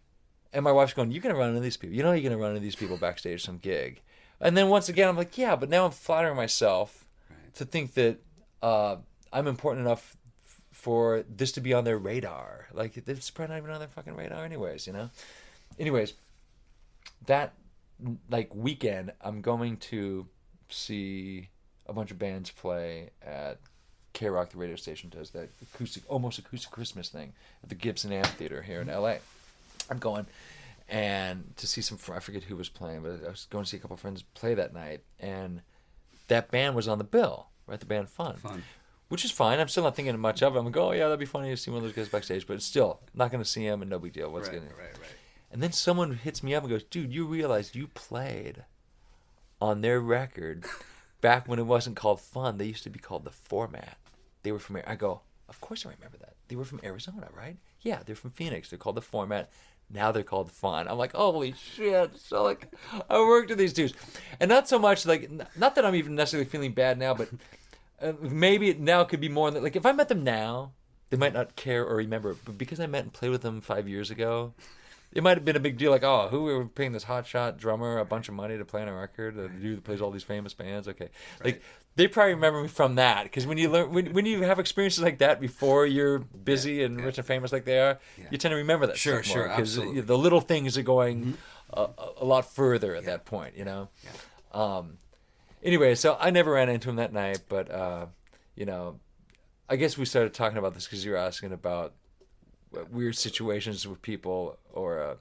and my wife's going, you're going to run into these people. You know you're going to run into these people backstage some gig. And then once again, I'm like, yeah, but now I'm flattering myself to think that I'm important enough for this to be on their radar. Like, it's probably not even on their fucking radar anyways, you know? Anyways, that, like, weekend, I'm going to see a bunch of bands play at K-Rock, the radio station does that almost acoustic Christmas thing at the Gibson Amphitheater here in L.A. I'm going and to see I forget who was playing, but I was going to see a couple of friends play that night, and that band was on the bill, right? The band Fun. Which is fine. I'm still not thinking much of it. I'm like, oh yeah, that'd be funny to see one of those guys backstage. But still, not going to see him and no big deal. Right. And then someone hits me up and goes, dude, you realize you played on their record back when it wasn't called Fun. They used to be called The Format. They were from, I go, of course I remember that. They were from Arizona, right? Yeah, they're from Phoenix. They're called The Format. Now they're called Fun. I'm like, holy shit. So like, I worked with these dudes. And not so much like, not that I'm even necessarily feeling bad now, but maybe it now could be more like if I met them now, they might not care or remember. But because I met and played with them 5 years ago, it might have been a big deal. Like, oh, who were paying this hotshot drummer a bunch of money to play on a record? The dude that plays all these famous bands. Okay, like they probably remember me from that because when you learn when you have experiences like that before you're busy and rich and famous like they are, you tend to remember that stuff more because the little things are going a lot further at that point. You know. Yeah. Anyway, so I never ran into him that night, but, you know, I guess we started talking about this because you were asking about weird situations with people or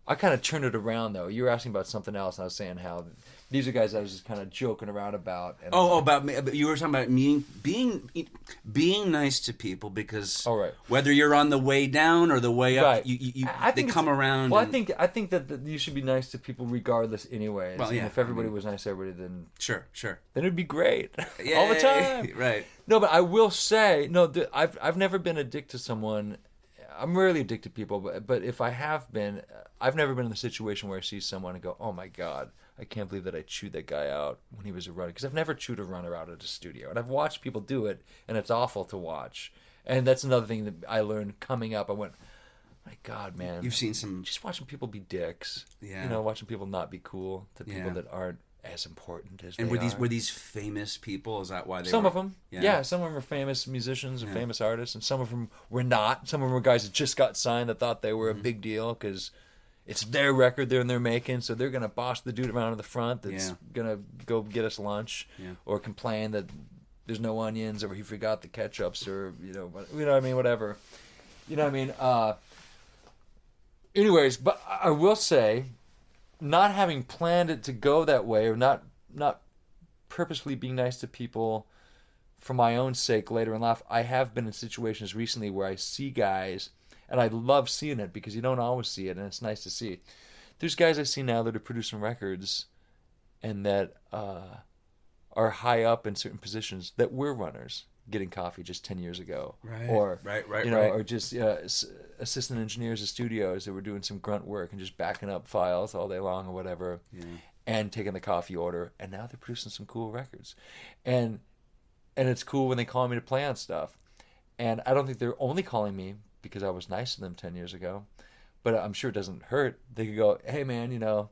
I kind of turned it around, though. You were asking about something else, and I was saying how these are guys I was just kind of joking around about. And about me. You were talking about me being nice to people because whether you're on the way down or the way up, they come around. Well, I think that you should be nice to people regardless anyway. Well, if everybody was nice to everybody, then sure, then it'd be great all the time. Right. No, but I will say, I've never been a dick to someone. I'm rarely addicted to people, but if I have been, I've never been in the situation where I see someone and go, oh my God, I can't believe that I chewed that guy out when he was a runner. Because I've never chewed a runner out at a studio. And I've watched people do it, and it's awful to watch. And that's another thing that I learned coming up. I went, my God, man. You've seen some... Just watching people be dicks. Yeah. You know, watching people not be cool to people that aren't as important as and they are. Were these famous people? Is that why they some were... of them. Yeah, some of them are famous musicians and famous artists, and some of them were not. Some of them were guys that just got signed that thought they were a big deal because it's their record they're making, so they're going to boss the dude around in the front that's going to go get us lunch or complain that there's no onions or he forgot the ketchups or, you know what I mean, whatever. You know what I mean? Anyways, but I will say, not having planned it to go that way or not purposefully being nice to people for my own sake later in life, I have been in situations recently where I see guys, and I love seeing it because you don't always see it, and it's nice to see. There's guys I see now that are producing records and that are high up in certain positions that were runners getting coffee just 10 years ago. Right, or, right. You know, or just assistant engineers at studios that were doing some grunt work and just backing up files all day long or whatever and taking the coffee order. And now they're producing some cool records. And it's cool when they call me to play on stuff. And I don't think they're only calling me because I was nice to them 10 years ago. But I'm sure it doesn't hurt. They could go, hey, man, you know,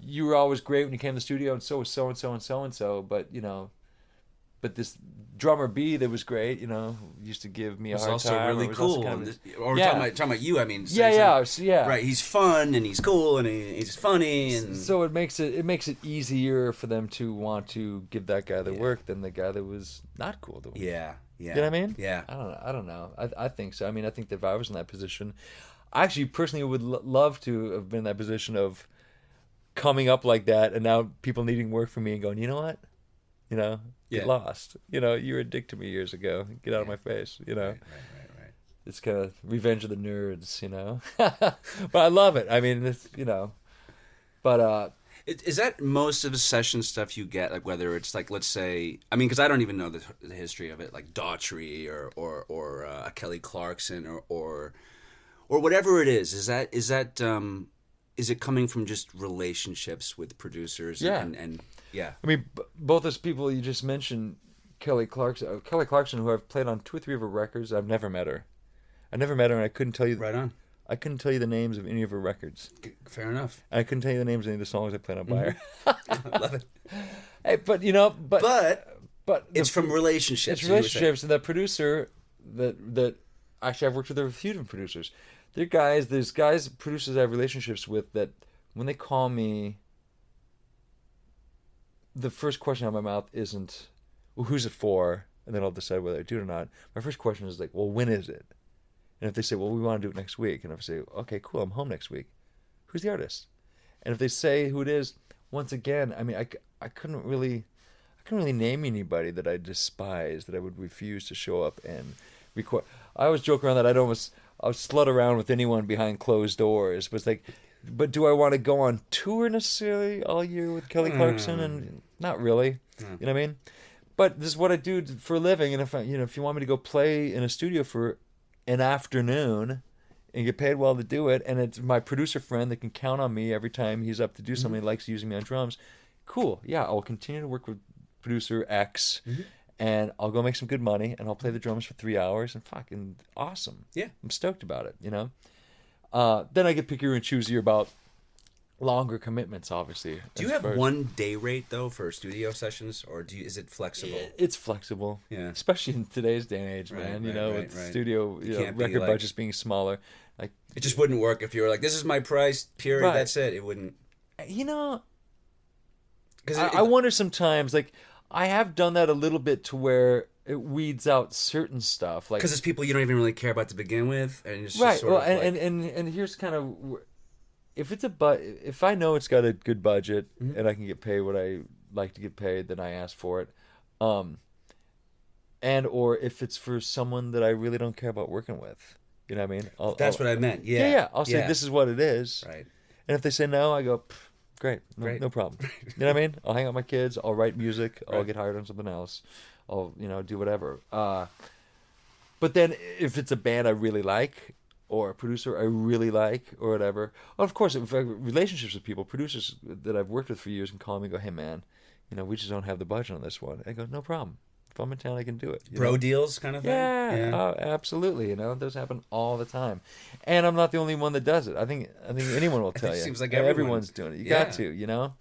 you were always great when you came to the studio, and so was so-and-so and so-and-so. But, you know, but this drummer B that was great, you know, used to give me a hard also time. Really was cool. also kind of, or talking about you, I mean. Yeah. Right, he's fun, and he's cool, and he's funny. And so it makes it easier for them to want to give that guy the work than the guy that was not cool to him. Yeah. You know what I mean? Yeah. I don't know. I think so. I mean, I think that if I was in that position, I actually personally would love to have been in that position of coming up like that, and now people needing work from me and going, you know what? You know, get lost. You know, you were a dick to me years ago. Get out of my face. You know, right. It's kind of revenge of the nerds. You know, but I love it. I mean, it's, you know, but is that most of the session stuff you get? Like whether it's like, let's say, I mean, because I don't even know the history of it, like Daughtry or Kelly Clarkson or whatever it is. Is it coming from just relationships with producers? Yeah. And yeah. I mean, both those people you just mentioned, Kelly Clarkson, who I've played on 2 or 3 of her records, I've never met her. And I couldn't tell you. Right on. I couldn't tell you the names of any of her records. Fair enough. I couldn't tell you the names of any of the songs I played on by her. Love it. Hey, but you know, but it's from relationships. It's relationships, and that producer that actually I've worked with a few different producers. There's producers I have relationships with that when they call me, the first question out of my mouth isn't, well, who's it for? And then I'll decide whether I do it or not. My first question is like, well, when is it? And if they say, well, we want to do it next week, and if I say, okay, cool, I'm home next week, who's the artist? And if they say who it is, once again, I mean, I couldn't really name anybody that I despise, that I would refuse to show up and record. I always joke around that I would slut around with anyone behind closed doors. But it's like, but do I want to go on tour necessarily all year with Kelly Clarkson? And not really. You know what I mean? But this is what I do for a living, and if you want me to go play in a studio for an afternoon and get paid well to do it, and it's my producer friend that can count on me every time he's up to do something, likes using me on drums, cool. Yeah, I'll continue to work with producer X, and I'll go make some good money, and I'll play the drums for 3 hours, and fucking awesome. Yeah. I'm stoked about it, you know? Then I get pickier and choosier about longer commitments, obviously. Do you have one day rate though for studio sessions, or is it flexible? It's flexible, yeah. Especially in today's day and age, man. With studio record budgets being smaller, like it just wouldn't work if you were like, "This is my price, period." Right. That's it. It wouldn't. You know, because I wonder sometimes. Like I have done that a little bit to where it weeds out certain stuff, like because it's people you don't even really care about to begin with, and it's right. Just sort well, of and here's kind of. If I know it's got a good budget and I can get paid what I like to get paid, then I ask for it. And or if it's for someone that I really don't care about working with, you know what I mean? That's what I meant. Yeah. Yeah. I'll say this is what it is. Right. And if they say no, I go, great, no problem. You know what I mean? I'll hang out with my kids. I'll write music. I'll get hired on something else. I'll do whatever. But then if it's a band I really like, or a producer I really like or whatever. Well, of course, in fact, relationships with people, producers that I've worked with for years can call me and go, hey, man, we just don't have the budget on this one. I go, no problem. If I'm in town, I can do it. Bro deals kind of thing? Yeah. Absolutely. Those happen all the time. And I'm not the only one that does it. I think anyone will tell you. It seems like everyone's doing it. You got to, And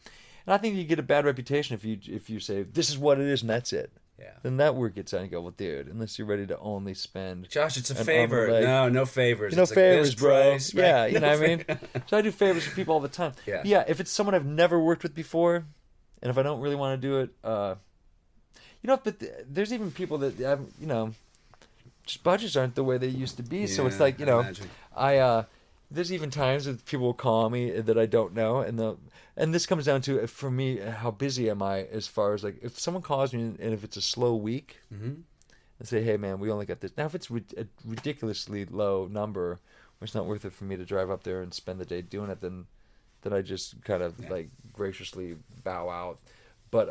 I think you get a bad reputation if you say, this is what it is and that's it. Yeah. Then that word gets out and you go, well, dude, unless you're ready to only spend. Josh, it's a favor. No favors. No favors, bro. Price, right? Yeah, you know what I mean? So I do favors for people all the time. Yeah. If it's someone I've never worked with before, and if I don't really want to do it, but there's even people that have, just budgets aren't the way they used to be. Yeah, so it's like, there's even times that people will call me that I don't know, and this comes down to, for me, how busy am I as far as, like, if someone calls me and if it's a slow week, and say, hey, man, we only got this. Now, if it's a ridiculously low number, where it's not worth it for me to drive up there and spend the day doing it, then I just kind of, like, graciously bow out. But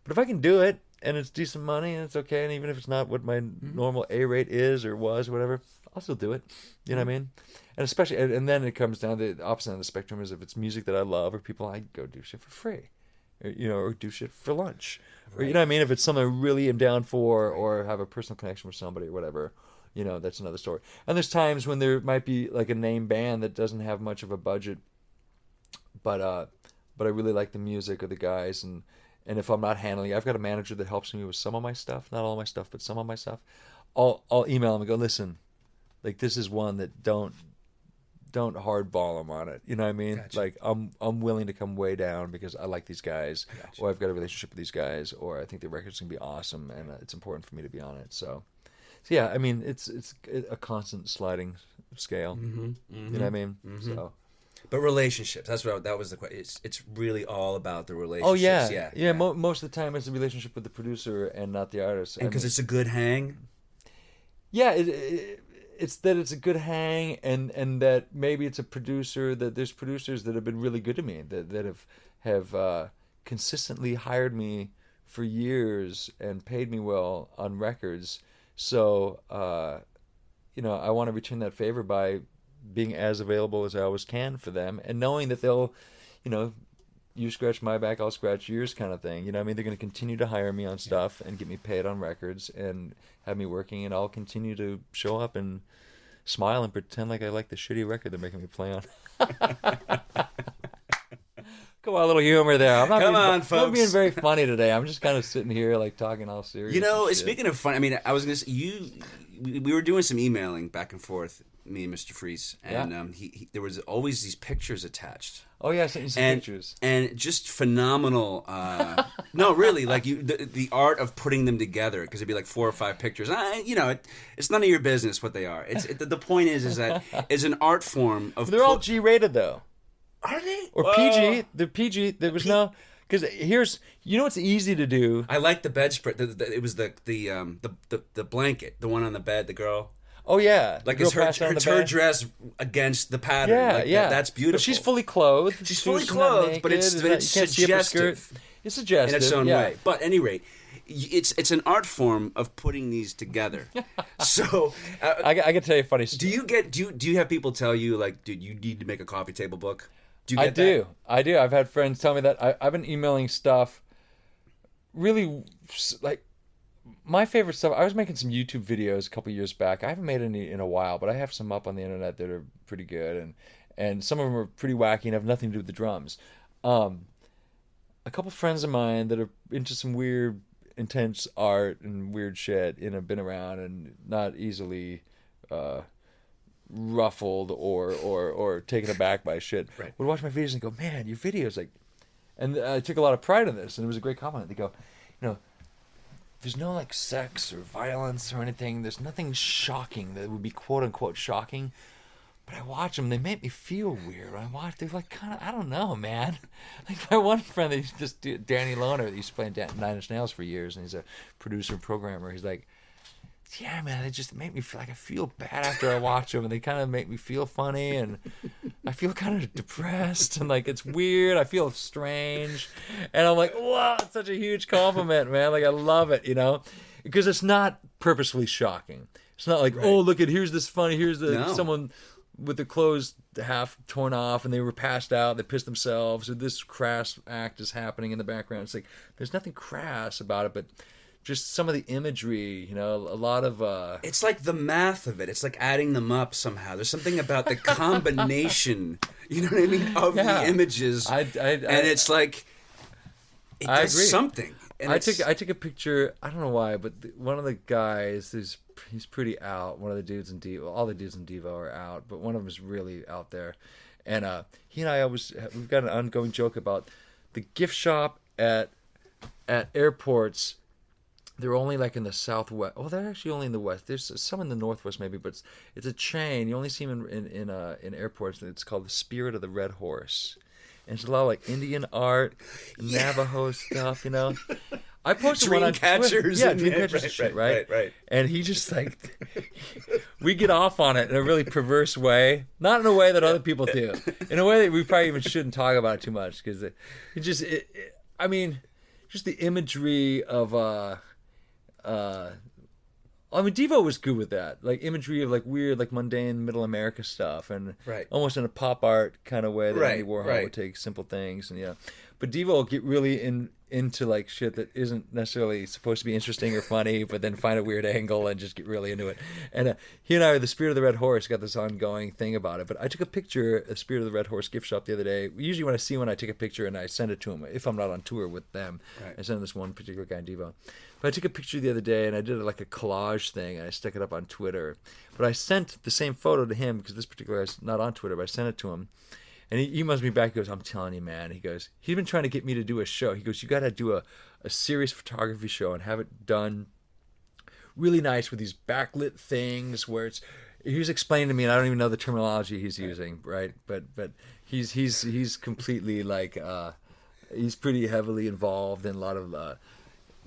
if I can do it, and it's decent money, and it's okay, and even if it's not what my normal A rate is or was or whatever, I'll still do it. You know what I mean? And especially, and then it comes down to the opposite end of the spectrum is if it's music that I love or people, I go do shit for free, or do shit for lunch, or you know what I mean. If it's something I really am down for, or have a personal connection with somebody or whatever, that's another story. And there's times when there might be like a name band that doesn't have much of a budget, but I really like the music of the guys, and if I'm not handling it, I've got a manager that helps me with some of my stuff, not all my stuff, but some of my stuff. I'll email him and go, listen, like, this is one that don't hardball them on it. You know what I mean? Gotcha. Like, I'm willing to come way down because I like these guys, or I've got a relationship with these guys, or I think the record's gonna be awesome, and it's important for me to be on it. So yeah, I mean, it's a constant sliding scale. You know what I mean? So. But relationships, that was the question. It's really all about the relationships. Oh yeah. Most of the time, it's a relationship with the producer and not the artist. And because it's a good hang. Yeah, it's that it's a good hang, and that maybe it's a producer, that there's producers that have been really good to me, that have consistently hired me for years and paid me well on records. So I want to return that favor by being as available as I always can for them, and knowing that they'll, you scratch my back, I'll scratch yours kind of thing. You know what I mean? They're going to continue to hire me on stuff and get me paid on records and have me working, and I'll continue to show up and smile and pretend like I like the shitty record they're making me play on. Come on, a little humor there. I'm not being very funny today. I'm just kind of sitting here like talking all serious. Speaking of fun, I mean, I was going to say, we were doing some emailing back and forth, me and Mr. Freese, and there was always these pictures attached. Oh yeah, I sent you some pictures, and just phenomenal. No, really, like the art of putting them together, because it'd be like 4 or 5 pictures. It's none of your business what they are. The point is that it's an art form of. They're all G-rated though. Are they? Or PG? They're PG. There was no. Because here's, what's easy to do. I like the bedspread. It was the blanket, the one on the bed, the girl. Oh yeah, like it's her dress against the pattern. Yeah, like that's beautiful. But she's fully clothed. She's fully clothed, naked, but it's suggestive. It's suggestive in its own way. But at any rate, it's an art form of putting these together. So I can tell you a funny story. Do you have people tell you, like, dude, you need to make a coffee table book? Do you get that? I do. I've had friends tell me that. I've been emailing stuff. Really, like, my favorite stuff. I was making some YouTube videos a couple years back. I haven't made any in a while, but I have some up on the internet that are pretty good, and some of them are pretty wacky and have nothing to do with the drums. A couple friends of mine that are into some weird, intense art and weird shit, been around and not easily ruffled or taken aback by shit, right, would watch my videos and go, man, your videos, like, and I took a lot of pride in this, and it was a great compliment. They go, there's no like sex or violence or anything. There's nothing shocking that would be quote unquote shocking. But I watch them, they make me feel weird. They're like kind of, I don't know, man. Like my one friend, that just Danny Lohner, that used to play in Nine Inch Nails for years, and he's a producer and programmer. He's like, yeah, man, they just make me feel like I feel bad after I watch them, and they kind of make me feel funny, and I feel kind of depressed, and like it's weird. I feel strange, and I'm like, wow, it's such a huge compliment, man. Like I love it, because it's not purposefully shocking. It's not like, oh, look at, here's this funny, here's No. someone with their clothes half torn off and they were passed out, they pissed themselves, or this crass act is happening in the background. It's like, there's nothing crass about it, but just some of the imagery, a lot of... It's like the math of it. It's like adding them up somehow. There's something about the combination, you know what I mean, of the images. And it's like, it does something. And I took a picture, I don't know why, but one of the guys, he's pretty out. One of the dudes in Devo, all the dudes in Devo are out, but one of them is really out there. And he and I we've got an ongoing joke about the gift shop at airports. They're only like in the southwest. Oh, they're actually only in the west. There's some in the northwest maybe, but it's a chain. You only see them in airports. It's called the Spirit of the Red Horse. And it's a lot of like Indian art, Navajo stuff, I posted one on Twitter. Yeah, Dreamcatchers shit, right? And he just like, we get off on it in a really perverse way. Not in a way that other people do. In a way that we probably even shouldn't talk about it too much. Because just the imagery of... Devo was good with that, like imagery of like weird, like mundane Middle America stuff, and almost in a pop art kind of way that Andy Warhol would take simple things, and but Devo will get really into like shit that isn't necessarily supposed to be interesting or funny, but then find a weird angle and just get really into it. And he and I are the Spirit of the Red Horse, got this ongoing thing about it. But I took a picture of Spirit of the Red Horse gift shop the other day. Usually when I see one, I take a picture and I send it to him. If I'm not on tour with them, I send this one particular guy in Devo. But I took a picture the other day and I did like a collage thing and I stuck it up on Twitter. But I sent the same photo to him because this particular guy's not on Twitter, but I sent it to him. And he emails me back, he goes, I'm telling you, man. He goes, he's been trying to get me to do a show. He goes, you got to do a serious photography show and have it done really nice with these backlit things where it's... He was explaining to me, and I don't even know the terminology he's using, right? But he's completely like... he's pretty heavily involved in a lot of...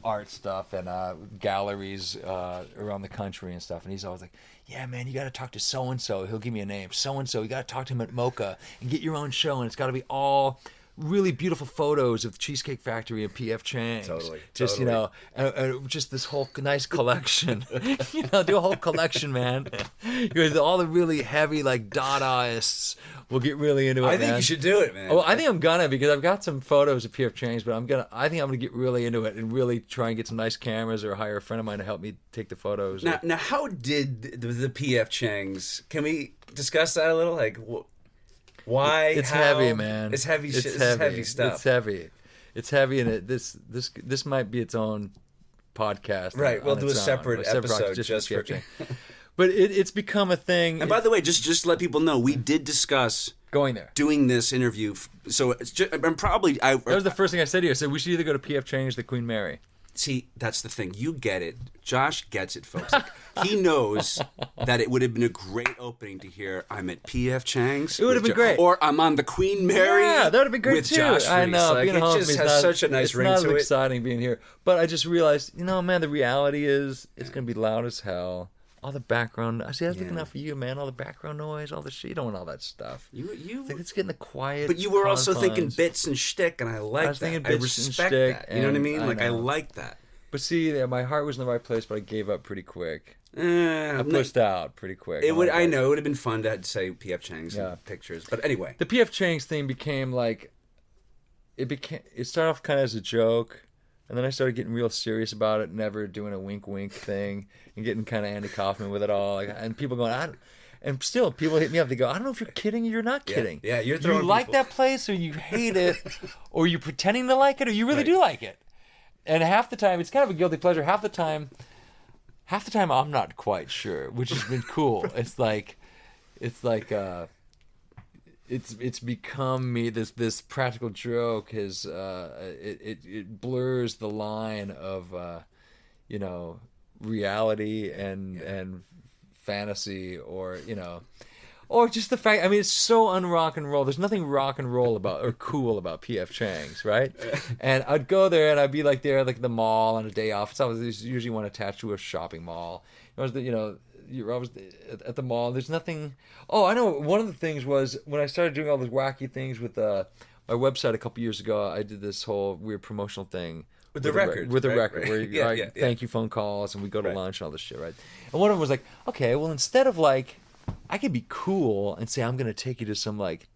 art stuff and galleries around the country and stuff, and he's always like, yeah, man, you got to talk to so-and-so. He'll give me a name. So-and-so, you got to talk to him at Mocha and get your own show, and it's got to be all really beautiful photos of the Cheesecake Factory and P.F. Chang's. Just, just this whole nice collection. Do a whole collection, man. All the really heavy, like, Dadaists will get really into it, I think you should do it, man. Oh, I think I'm gonna, because I've got some photos of P.F. Chang's, but I think I'm gonna get really into it and really try and get some nice cameras or hire a friend of mine to help me take the photos. Now how did the P.F. Chang's? Can we discuss that a little? Like, why? It's heavy, man. It's heavy. It's heavy stuff. It's heavy, and this might be its own podcast. Right. We'll do a separate episode just for. But it's become a thing. And by the way, just to let people know, we did discuss going there, doing this interview. So it's just, that was the first thing I said to you. I said we should either go to P.F. Chang's or the Queen Mary. See, that's the thing. You get it. Josh gets it, folks. Like, he knows that it would have been a great opening to hear I'm at P.F. Chang's. It would have been great. Or I'm on the Queen Mary. Yeah, that would have been great with too. Josh Freese. I know. Like, it just has such a nice ring to it. It's not as exciting being here. But I just realized, man, the reality is it's going to be loud as hell. All the background. I was looking out for you, man. All the background noise, all the shit. You don't want all that stuff. It's getting the quiet. But you were also thinking bits and shtick, and I like that. I was thinking bits and shtick. That. You know what I mean? I like that. But see, my heart was in the right place, but I gave up pretty quick. I pushed out pretty quick. I know it would have been fun to say P.F. Chang's pictures, but anyway, the P.F. Chang's thing became like it started off kind of as a joke. And then I started getting real serious about it, never doing a wink thing, and getting kind of Andy Kaufman with it all. And people going, and still people hit me up. They go, I don't know if you're kidding or you're not kidding. Yeah, you're throwing. You like that place, or you hate it, or you're pretending to like it, or you really do like it. And half the time, it's kind of a guilty pleasure. Half the time, I'm not quite sure, which has been cool. It's become me. This practical joke has it blurs the line of reality and fantasy, or just the fact. I mean, it's so un-rock and roll. There's nothing rock and roll about or cool about P.F. Chang's, right? And I'd go there and I'd be like there, like the mall on a day off. There's usually one attached to a shopping mall. You're always at the mall. There's nothing. Oh, I know. One of the things was when I started doing all those wacky things with my website a couple years ago. I did this whole weird promotional thing with the record, where you thank you phone calls, and we go to lunch and all this shit, right? And one of them was like, okay, well, instead of like, I could be cool and say I'm going to take you to some like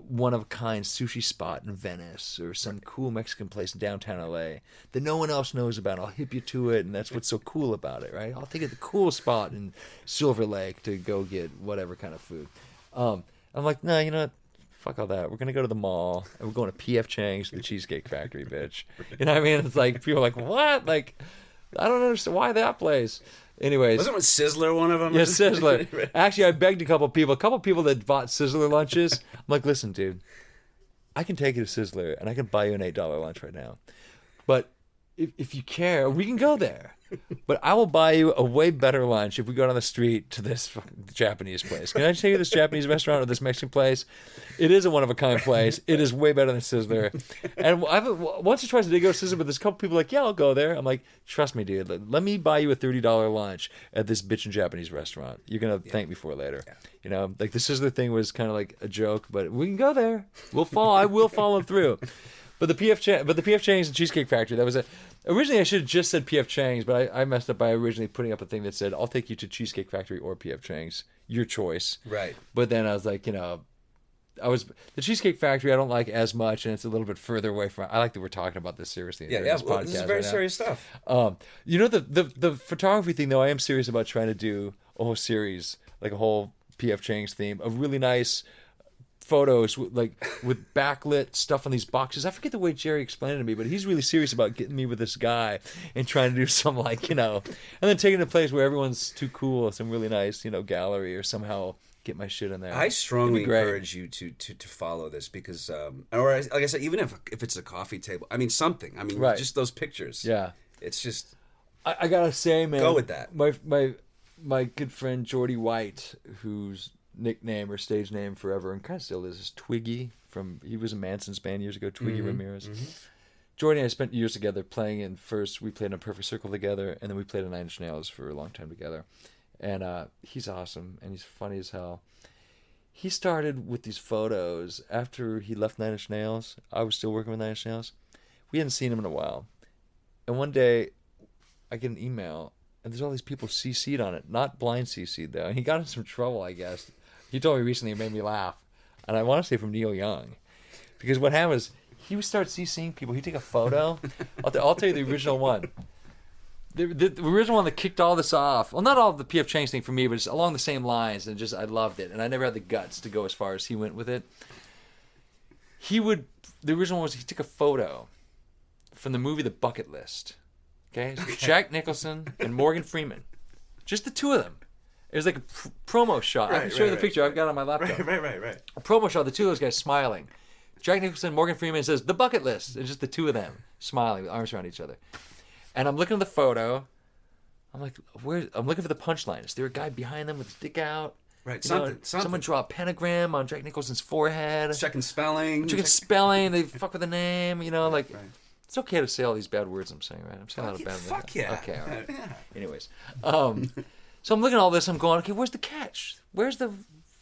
one-of-a-kind sushi spot in Venice or some cool Mexican place in downtown LA that no one else knows about. I'll hip you to it, and that's what's so cool about it, right? I'll take you to the cool spot in Silver Lake to go get whatever kind of food. I'm like, no, you know what? Fuck all that. We're going to go to the mall, and we're going to P.F. Chang's, the Cheesecake Factory, bitch. You know what I mean? It's like, people are like, what? Like, I don't understand why that place. Anyways. Wasn't Sizzler one of them? Yeah, Sizzler. Actually, I begged a couple people that bought Sizzler lunches. I'm like, listen, dude, I can take you to Sizzler, and I can buy you an $8 lunch right now. But if you care, we can go there. But I will buy you a way better lunch if we go down the street to this Japanese place. Can I take you to this Japanese restaurant or this Mexican place? It is a one-of-a-kind place. It is way better than Sizzler. And once or twice I did go to Sizzler, but there's a couple people like, yeah, I'll go there. I'm like, trust me, dude. Let me buy you a $30 lunch at this bitchin' Japanese restaurant. You're going to thank me for it later. Yeah. You know, like the Sizzler thing was kind of like a joke, but we can go there. I will follow through. But the P.F. Chang's and Cheesecake Factory, that was it. Originally, I should have just said P.F. Chang's, but I messed up by originally putting up a thing that said, I'll take you to Cheesecake Factory or P.F. Chang's. Your choice. Right. But then I was like, the Cheesecake Factory I don't like as much, and it's a little bit further away from. I like that we're talking about this seriously. This is very serious stuff. The photography thing, though, I am serious about trying to do a whole series, like a whole P.F. Chang's theme, of really nice photos with backlit stuff on these boxes. I forget the way Jerry explained it to me, but he's really serious about getting me with this guy and trying to do some and then taking it to a place where everyone's too cool, some really nice, gallery, or somehow get my shit in there. I strongly encourage you to follow this because, or like I said, even if it's a coffee table, I mean something. I mean, just those pictures. Yeah, it's just. I gotta say, man, go with that. My good friend Jordy White, who's nickname or stage name forever and kind of still is Twiggy he was in Manson's band years ago, Twiggy Ramirez. Jordy and I spent years together playing in first we played in a Perfect Circle together, and then we played in Nine Inch Nails for a long time together. And he's awesome and he's funny as hell. He started with these photos after he left Nine Inch Nails. I was still working with Nine Inch Nails. We hadn't seen him in a while. And one day I get an email and there's all these people CC'd on it. Not blind CC'd though. And he got in some trouble, I guess. He told me recently, it made me laugh. And I want to say from Neil Young. Because what happened was, he would start CCing people. He'd take a photo. I'll tell you the original one. The original one that kicked all this off. Well, not all of the P.F. Chang's thing for me, but it's along the same lines. And I loved it. And I never had the guts to go as far as he went with it. The original one was he took a photo from the movie The Bucket List. Okay? So Jack Nicholson and Morgan Freeman. Just the two of them. It was like a promo shot. I can show you the picture I've got on my laptop. Right. A promo shot, the two of those guys smiling. Jack Nicholson, Morgan Freeman says, The Bucket List. It's just the two of them smiling with arms around each other. And I'm looking at the photo. I'm like, I'm looking for the punchline. Is there a guy behind them with his dick out? Right, something. Someone draw a pentagram on Jack Nicholson's forehead. Checking spelling. They fuck with the name, Right. It's okay to say all these bad words I'm saying, right? I'm saying a lot of bad words. Fuck yeah. Okay, all right. Yeah. Anyways. So I'm looking at all this. I'm going, okay, where's the catch? Where's the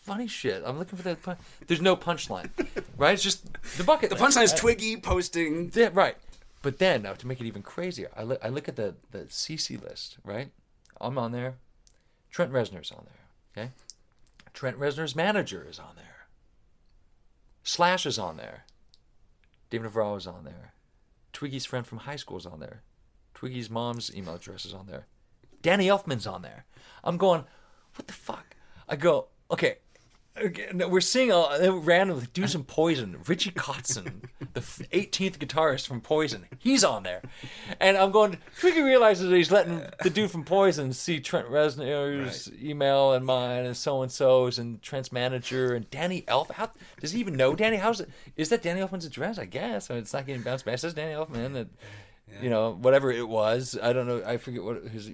funny shit? I'm looking for the there's no punchline, right? It's just the bucket. The punchline is Twiggy posting. Yeah, right. But then, now to make it even crazier, I look at the CC list, right? I'm on there. Trent Reznor's on there, okay? Trent Reznor's manager is on there. Slash is on there. David Navarro is on there. Twiggy's friend from high school is on there. Twiggy's mom's email address is on there. Danny Elfman's on there. I'm going, what the fuck? I go, okay, we're seeing randomly dudes from Poison. Richie Kotzen, the 18th guitarist from Poison, he's on there. And I'm going, Twiggy realizes that he's letting the dude from Poison see Trent Reznor's email and mine and so-and-so's and Trent's manager and Danny Elfman. How does he even know Danny? Is that Danny Elfman's address? I guess. I mean, it's not getting bounced back. It says Danny Elfman. Whatever it was. I don't know. I forget what his...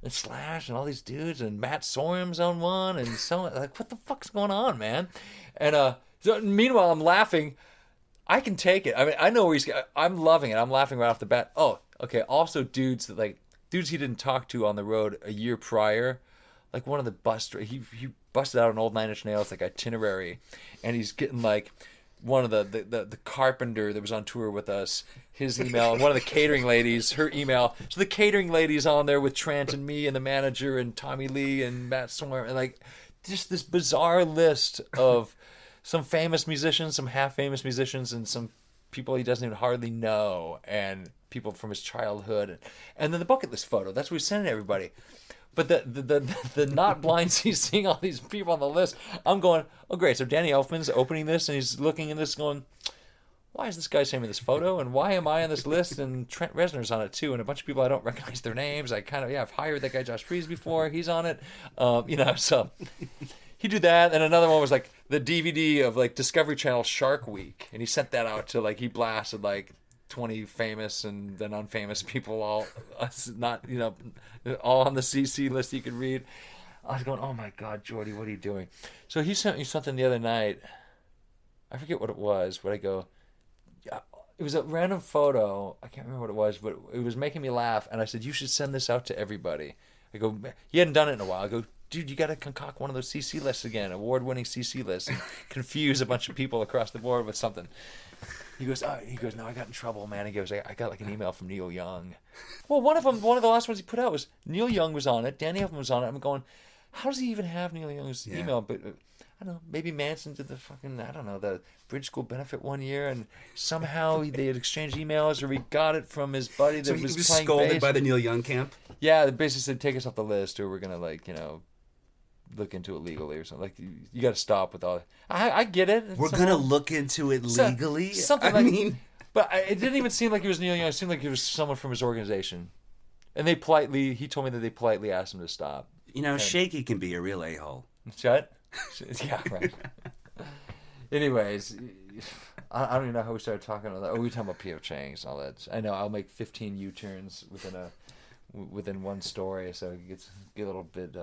And Slash and all these dudes and Matt Sorum's on one and so on. Like, what the fuck's going on, man? And so meanwhile, I'm laughing. I can take it. I mean, I know where I'm loving it. I'm laughing right off the bat. Oh, okay. Also, dudes he didn't talk to on the road a year prior. Like one of the he busted out an old Nine Inch Nails itinerary, and he's getting one of the carpenter that was on tour with us, his email, and one of the catering ladies, her email. So the catering lady's on there with Trent and me and the manager and Tommy Lee and Matt Storm, and like just this bizarre list of some famous musicians, some half-famous musicians, and some people he doesn't even hardly know, and people from his childhood, and then the bucket list photo. That's what we sent to everybody. But the not blind seeing all these people on the list, I'm going, oh great, so Danny Elfman's opening this and he's looking at this going, why is this guy sending me this photo and why am I on this list? And Trent Reznor's on it too, and a bunch of people I don't recognize their names. I kind of I've hired that guy Josh Freese before, he's on it, so he did that. And another one was like the DVD of like Discovery Channel Shark Week, and he sent that out to like, he blasted like 20 famous and then unfamous people, all not, all on the CC list you could read. I was going, oh my God, Jordy, what are you doing? So he sent me something the other night. I forget what it was, but I go, yeah, it was a random photo. I can't remember what it was, but it was making me laugh. And I said, you should send this out to everybody. I go, he hadn't done it in a while. I go, dude, you got to concoct one of those CC lists again, award-winning CC lists, and confuse a bunch of people across the board with something. He goes, no, I got in trouble, man. He goes, I got like an email from Neil Young. Well, one of the last ones he put out was Neil Young was on it. Danny Elfman was on it. I'm going, how does he even have Neil Young's email? But I don't know, maybe Manson did the the Bridge School benefit one year, and somehow they had exchanged emails, or he got it from his buddy that was playing scolded bass. by the Neil Young camp? Yeah, they basically said, take us off the list, or we're going to, look into it legally or something. Like, you got to stop with all that. I get it. We're going to look into it legally? But it didn't even seem like it was Neil Young. It seemed like it was someone from his organization. And he told me that they politely asked him to stop. Shaky can be a real a-hole. Shut? Yeah, right. Anyways, I don't even know how we started talking about that. Oh, we were talking about P.F. Chang's and all that. I know, I'll make 15 U-turns within one story, so it gets a little bit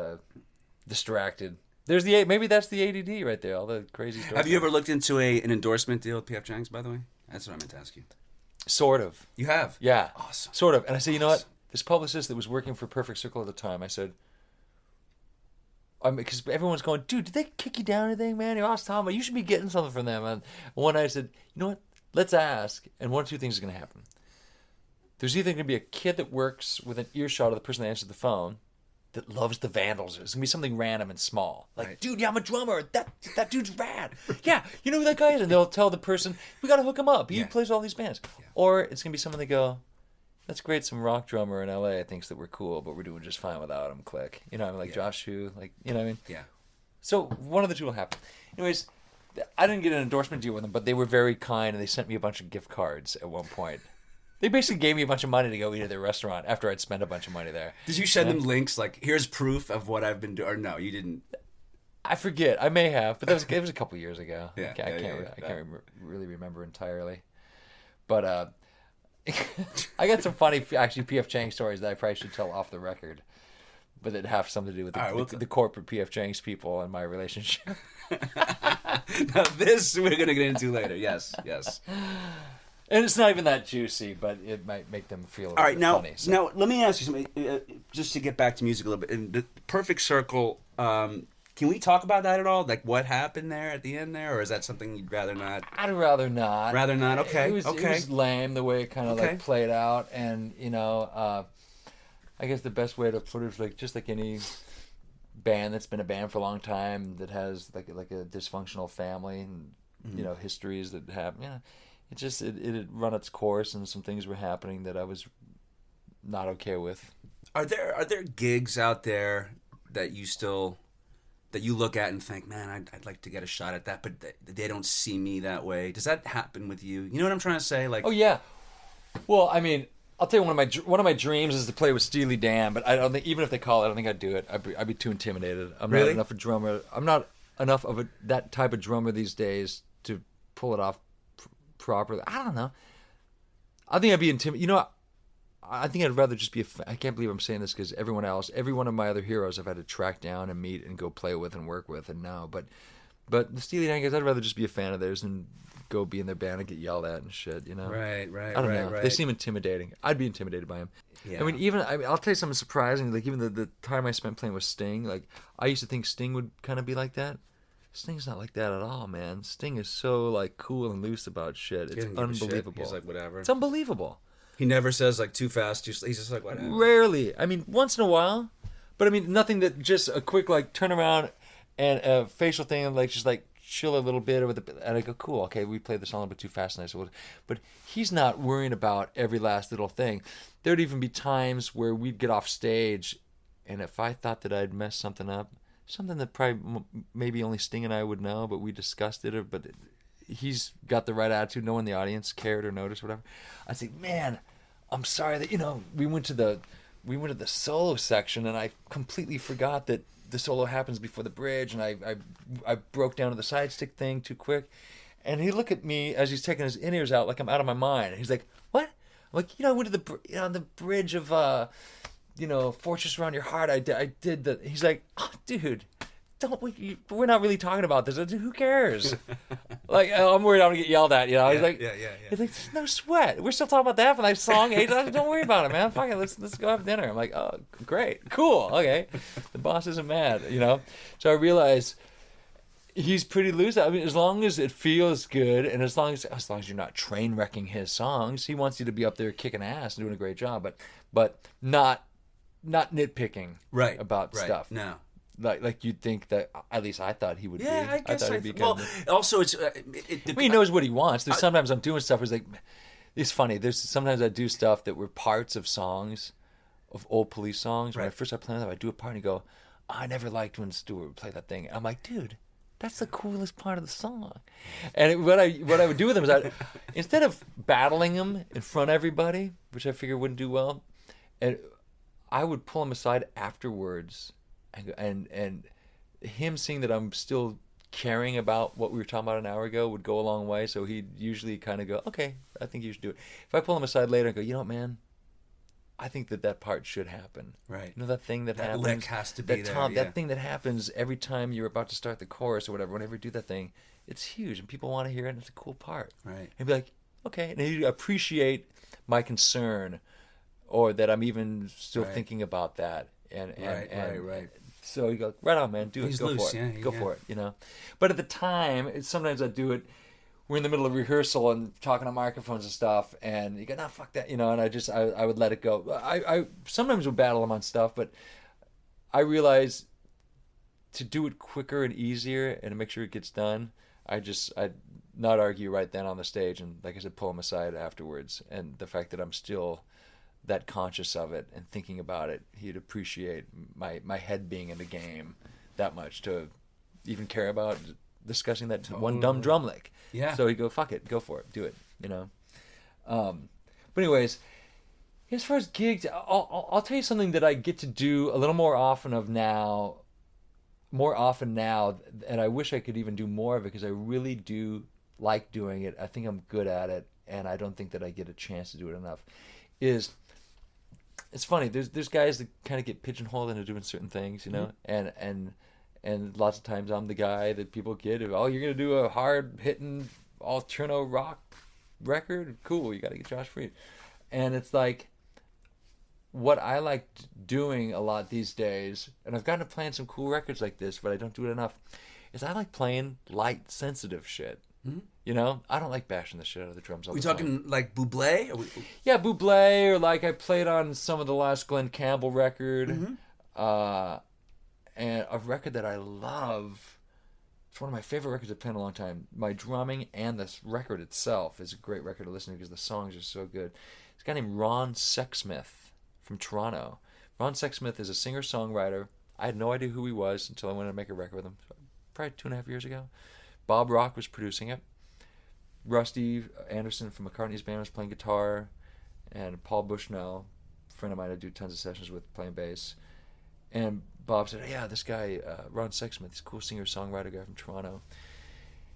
distracted. Maybe that's the ADD right there, all the crazy stories. Have you ever looked into an endorsement deal with P.F. Chang's, by the way? That's what I meant to ask you. Sort of. You have? Yeah. Awesome. Sort of. And I said, you know what? This publicist that was working for Perfect Circle at the time, I said, because everyone's going, dude, did they kick you down or anything, man? I was talking about, you should be getting something from them. And one night I said, you know what? Let's ask. And one of two things is going to happen. There's either going to be a kid that works with an earshot of the person that answered the phone that loves the Vandals. It's going to be something random and small. Like, right. Dude, yeah, I'm a drummer. That dude's rad. Yeah, you know who that guy is? And they'll tell the person, we got to hook him up. He plays all these bands. Yeah. Or it's going to be someone that go, that's great, some rock drummer in L.A. thinks that we're cool, but we're doing just fine without him, click. Josh Hugh, you know what I mean? Yeah. So one of the two will happen. Anyways, I didn't get an endorsement deal with them, but they were very kind, and they sent me a bunch of gift cards at one point. They basically gave me a bunch of money to go eat at their restaurant after I'd spent a bunch of money there. Did you send them links like, here's proof of what I've been doing? Or no, you didn't? I forget. I may have, but it was a couple years ago. Yeah, I can't really remember entirely. But I got some funny, actually, P.F. Chang stories that I probably should tell off the record, but that have something to do with the corporate P.F. Chang's people and my relationship. Now this we're going to get into later. Yes. And it's not even that juicy, but it might make them feel a bit funny. So. Now, let me ask you something, just to get back to music a little bit. In the Perfect Circle, can we talk about that at all? Like, what happened there at the end there? Or is that something you'd rather not? I'd rather not. Rather not? Okay. It was lame the way it kind of played out. And, I guess the best way to put it is just like any band that's been a band for a long time that has like a dysfunctional family and, histories that have, it had run its course and some things were happening that I was not okay with. Are there gigs out there that you look at and think, man, I'd like to get a shot at that, but they don't see me that way? Does that happen with you? You know what I'm trying to say? Like, oh yeah. Well, I mean, I'll tell you one of my dreams is to play with Steely Dan, but I don't think, even if they call it, I don't think I'd do it. I'd be too intimidated. I'm not enough a drummer. I'm not enough of that type of drummer these days to pull it off properly. I don't know. I think I'd be intimidated. I think I'd rather just be I can't believe I'm saying this because every one of my other heroes I've had to track down and meet and go play with and work with and now. But the Steely Dan guys, I'd rather just be a fan of theirs and go be in their band and get yelled at and shit, Right. I don't know. Right. They seem intimidating. I'd be intimidated by them. Yeah. I mean, I'll tell you something surprising. Like, even the time I spent playing with Sting, like, I used to think Sting would kind of be like that. Sting's not like that at all, man. Sting is so like cool and loose about shit. It's unbelievable. He's like, whatever. It's unbelievable. He never says like too fast, he's just like, whatever. Rarely. I mean, once in a while, but I mean, nothing that just a quick like turn around and a facial thing and like just like chill a little bit and I go, cool, okay, we played the song a little bit too fast, and I said, but he's not worrying about every last little thing. There'd even be times where we'd get off stage, and if I thought that I'd messed something up, something that probably maybe only Sting and I would know, but we discussed it, but he's got the right attitude. No one in the audience cared or noticed, whatever. I'd say, man, I'm sorry that, we went to the solo section, and I completely forgot that the solo happens before the bridge, and I broke down to the side stick thing too quick. And he looked at me as he's taking his in-ears out like I'm out of my mind. And he's like, what? I'm like, I went to on the bridge of Fortress Around Your Heart, I did the... He's like, oh, dude, we're not really talking about this. Who cares? Like, I'm worried I'm going to get yelled at, He's like, He's like, no sweat. We're still talking about that for like song 8. Don't worry about it, man. Fuck it, let's go have dinner. I'm like, oh, great, cool, okay. The boss isn't mad, So I realized he's pretty loose. I mean, as long as it feels good, and as long as you're not train wrecking his songs, he wants you to be up there kicking ass and doing a great job, but not nitpicking about stuff. No. Like you'd think that, at least I thought he would be. Yeah, I guess I thought he'd be kind of... also it's... he knows what he wants. There's sometimes I'm doing stuff where it's funny. There's sometimes I do stuff that were parts of songs, of old Police songs. When I first started playing them, I do a part and you go, I never liked when Stewart would play that thing. I'm like, dude, that's the coolest part of the song. And what I would do with them is instead of battling him in front of everybody, which I figured wouldn't do well, and I would pull him aside afterwards, and him seeing that I'm still caring about what we were talking about an hour ago would go a long way. So he'd usually kind of go, okay, I think you should do it. If I pull him aside later and go, what, man, I think that part should happen. Right. That thing that happens. That lick has to be there. That thing that happens every time you're about to start the chorus or whatever, whenever you do that thing, it's huge and people want to hear it and it's a cool part. Right. And be like, okay. And he'd appreciate my concern or that I'm even still thinking about that. Right. So you go, right on, man, do it, go for it, go for it, But at the time, sometimes I do it. We're in the middle of rehearsal and talking on microphones and stuff, and you go, nah, fuck that, and I would let it go. I sometimes would battle him on stuff, but I realize to do it quicker and easier and to make sure it gets done, I'd not argue right then on the stage, and like I said, pull him aside afterwards. And the fact that I'm still that conscious of it and thinking about it, he'd appreciate my head being in the game that much to even care about discussing that one dumb drum lick. Yeah. So he'd go, fuck it, go for it, do it, But anyways, as far as gigs, I'll tell you something that I get to do a little more often now, and I wish I could even do more of it because I really do like doing it. I think I'm good at it, and I don't think that I get a chance to do it enough. It's funny. There's guys that kind of get pigeonholed into doing certain things, and lots of times I'm the guy that people get. Oh, you're gonna do a hard hitting alterno rock record? Cool, you got to get Josh Freese. And it's like what I like doing a lot these days, and I've gotten to playing some cool records like this, but I don't do it enough. Is I like playing light, sensitive shit. Mm-hmm. I don't like bashing the shit out of the drums all the time. We talking like Bublé? Yeah, Bublé, or like I played on some of the last Glenn Campbell record, and a record that I love. It's one of my favorite records I've played in a long time. My drumming and this record itself is a great record to listen to because the songs are so good. It's a guy named Ron Sexsmith from Toronto. Ron Sexsmith is a singer-songwriter. I had no idea who he was until I went to make a record with him, probably 2.5 years ago. Bob Rock was producing it. Rusty Anderson from McCartney's band was playing guitar, and Paul Bushnell, a friend of mine I do tons of sessions with, playing bass. And Bob said, yeah, this guy, Ron Sexsmith, he's a cool singer-songwriter guy from Toronto.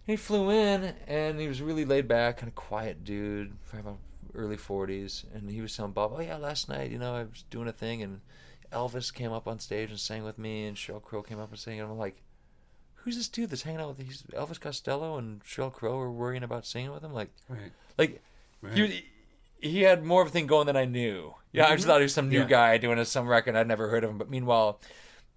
And he flew in, and he was really laid back, kind of quiet dude, probably about early 40s. And he was telling Bob, oh yeah, last night, I was doing a thing, and Elvis came up on stage and sang with me, and Sheryl Crow came up and sang, and I'm like, who's this dude that's hanging out with Elvis Costello and Sheryl Crow are worrying about singing with him? He had more of a thing going than I knew. Yeah, I just thought he was some new guy doing some record. I'd never heard of him. But meanwhile,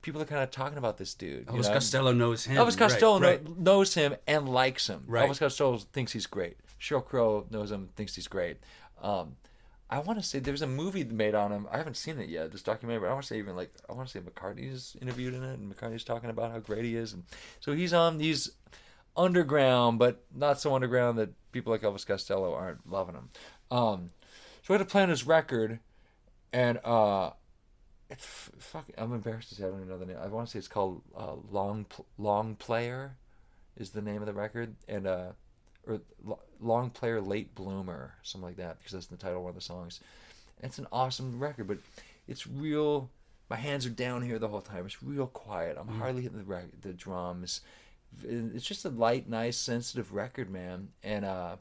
people are kind of talking about this dude. Elvis Costello knows him. Elvis Costello right. knows him and likes him. Right. Elvis Costello thinks he's great. Sheryl Crow knows him, thinks he's great. I want to say there's a movie made on him. I haven't seen it yet, this documentary, but I want to say McCartney's interviewed in it, and McCartney's talking about how great he is. And so he's underground, but not so underground that people like Elvis Costello aren't loving him. So I had to play on his record, and I'm embarrassed to say I don't even know the name. I want to say it's called Long Player is the name of the record, and or Long Player Late Bloomer, something like that, because that's the title of one of the songs. And it's an awesome record, but it's real. My hands are down here the whole time. It's real quiet. I'm hardly hitting the drums. It's just a light, nice, sensitive record, man. And I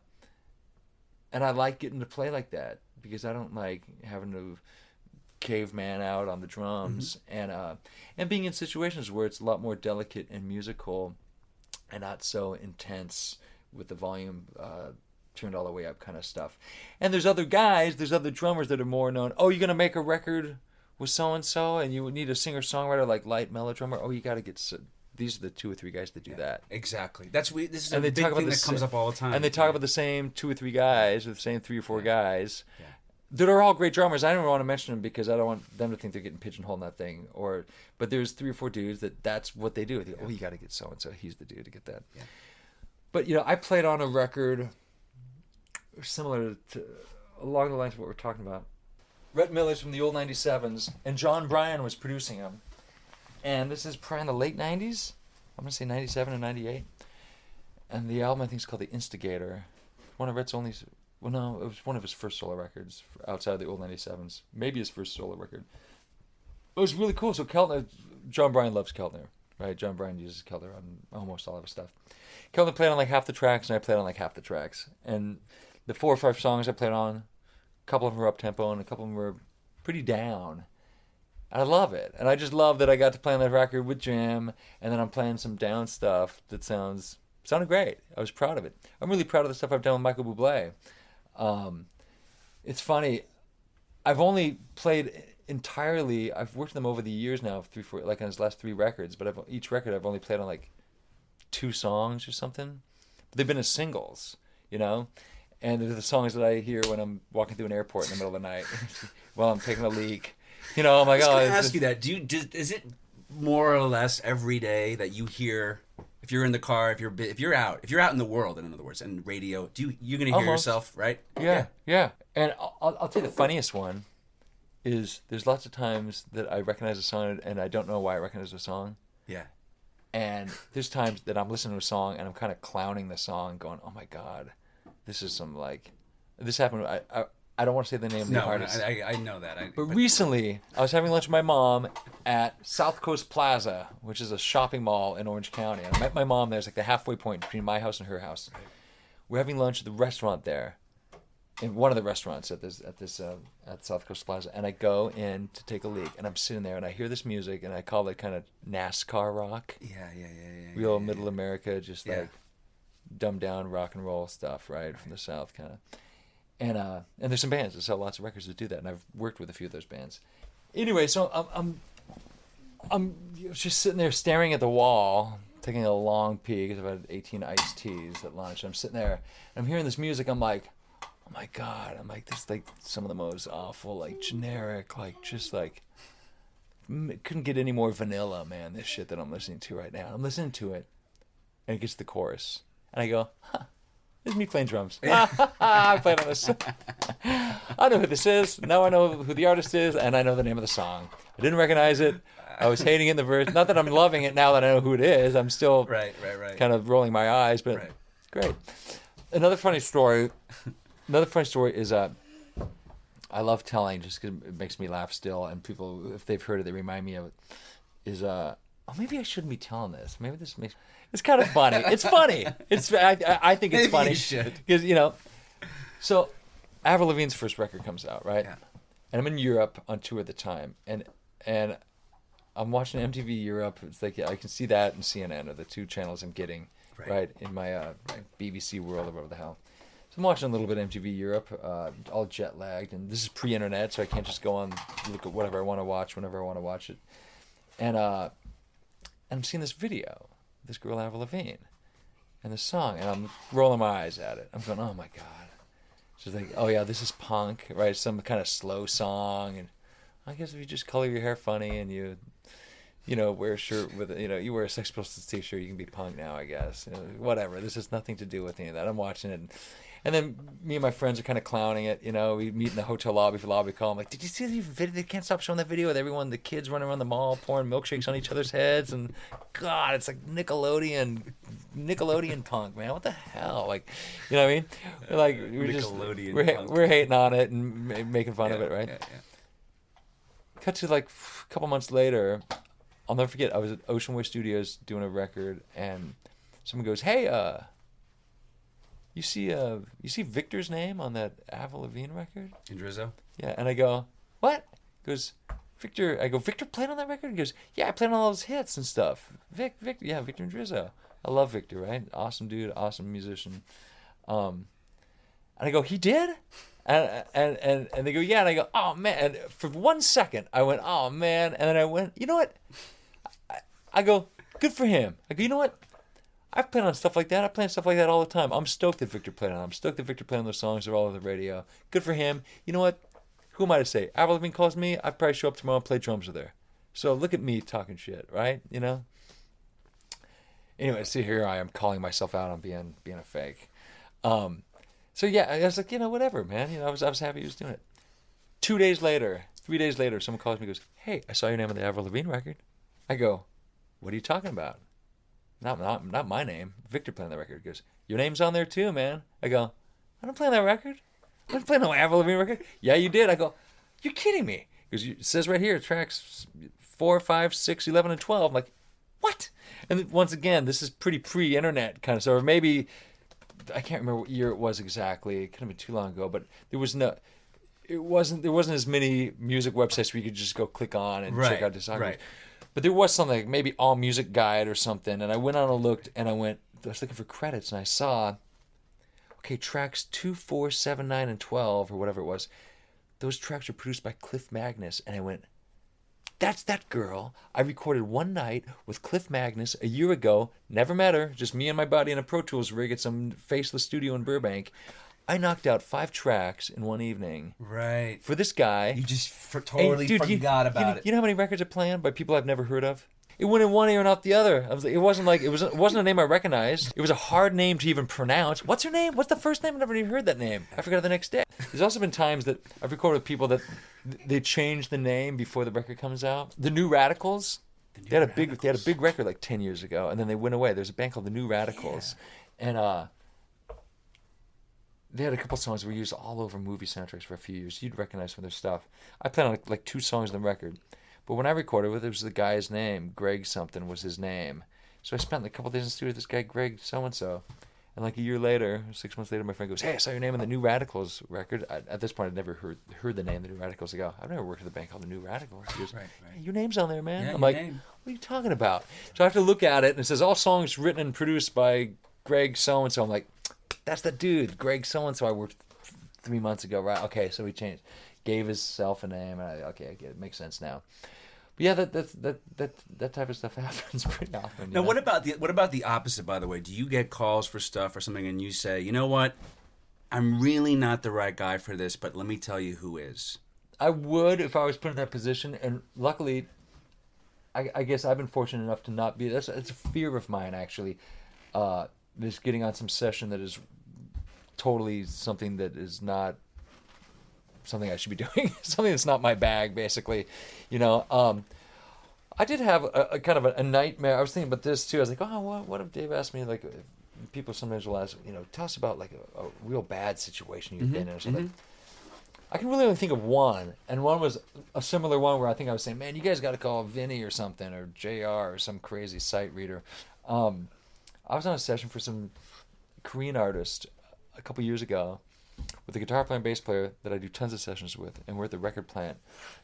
like getting to play like that because I don't like having to caveman out on the drums, and being in situations where it's a lot more delicate and musical and not so intense with the volume turned all the way up kind of stuff. And there's other drummers that are more known. Oh, you're going to make a record with so-and-so and you would need a singer-songwriter like light mellow drummer. Oh, you got to get... These are the 2 or 3 guys that do that. Exactly. This is a big thing that comes up all the time. And they talk about the same 2 or 3 guys, or the same 3 or 4 guys that are all great drummers. I don't want to mention them because I don't want them to think they're getting pigeonholed in that thing. But there's 3 or 4 dudes that's what they do. Oh, you got to get so-and-so. He's the dude to get that. Yeah. But, I played on a record similar to, along the lines of what we're talking about. Rhett Miller's from the old 97s, and John Bryan was producing them. And this is probably in the late 90s. I'm going to say 97 and 98. And the album, I think, is called The Instigator. One of Rhett's only... Well, no, it was one of his first solo records outside of the old 97s. Maybe his first solo record. It was really cool. So Keltner... John Bryan loves Keltner, right? John Bryan uses Keltner on almost all of his stuff. Keltner played on like half the tracks, and I played on like half the tracks. And the 4 or 5 songs I played on, a couple of them were up-tempo, and a couple of them were pretty down. I love it. And I just love that I got to play on that record with Jim, and then I'm playing some down stuff that sounded great. I was proud of it. I'm really proud of the stuff I've done with Michael Bublé. It's funny. I've only played entirely, I've worked with them over the years now, 3, 4, like on his last 3 records, but each record I've only played on like 2 songs or something. But they've been as singles, And they're the songs that I hear when I'm walking through an airport in the middle of the night while I'm taking a leak. I'm like, I was going to ask you that. Is it more or less every day that you hear, if you're in the car, if you're out in the world, in other words, and radio, you're going to hear yourself, right? Yeah. And I'll tell you the funniest one is there's lots of times that I recognize a song and I don't know why I recognize a song. Yeah. And there's times that I'm listening to a song and I'm kind of clowning the song, going, "Oh my God, this is some this happened." I don't want to say the name of the artist. I know that. But recently, I was having lunch with my mom at South Coast Plaza, which is a shopping mall in Orange County. And I met my mom there. It's like the halfway point between my house and her house. Right. We're having lunch at the restaurant there, in one of the restaurants at South Coast Plaza. And I go in to take a leak, and I'm sitting there, and I hear this music, and I call it kind of NASCAR rock. Yeah. Real middle America, just like dumbed down rock and roll stuff, right, from the South kind of. And there's some bands that sell lots of records that do that, and I've worked with a few of those bands. Anyway, so I'm just sitting there staring at the wall, taking a long pee because I've had 18 iced teas at lunch. And I'm sitting there, and I'm hearing this music. I'm like, oh my God! I'm like, this is like some of the most awful, like generic, like just like couldn't get any more vanilla, man. This shit that I'm listening to right now. I'm listening to it, and it gets to the chorus, and I go, huh. This is me playing drums. I played on this. I know who this is. Now I know who the artist is, and I know the name of the song. I didn't recognize it. I was hating it in the verse. Not that I'm loving it now that I know who it is. I'm still kind of rolling my eyes, but great. Another funny story is I love telling just because it makes me laugh still, and people, if they've heard it, they remind me of it, is maybe I shouldn't be telling this. Maybe this makes... It's kind of funny. It's funny. I think it's funny. You should. Because, So, Avril Lavigne's first record comes out, right? Yeah. And I'm in Europe on tour at the time. And I'm watching MTV Europe. It's like, I can see that and CNN are the 2 channels I'm getting, right in my BBC world or whatever the hell. So I'm watching a little bit of MTV Europe, all jet-lagged. And this is pre-internet, so I can't just go on look at whatever I want to watch whenever I want to watch it. And I'm seeing this video, this girl Avril Lavigne, and the song, and I'm rolling my eyes at it. I'm going, oh my God. She's like, oh yeah, this is punk, right? Some kind of slow song, and I guess if you just color your hair funny and you wear a shirt with, you wear a Sex Pistols t-shirt, you can be punk now, I guess. Whatever. This has nothing to do with any of that. I'm watching it, and then me and my friends are kind of clowning it. We meet in the hotel lobby for lobby call. I'm like, did you see the video? They can't stop showing that video with everyone, the kids running around the mall, pouring milkshakes on each other's heads, and God, it's like Nickelodeon punk, man. What the hell? Like, you know what I mean? We're hating on it and making fun of it, right? Yeah. Cut to like a couple months later, I'll never forget. I was at Ocean Way Studios doing a record, and someone goes, "Hey, you see Victor's name on that Avril Lavigne record?" Indrizzo? Yeah, and I go, "What?" He goes, "Victor." I go, "Victor played on that record?" He goes, "Yeah, I played on all those hits and stuff." Victor, yeah, Victor Indrizzo. I love Victor, right? Awesome dude, awesome musician. And I go, "He did?" And they go, "Yeah," and I go, "Oh man!" And for 1 second, I went, "Oh man!" And then I went, "You know what?" I go, "Good for him." I go, "You know what? I've played on stuff like that. I play on stuff like that all the time. I'm stoked that Victor played on them. I'm stoked that Victor played on those songs. They're all over the radio. Good for him. You know what? Who am I to say? Avril Lavigne calls me. I'd probably show up tomorrow and play drums with her. So look at me talking shit, right? Anyway, see, here I am calling myself out on being a fake. So yeah, I was like, whatever, man. I was happy he was doing it. 3 days later, someone calls me and goes, "Hey, I saw your name on the Avril Lavigne record." I go, "What are you talking about?" Not my name. Victor playing that record. He goes, "Your name's on there too, man." I go, "I don't play on that record. I didn't play on no Avril Lavigne record." "Yeah, you did." I go, "You're kidding me." Because it says right here, tracks 4, 5, 6, 11, and 12. I'm like, what? And once again, this is pretty pre-internet kind of stuff. Or maybe, I can't remember what year it was exactly. It could have been too long ago. But there wasn't as many music websites where you could just go click on and check out discography. Right. But there was something like maybe All Music Guide or something. And I went on and looked, and I was looking for credits, and I saw, okay, tracks 2, 4, 7, 9, and 12, or whatever it was. Those tracks are produced by Cliff Magnus. And I went, that's that girl I recorded one night with Cliff Magnus a year ago. Never met her, just me and my buddy in a Pro Tools rig at some faceless studio in Burbank. I knocked out 5 tracks in one evening. Right. For this guy. You just forgot about it. You know how many records are playing by people I've never heard of? It went in one ear and out the other. It wasn't a name I recognized. It was a hard name to even pronounce. What's her name? What's the first name? I never even heard that name. I forgot it the next day. There's also been times that I've recorded with people that they changed the name before the record comes out. The New Radicals. They had a big record like 10 years ago, and then they went away. There's a band called the New Radicals, and they had a couple songs that were used all over movie soundtracks for a few years. You'd recognize from their stuff. I played on like 2 songs on the record. But when I recorded with it, was the guy's name. Greg something was his name. So I spent like a couple days in the studio with this guy, Greg so-and-so. And like a year later, 6 months later, my friend goes, "Hey, I saw your name on the New Radicals record." At this point, I'd never heard the name, the New Radicals. I go, "I've never worked with a band called the New Radicals." He goes, "Right. Hey, your name's on there, man." Yeah, I'm like, name. "What are you talking about?" So I have to look at it, and it says, "All songs written and produced by Greg so-and-so." I'm like, that's the dude, Greg so-and-so I worked 3 months ago, right? Okay, so he changed. Gave himself a name, and I get it. It makes sense now. But yeah, that type of stuff happens pretty often. Now, what about the opposite? By the way, do you get calls for stuff or something, and you say, "You know what? I'm really not the right guy for this, but let me tell you who is." I would if I was put in that position, and luckily, I guess I've been fortunate enough to not be. It's a fear of mine actually. Just getting on some session that is totally something that is not something I should be doing, something that's not my bag, basically, I did have a kind of a nightmare. I was thinking about this too. I was like, oh, what if Dave asked me, like, people sometimes will ask, tell us about like a real bad situation you've been in or something. Mm-hmm. I can really only think of one, and one was a similar one where I think I was saying, man, you guys got to call Vinny or something, or JR or some crazy sight reader. I was on a session for some Korean artist a couple years ago with a guitar player and bass player that I do tons of sessions with, and we're at the record plant,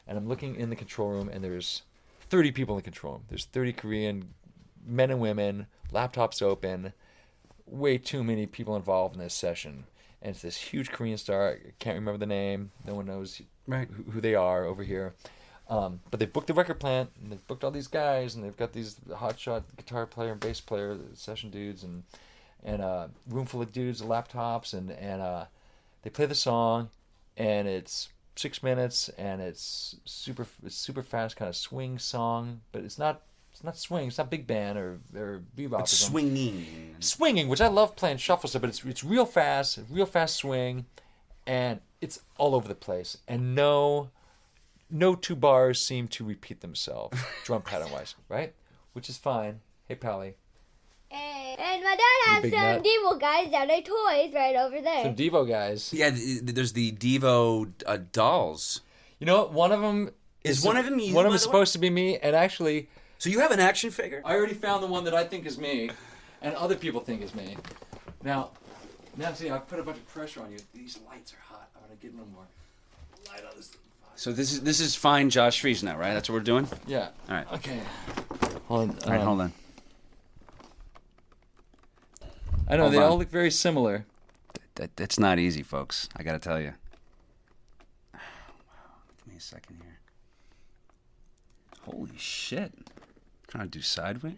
and I'm looking in the control room, and there's 30 people in the control room. There's 30 Korean men and women, laptops open, way too many people involved in this session, and it's this huge Korean star. I can't remember the name. No one knows who they are over here. But they've booked the record plant, and they've booked all these guys, and they've got these hotshot guitar player and bass player, session dudes, and a room full of dudes, laptops, and they play the song, and it's 6 minutes, and it's super fast, kind of swing song, but it's not swing, it's not big band or bebop. It's swinging, which I love playing shuffle stuff, but it's real fast swing, and it's all over the place, and no 2 bars seem to repeat themselves, drum pattern wise, right? Which is fine. Hey, Pally. And my dad has some Devo guys down at Toys right over there. Some Devo guys. Yeah, there's the Devo dolls. You know what? One of them is one of them you. One of them is supposed to be me, and actually. So you have an action figure? I already found the one that I think is me, and other people think is me. Now see, I've put a bunch of pressure on you. These lights are hot. I'm gonna get a little more light on this. So this is fine, Josh Freese now, right? That's what we're doing. Yeah. All right. Okay. Hold on. All right, hold on. I know, they all look very similar. That's not easy, folks. I got to tell you. Give me a second here. Holy shit. Trying to do sideways?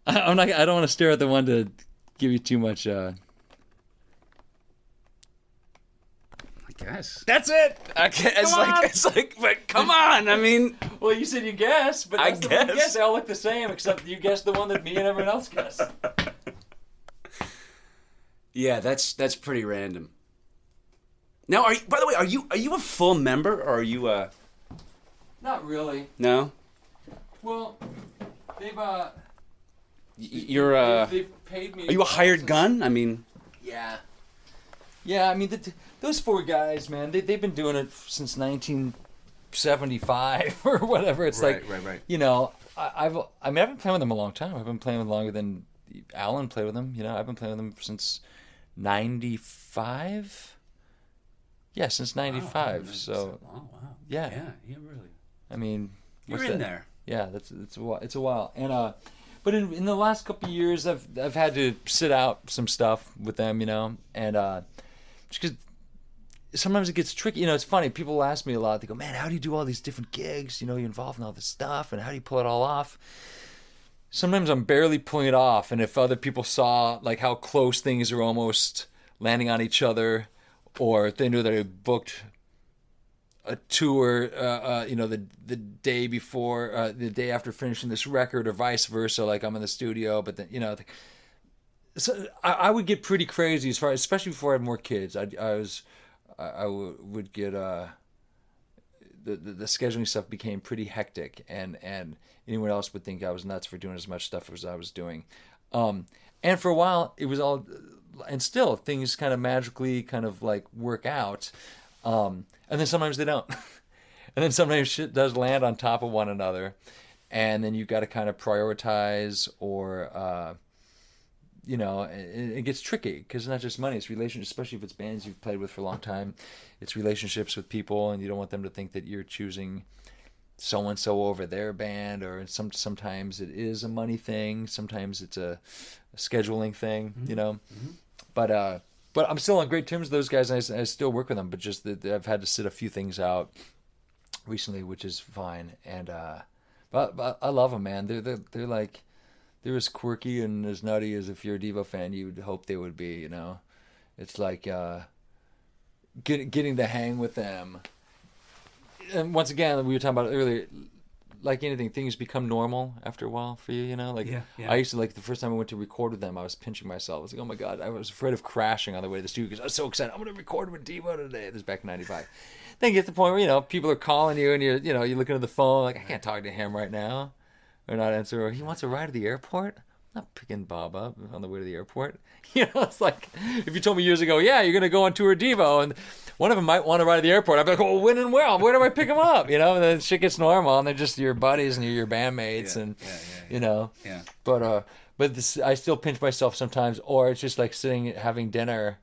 I don't want to stare at the one to give you too much... I guess. That's it. It's like, but come on. I mean, well, you said you guess, but that's the one you guess. They all look the same, except you guessed the one that me and everyone else guessed. Yeah, that's pretty random. Now, by the way, are you a full member, or are you a? Not really. No. Well, they've They've paid me. Are you a hired gun? I mean. Yeah. Yeah, I mean, those 4 guys, man, they've been doing it since 1975 or whatever. It's right. You know, I've been playing with them a long time. I've been playing with them longer than Alan played with them. You know, I've been playing with them since 95. Yeah, since 95. So, wow. Yeah. Yeah, really. I mean, you're in there. Yeah, it's a while. And but in the last couple of years, I've had to sit out some stuff with them, you know, and because sometimes it gets tricky. You know, it's funny. People ask me a lot. They go, "Man, how do you do all these different gigs? You know, you're involved in all this stuff, and how do you pull it all off?" Sometimes I'm barely pulling it off, and if other people saw like how close things are almost landing on each other, or if they knew that I booked a tour, you know, the day before, the day after finishing this record, or vice versa, like I'm in the studio, but then, you know, so I would get pretty crazy as far, especially before I had more kids. I would get the scheduling stuff became pretty hectic, and anyone else would think I was nuts for doing as much stuff as I was doing. And for a while, it was all, and still things kind of magically kind of like work out. And then sometimes they don't. And then sometimes shit does land on top of one another. And then you've got to kind of prioritize, or, you know, it gets tricky because it's not just money. It's relationships, especially if it's bands you've played with for a long time. It's relationships with people, and you don't want them to think that you're choosing so-and-so over their band, or sometimes it is a money thing. Sometimes it's a scheduling thing, you know. Mm-hmm. But I'm still on great terms with those guys, and I still work with them. But just that I've had to sit a few things out recently, which is fine. And but I love them, man. They're like, they're as quirky and as nutty as if you're a Devo fan you'd hope they would be. You know, it's like getting to hang with them. And once again, we were talking about it earlier. Like anything, things become normal after a while for you, you know? Like, I used to, like, the first time I went to record with them, I was pinching myself. I was like, oh my God, I was afraid of crashing on the way to the studio because I was so excited. I'm going to record with Devo today. This was back in 95. Then you get to the point where, you know, people are calling you and you're looking at the phone, like, I can't talk to him right now. Or not answer, or he wants a ride to the airport? I'm not picking Bob up on the way to the airport. You know, it's like, if you told me years ago, yeah, you're going to go on tour Devo, and one of them might want to ride to the airport, I'd be like, well, when and where? Where do I pick them up? You know, and then shit gets normal, and they're just your buddies and you're your bandmates, you know. Yeah. But this, I still pinch myself sometimes, or it's just like sitting having dinner.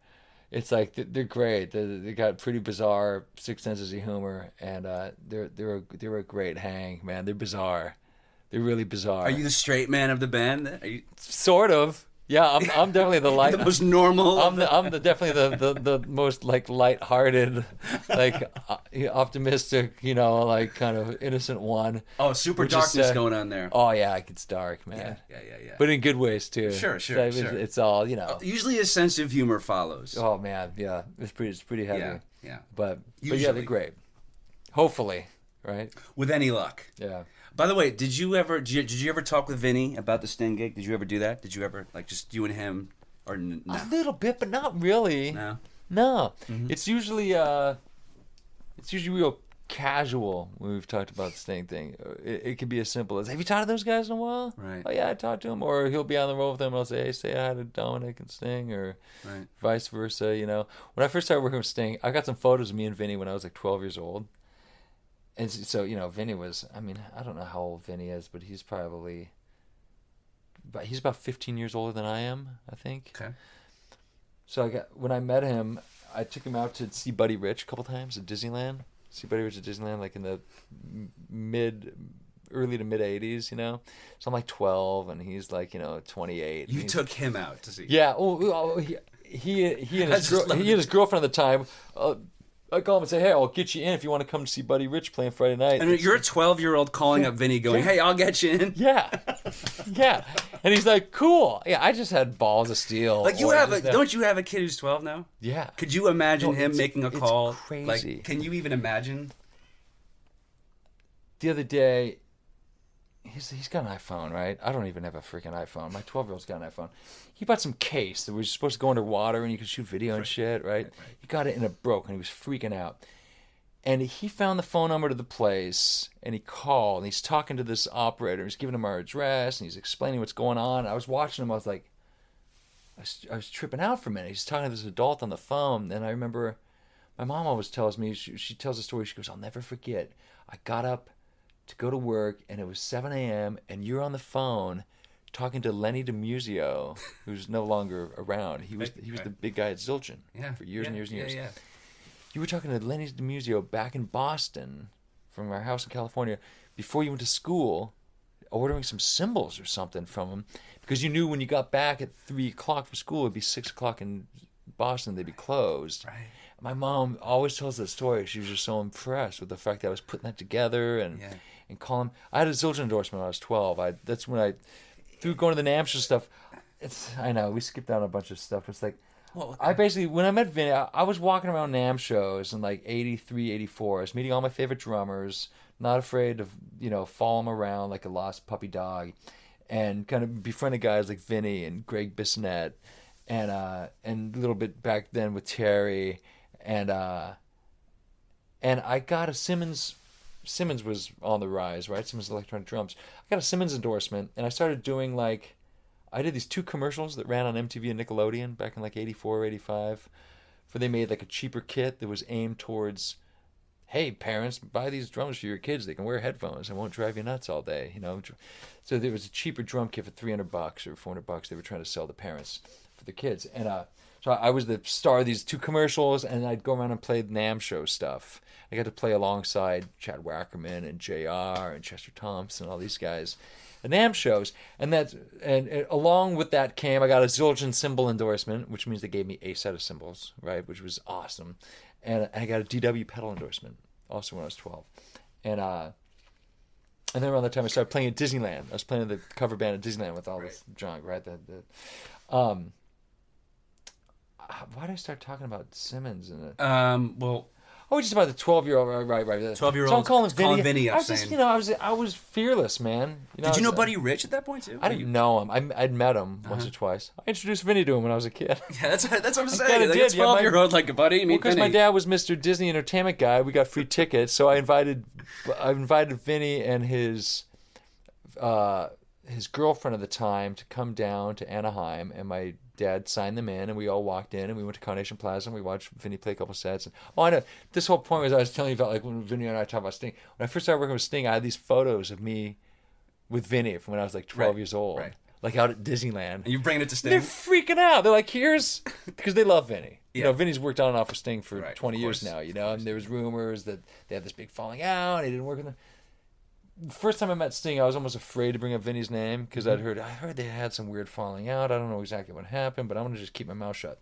It's like they're great. They got pretty bizarre six senses of humor, and they're a great hang, man. They're bizarre. They're really bizarre. Are you the straight man of the band? Are you sort of? Yeah, I'm definitely the light. The most normal. I'm definitely the most like lighthearted, like optimistic, like kind of innocent one. Oh, super darkness going on there. Oh yeah, it's dark, man. Yeah. But in good ways too. Sure. It's all Usually a sense of humor follows. Oh man, yeah, it's pretty heavy. Yeah. But yeah, they're great. Hopefully, right? With any luck. Yeah. By the way, did you ever talk with Vinny about the Sting gig? Did you ever do that? Did you ever just you and him, or no? A little bit, but not really. No. Mm-hmm. It's usually real casual when we've talked about the Sting thing. It could be as simple as, "Have you talked to those guys in a while?" Right. "Oh yeah, I talked to him." Or he'll be on the road with them, and I'll say, "Hey, say hi to Dominic and Sting," or vice versa. When I first started working with Sting, I got some photos of me and Vinny when I was like 12 years old. And so, Vinny was, I don't know how old Vinny is, but he's about 15 years older than I am, I think. Okay. So when I met him, I took him out to see Buddy Rich a couple times at Disneyland. See Buddy Rich at Disneyland, like in the early to mid 80s, So I'm like 12 and he's like, 28. You took him out to see. Yeah. Oh, he and his girlfriend at the time, I call him and say, "Hey, I'll get you in if you want to come to see Buddy Rich playing Friday night." And you're a 12-year-old calling up Vinny going, "Hey, I'll get you in." Yeah. And he's like, "Cool." Yeah, I just had balls of steel. Like don't you have a kid who's 12 now? Yeah. Could you imagine him making a call? It's crazy. Like, can you even imagine? The other day, he's got an iPhone, right? I don't even have a freaking iPhone. My 12-year-old's got an iPhone. He bought some case that was supposed to go underwater and you could shoot video and shit, right? He got it and it broke and he was freaking out. And he found the phone number to the place and he called and he's talking to this operator. He's giving him our address and he's explaining what's going on. I was watching him. I was like, I was tripping out for a minute. He's talking to this adult on the phone. And I remember my mom always tells me, she tells a story. She goes, "I'll never forget. I got up to go to work and it was 7 a.m. and you're on the phone talking to Lenny DiMuzio, who's no longer around. He was the big guy at Zildjian for years and years and years. You were talking to Lenny DiMuzio back in Boston from our house in California before you went to school, ordering some cymbals or something from him because you knew when you got back at 3 o'clock for school, it'd be 6 o'clock in Boston, they'd be closed." Right. My mom always tells that story. She was just so impressed with the fact that I was putting that together and calling. I had a Zildjian endorsement when I was 12. That's when I, through going to the NAMM stuff, I know, we skipped down a bunch of stuff. It's like, I basically, when I met Vinny, I was walking around NAMM shows in like 83, 84. I was meeting all my favorite drummers, not afraid to, follow them around like a lost puppy dog, and kind of befriended guys like Vinny and Greg Bissonette, and a little bit back then with Terry, and I got a Simmons was on the rise, right? Simmons electronic drums. I got a Simmons endorsement, and I started doing I did these 2 commercials that ran on MTV and Nickelodeon back in like 84 or 85, where they made like a cheaper kit that was aimed towards, "Hey parents, buy these drums for your kids. They can wear headphones and won't drive you nuts all day." So there was a cheaper drum kit for $300 or $400 they were trying to sell to parents for their kids, and so I was the star of these 2 commercials, and I'd go around and play NAMM show stuff. I got to play alongside Chad Wackerman and JR and Chester Thompson and all these guys at NAMM shows. And along with that came, I got a Zildjian cymbal endorsement, which means they gave me a set of cymbals, right, which was awesome. And I got a DW pedal endorsement also when I was 12. And then around that time I started playing at Disneyland. I was playing in the cover band at Disneyland with all this junk, right? Why did I start talking about Simmons? Just about the 12-year-old, right. 12-year-old. So I'm calling Vinny. I was just, I was fearless, man. Did you know Buddy Rich at that point too? I didn't know him. I'd met him once or twice. I introduced Vinny to him when I was a kid. Yeah, that's what I'm saying. Like a 12-year-old, like a buddy. Because my dad was Mr. Disney Entertainment guy, we got free tickets. So I invited Vinny and his girlfriend at the time to come down to Anaheim, and my dad signed them in, and we all walked in, and we went to Carnation Plaza, and we watched Vinny play a couple sets. And I know this whole point was I was telling you about like when Vinny and I talked about Sting. When I first started working with Sting, I had these photos of me with Vinny from when I was like 12 years old, like out at Disneyland. And you bringing it to Sting? They're freaking out. They're like, because they love Vinny. Yeah. Vinny's worked on and off with Sting for 20 years now. And there was rumors that they had this big falling out. And he didn't work with them. first time I met Sting, I was almost afraid to bring up Vinny's name because I heard they had some weird falling out. I don't know exactly what happened, but I'm gonna just keep my mouth shut.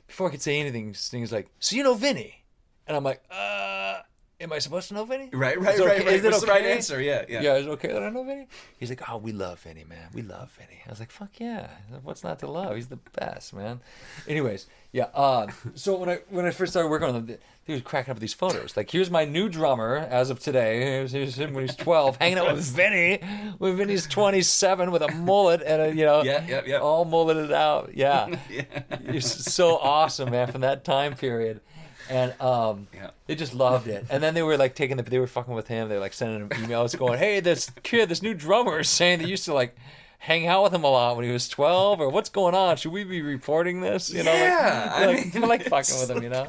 Before I could say anything, Sting's like, "So you know Vinny?" And I'm like, am I supposed to know Vinny? Right. Is it okay? What's the right answer? Yeah. Yeah, is it okay that I know Vinny? He's like, "Oh, we love Vinny, man. We love Vinny." I was like, "Fuck yeah. What's not to love? He's the best, man." Anyways, yeah. So when I first started working on them, he was cracking up with these photos. Like, here's my new drummer as of today. Here's him when he's 12, hanging out with Vinny. When Vinny's 27 with a mullet and a, all mulleted out. Yeah. You're so awesome, man, from that time period. And they just loved it. And then they were like they were fucking with him. They were like sending him emails going, "Hey, this new drummer is saying that you used to like hang out with him a lot when he was 12, or what's going on? Should we be reporting this?" You know, I like fucking with him, you know.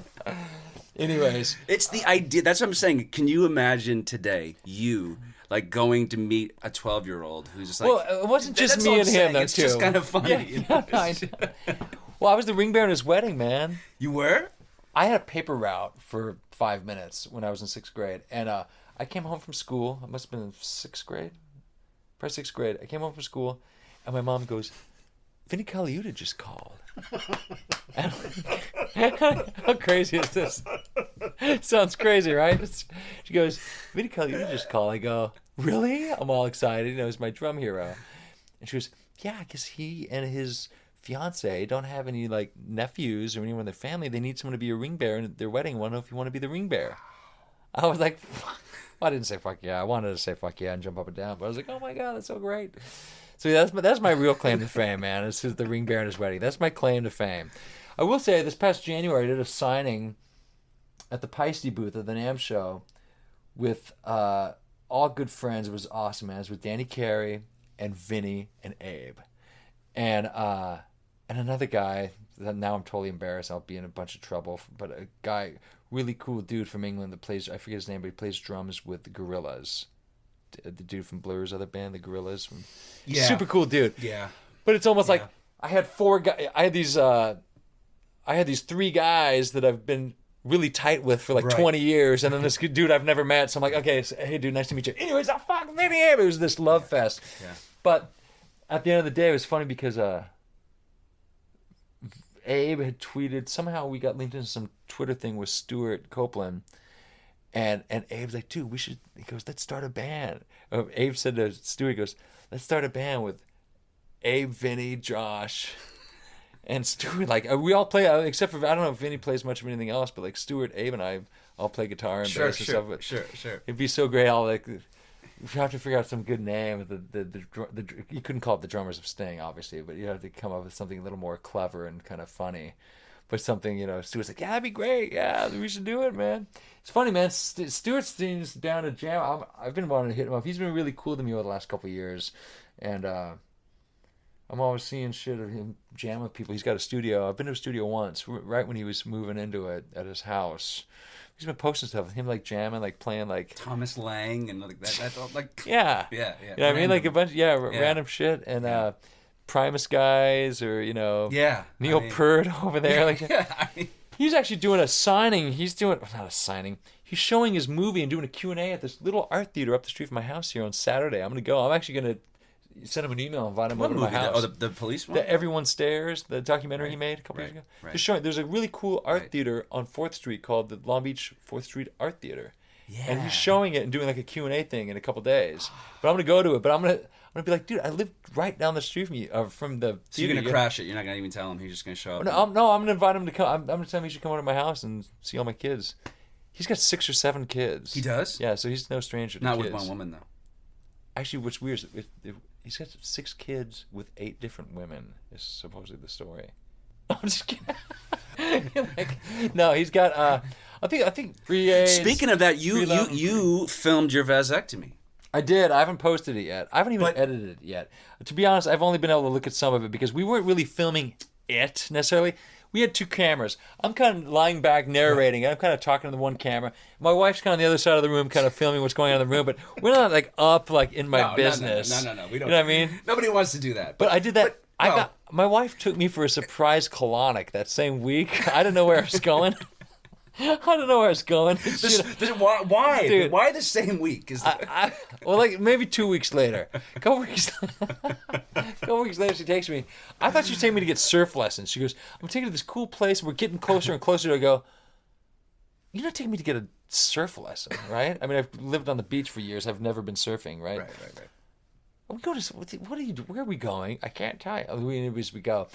Anyways, it's the idea. That's what I'm saying. Can you imagine today you like going to meet a 12-year-old who's just like? Well, it wasn't just me and him, though. It's just kind of funny. Well, I was the ring bearer in his wedding, man. You were? I had a paper route for 5 minutes when I was in 6th grade, and I came home from school. I must have been in 6th grade, probably 6th grade. I came home from school, and my mom goes, "Vinny Colaiuta just called." How crazy is this? Sounds crazy, right? She goes, "Vinny Colaiuta just called." I go, "Really?" I'm all excited. You know, he's my drum hero. And she goes, "Yeah, I guess he and his fiance don't have any like nephews or anyone in their family. They need someone to be a ring bearer in their wedding. I want to know if you want to be the ring bearer." I was like, fuck. Well, I didn't say fuck yeah. I wanted to say fuck yeah and jump up and down, but I was like, oh my god, that's so great. So that's my real claim to fame, man. This is the ring bearer in his wedding. That's my claim to fame. I will say this past January I did a signing at the Peisty booth of the NAMM show with all good friends. It was awesome, man. It was with Danny Carey and Vinny and Abe. And another guy that now I'm totally embarrassed. I'll be in a bunch of trouble. But a guy, really cool dude from England that plays, I forget his name, but he plays drums with the Gorillaz. The dude from Blur's other band, the Gorillaz. Super cool dude. Yeah. But it's almost like I had four guys. I had these three guys that I've been really tight with for like 20 years, and then this dude I've never met. So I'm like, okay, hey dude, nice to meet you. Anyways, fuck Vinny Abe. It was this love fest. Yeah. But at the end of the day, it was funny because Abe had tweeted, somehow we got linked into some Twitter thing with Stuart Copeland, and Abe's like, dude, we should, he goes, let's start a band. Abe said to Stuart, he goes, let's start a band with Abe, Vinny, Josh, and Stuart. Like, we all play, except for, I don't know if Vinny plays much of anything else, but like Stuart, Abe, and I all play guitar and bass and stuff. But sure. It'd be so great. We have to figure out some good name. You couldn't call it the Drummers of Sting, obviously, but you have to come up with something a little more clever and kind of funny. But something, Stuart's like, yeah, that'd be great. Yeah, we should do it, man. It's funny, man. Stuart's down to jam. I've been wanting to hit him up. He's been really cool to me over the last couple of years. And I'm always seeing shit of him jam with people. He's got a studio. I've been to a studio once, right when he was moving into it at his house. He's been posting stuff of him, like jamming, like playing, like Thomas Lang and like that. That's all, like yeah. You know what I mean? Like a bunch, random shit, and Primus guys, or Neil Peart over there. Like he's actually doing a signing. Not a signing. He's showing his movie and doing a Q&A at this little art theater up the street from my house here on Saturday. I'm gonna go. I'm actually gonna send him an email, invite him over to my house. Oh, the police one? The Everyone Stares, the documentary he made a couple years ago. Right. Just showing, there's a really cool art theater on 4th Street called the Long Beach 4th Street Art Theater. Yeah. And he's showing it and doing like a Q&A thing in a couple days. But I'm going to go to it. But I'm going to be like, dude, I live right down the street from you, from the theater. So you're going to crash it. You're not going to even tell him. He's just going to show up. No, I'm going to invite him to come. I'm going to tell him he should come over to my house and see all my kids. He's got 6 or 7 kids. He does? Yeah, so he's no stranger to not kids. Not with one woman, though. Actually, what's weird is he's got 6 kids with 8 different women, is supposedly the story. I'm just kidding. No, he's got, I think Speaking of that, you filmed your vasectomy. I did. I haven't posted it yet. I haven't even edited it yet. To be honest, I've only been able to look at some of it because we weren't really filming it necessarily. We had 2 cameras. I'm kind of lying back narrating. I'm kind of talking to the one camera. My wife's kind of on the other side of the room, kind of filming what's going on in the room. But we're not like up like in my business. No. We don't. You know what I mean? Nobody wants to do that. But I did that. My wife took me for a surprise colonic that same week. I didn't know where I was going. I don't know where it's going. Why? Dude. Why the same week? Well, like maybe 2 weeks later. A couple weeks later, she takes me. I thought she was taking me to get surf lessons. She goes, I'm taking you to this cool place. We're getting closer and closer. I go, you're not taking me to get a surf lesson, right? I mean, I've lived on the beach for years. I've never been surfing, right? Right. We go to, what are you, where are we going? I can't tell you. Anyways, we go.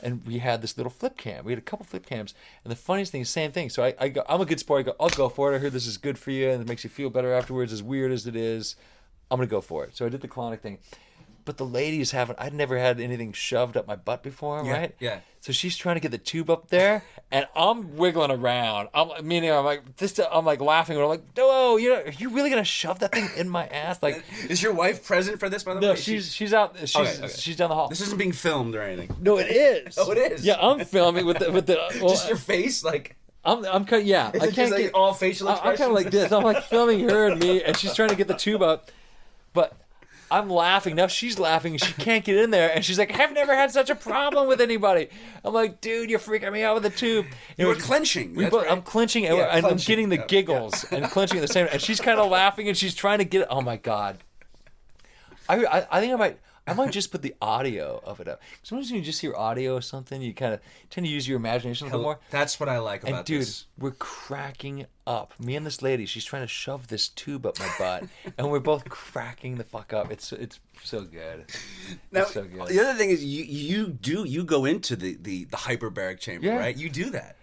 And we had this little flip cam. We had a couple flip cams. And the funniest thing is same thing. So I go, I'm a good sport. I go, I'll go for it. I heard this is good for you and it makes you feel better afterwards, as weird as it is. I'm going to go for it. So I did the colonic thing. But the ladies haven't, I'd never had anything shoved up my butt before, right? Yeah. So she's trying to get the tube up there, and I'm wiggling around. I'm like laughing, and I'm like, "Whoa, are you really gonna shove that thing in my ass?" Like, is your wife present for this? By the way, no, she's out. She's down the hall. This isn't being filmed or anything. No, it is. Oh, it is. Yeah, I'm filming with the just your face, like. I'm kind of, yeah. Is it just like all facial expressions? I'm kind of like this. I'm like filming her and me, and she's trying to get the tube up, but. I'm laughing. Now she's laughing. She can't get in there. And she's like, I've never had such a problem with anybody. I'm like, dude, you're freaking me out with the tube. You were clenching. I'm clenching. And I'm getting the giggles and clenching at the same time. And she's kind of laughing and she's trying to get it. Oh, my God. I think I might just put the audio of it up. Sometimes when you just hear audio or something, you kind of tend to use your imagination a little more. That's what I like about this. Dude, we're cracking up. Me and this lady, she's trying to shove this tube up my butt, and we're both cracking the fuck up. It's so good. Now, it's so good. The other thing is you go into the hyperbaric chamber, right? You do that.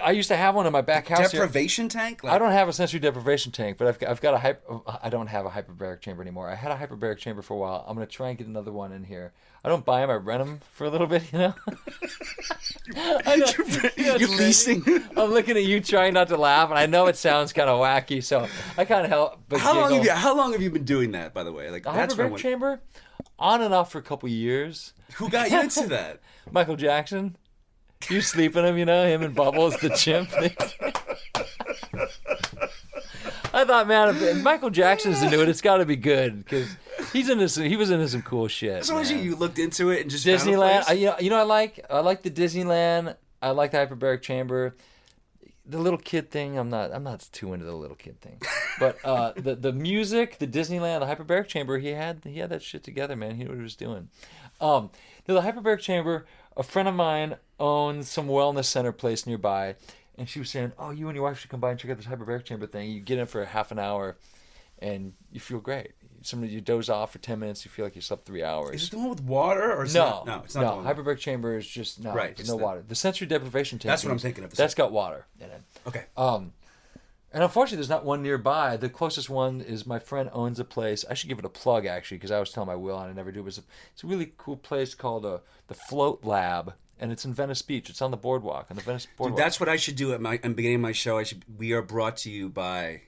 I used to have one in my back house. Deprivation tank? I don't have a sensory deprivation tank, but I've got I don't have a hyperbaric chamber anymore. I had a hyperbaric chamber for a while. I'm going to try and get another one in here. I don't buy them. I rent them for a little bit, you know? You're leasing. I'm looking at you trying not to laugh, and I know it sounds kind of wacky, so I kind of help. But how long have you been doing that, by the way? Like the hyperbaric chamber? On and off for a couple years. Who got you into that? Michael Jackson. You sleep in him, him and Bubbles, the chimp. I thought, man, if Michael Jackson's into it, it's got to be good because he was into some cool shit. So you looked into it and just Disneyland. Found a place? I like the Disneyland. I like the hyperbaric chamber. The little kid thing, I'm not too into the little kid thing. But the music, the Disneyland, the hyperbaric chamber, he had that shit together, man. He knew what he was doing. The hyperbaric chamber. A friend of mine owns some wellness center place nearby, and she was saying, "Oh, you and your wife should come by and check out this hyperbaric chamber thing. You get in for a half an hour, and you feel great. You doze off for 10 minutes, you feel like you slept 3 hours." Is it the one with water or no? No, it's not. No, hyperbaric chamber is just right. There's no water. The sensory deprivation tank. That's what I'm thinking of. That's got water in it. Okay. And unfortunately, there's not one nearby. The closest one is my friend owns a place. I should give it a plug, actually, because I was telling my Will and I never do. But it's a really cool place called the Float Lab, and it's in Venice Beach. It's on the boardwalk, on the Venice boardwalk. Dude, that's what I should do at the beginning of my show. We are brought to you by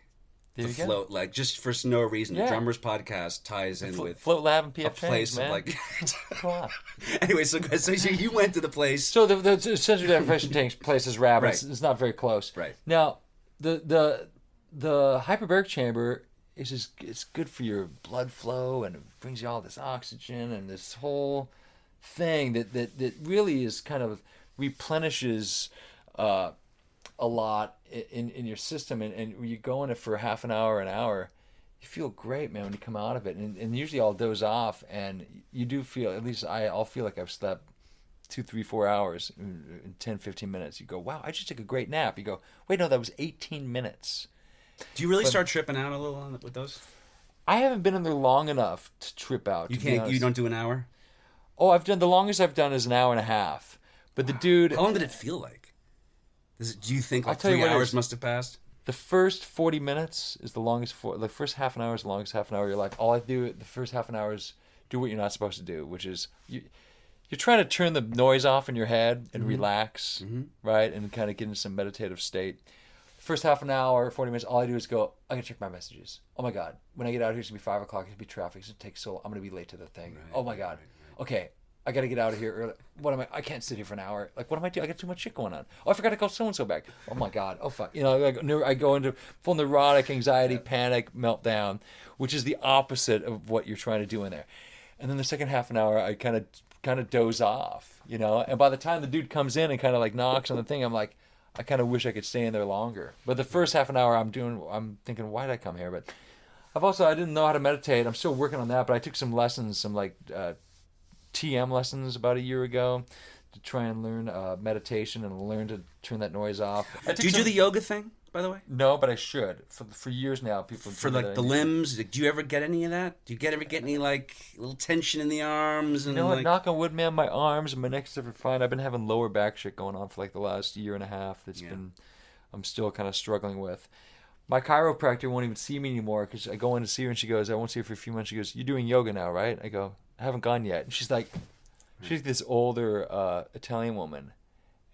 the Float, like just for no reason. Yeah. The Drummers Podcast ties in with Float Lab and PF a place Chang's, man. Of like. Come on. Anyway, so you went to the place. So the sensory deprivation tank place is rad. Right. It's not very close. Right. Now the hyperbaric chamber is it's good for your blood flow, and it brings you all this oxygen and this whole thing that really is kind of replenishes a lot in your system, and when you go in it for half an hour, you feel great, man, when you come out of it, and usually I'll doze off, and you do feel, at least I'll feel like I've slept 2, 3, 4 hours in 10, 15 minutes. You go, wow, I just took a great nap. You go, wait, no, that was 18 minutes. Do you really start tripping out a little with those? I haven't been in there long enough to trip out. You don't do an hour? Oh, the longest I've done is an hour and a half. But the dude... How long did it feel like? Do you think like 3 hours must have passed? The first 40 minutes is the longest. The first half an hour is the longest half an hour of your life. All I do the first half an hour is do what you're not supposed to do, which is you're trying to turn the noise off in your head and relax, right? And kind of get into some meditative state. First half an hour, 40 minutes, all I do is go, I gotta check my messages. Oh my God. When I get out here, it's gonna be 5 o'clock, it's gonna be traffic, it's gonna take so long. I'm gonna be late to the thing. Right, oh my God. Right. Okay, I gotta get out of here early. What am I can't sit here for an hour. Like, what am I doing? I got too much shit going on. Oh, I forgot to call so-and-so back. Oh my God. Oh fuck. I go into full neurotic anxiety, panic, meltdown, which is the opposite of what you're trying to do in there. And then the second half an hour, I kind of doze off, And by the time the dude comes in and kind of like knocks on the thing, I'm like, I kind of wish I could stay in there longer. But the first half an hour I'm thinking, why did I come here? But I didn't know how to meditate. I'm still working on that, but I took some lessons, some like TM lessons about a year ago to try and learn meditation and learn to turn that noise off. Do you do the yoga thing, by the way? No, but I should. For years now, people for like the limbs. Do you ever get any of that? Do you ever get any like little tension in the arms? And like, knock on wood, man. My arms and my neck's are fine. I've been having lower back shit going on for like the last year and a half. I'm still kind of struggling with. My chiropractor won't even see me anymore because I go in to see her and she goes, I won't see her for a few months. She goes, "You're doing yoga now, right?" I go, "I haven't gone yet." And she's like, she's this older Italian woman,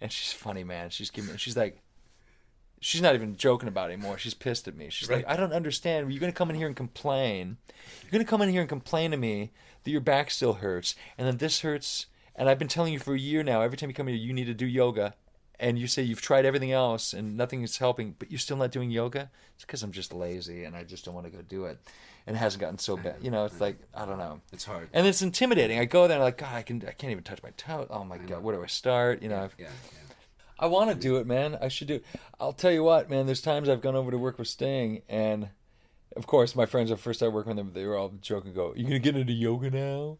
and she's funny, man. She's like, she's not even joking about it anymore. She's pissed at me. She's like, "I don't understand. You're gonna come in here and complain. You're gonna come in here and complain to me that your back still hurts, and then this hurts. And I've been telling you for a year now. Every time you come here, you need to do yoga." And you say you've tried everything else and nothing is helping, but you're still not doing yoga? It's because I'm just lazy and I just don't want to go do it. And it hasn't gotten so bad. It's like, I don't know. It's hard. And it's intimidating. I go there and I'm like, God, I can't even touch my toe. Oh my God, where do I start? Yeah. I want to do it, man. I should do it. I'll tell you what, man, there's times I've gone over to work with Sting and of course my friends when I first started working with them, they were all joking, "You going to get into yoga now?"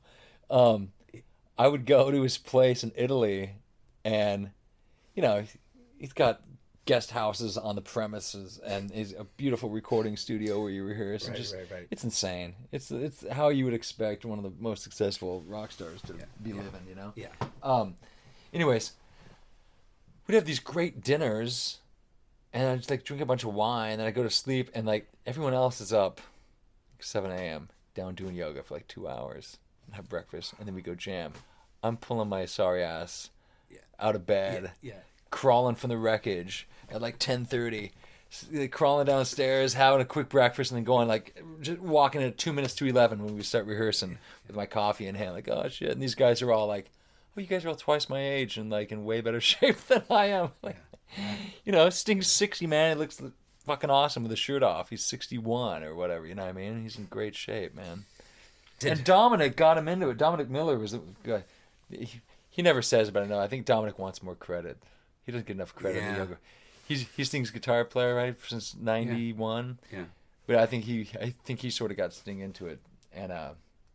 I would go to his place in Italy and he's got guest houses on the premises and is a beautiful recording studio where you rehearse. Right. It's insane. It's how you would expect one of the most successful rock stars to be living, Yeah. Anyways, we'd have these great dinners, and I just like drink a bunch of wine, and then I go to sleep, and like everyone else is up, 7 a.m. down doing yoga for like 2 hours, and have breakfast, and then we go jam. I'm pulling my sorry ass out of bed, crawling from the wreckage at like 10:30, crawling downstairs, having a quick breakfast, and then going like just walking at 2 minutes to 11 when we start rehearsing with my coffee in hand, like, oh shit. And these guys are all like, "Oh, you guys are all twice my age and like in way better shape than I am." Like, Sting's 60, man. He looks fucking awesome with his shirt off. He's 61 or whatever, you know what I mean? He's in great shape, man. And Dominic got him into it. Dominic Miller was the guy. He never says, but I know. I think Dominic wants more credit. He doesn't get enough credit. Yeah. He's Sting's guitar player, right, since '91. Yeah. But I think he sort of got Sting into it, and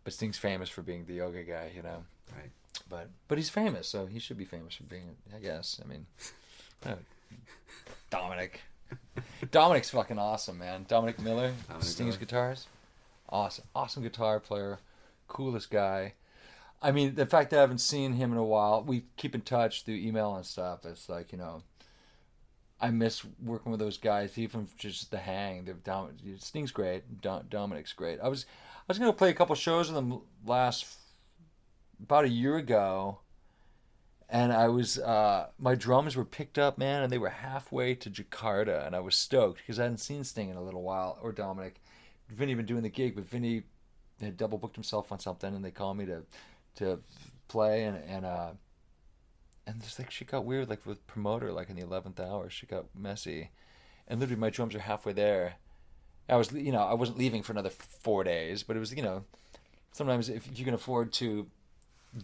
but Sting's famous for being the yoga guy, Right. But he's famous, so he should be famous for being it, I guess. I mean, Dominic's fucking awesome, man. Dominic Miller, Sting's guitars, awesome guitar player, coolest guy. I mean, the fact that I haven't seen him in a while, we keep in touch through email and stuff. It's like, I miss working with those guys, even just the hang. Sting's great. Dominic's great. I was going to play a couple shows with them about a year ago, and I was my drums were picked up, man, and they were halfway to Jakarta, and I was stoked because I hadn't seen Sting in a little while, or Dominic. Vinny had been doing the gig, but Vinny had double booked himself on something, and they called me to play, and just like shit got weird, like with promoter, like in the 11th hour, shit got messy, and literally my drums are halfway there. I wasn't leaving for another 4 days, but it was, sometimes if you can afford to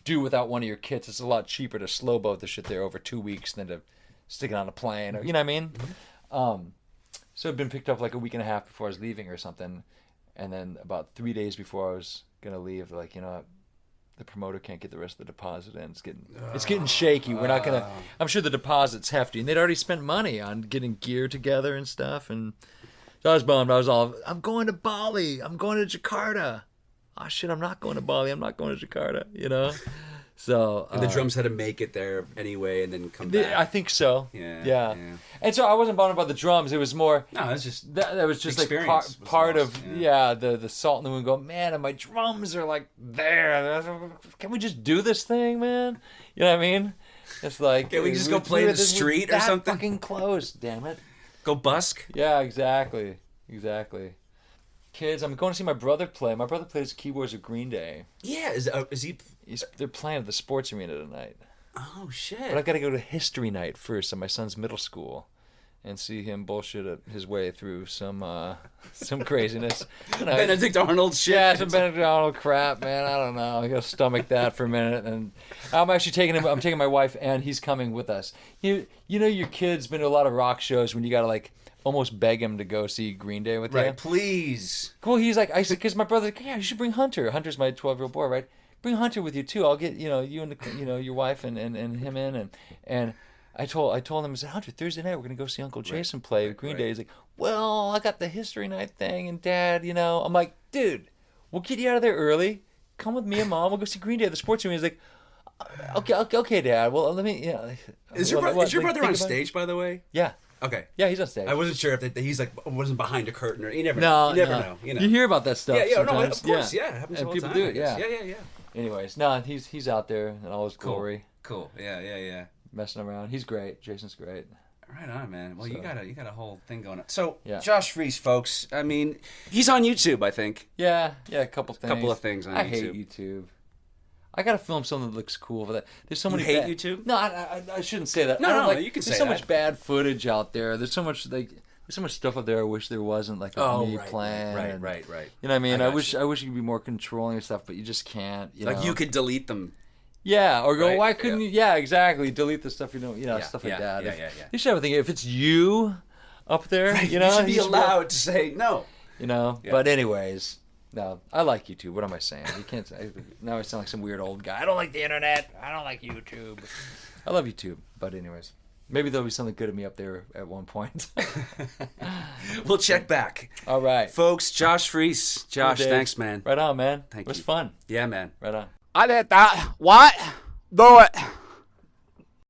do without one of your kits, it's a lot cheaper to slow boat the shit there over 2 weeks than to stick it on a plane, or you know what I mean? Mm-hmm. So it'd been picked up like a week and a half before I was leaving or something, and then about 3 days before I was gonna leave, like, the promoter can't get the rest of the deposit in. It's getting shaky. We're not gonna. I'm sure the deposit's hefty, and they'd already spent money on getting gear together and stuff. And so I was bummed. I was all, "I'm going to Bali. I'm going to Jakarta." Oh shit! I'm not going to Bali. I'm not going to Jakarta. So and the drums had to make it there anyway, and then come back. I think so. Yeah. And so I wasn't bummed about the drums. It was more. No, it's just that was just like part of the salt in the wound. Go, man, and my drums are like there. Can we just do this thing, man? You know what I mean? It's like, can we just go play in the street or something? Fucking close, damn it. Go busk. Yeah, exactly. Kids, I'm going to see my brother play. My brother plays keyboards at Green Day. Yeah, is he? They're playing at the sports arena tonight. Oh shit! But I got to go to history night first at my son's middle school, and see him bullshit his way through some craziness. Benedict Arnold shit. Yeah, some Benedict Arnold crap, man. I don't know. I gotta stomach that for a minute. And I'm actually taking him. I'm taking my wife, and he's coming with us. You know, your kid's been to a lot of rock shows when you gotta like almost beg him to go see Green Day with you. Right, please. Cool. He's like, I said, because my brother's like, yeah, you should bring Hunter. Hunter's my 12-year-old boy, right? Bring Hunter with you too. I'll get you and your wife and him in and. I told him, I said, Hunter, Thursday night we're gonna go see Uncle Jason play with Green Day. He's like, well, I got the history night thing, and Dad, I'm like, dude, we'll get you out of there early. Come with me and Mom. We'll go see Green Day at the sports room. He's like, okay, Dad. Well, let me. Is your brother on stage, by the way? Yeah. Okay. Yeah, he's on stage. I wasn't sure if he's like wasn't behind a curtain or you never know. You hear about that stuff. Yeah, sometimes. No, of course, yeah. It happens and all the people time, do it. Yeah. Anyways, no, he's out there in all his glory. Cool. Yeah. Messing around. He's great. Jason's great. Right on, man. Well, so, you got a whole thing going on. So, yeah. Josh Freese, folks. I mean, he's on YouTube, I think. Yeah, a couple things. A couple of things on YouTube. I hate YouTube. I gotta film something that looks cool for that. There's so many. You hate YouTube? No, I shouldn't say that. No, you can say that. There's so much bad footage out there. There's so much stuff out there. I wish there wasn't, like me playing. Right. You know what I mean? I wish you could be more controlling of stuff, but you just can't. You could delete them. Yeah, or go, why couldn't you? Yeah, exactly. Delete the stuff stuff like that. Yeah. You should have a thing. If it's you up there, right, you should be allowed to say no. Yeah. But anyways, no, I like YouTube. What am I saying? You can't say, now I sound like some weird old guy. I don't like the internet. I don't like YouTube. I love YouTube. But anyways, maybe there'll be something good of me up there at one point. We'll check back. All right. Folks, Josh Freese. Josh, thanks, man. Right on, man. Thank you. It was fun. Yeah, man. Right on. I did that. What? Do it.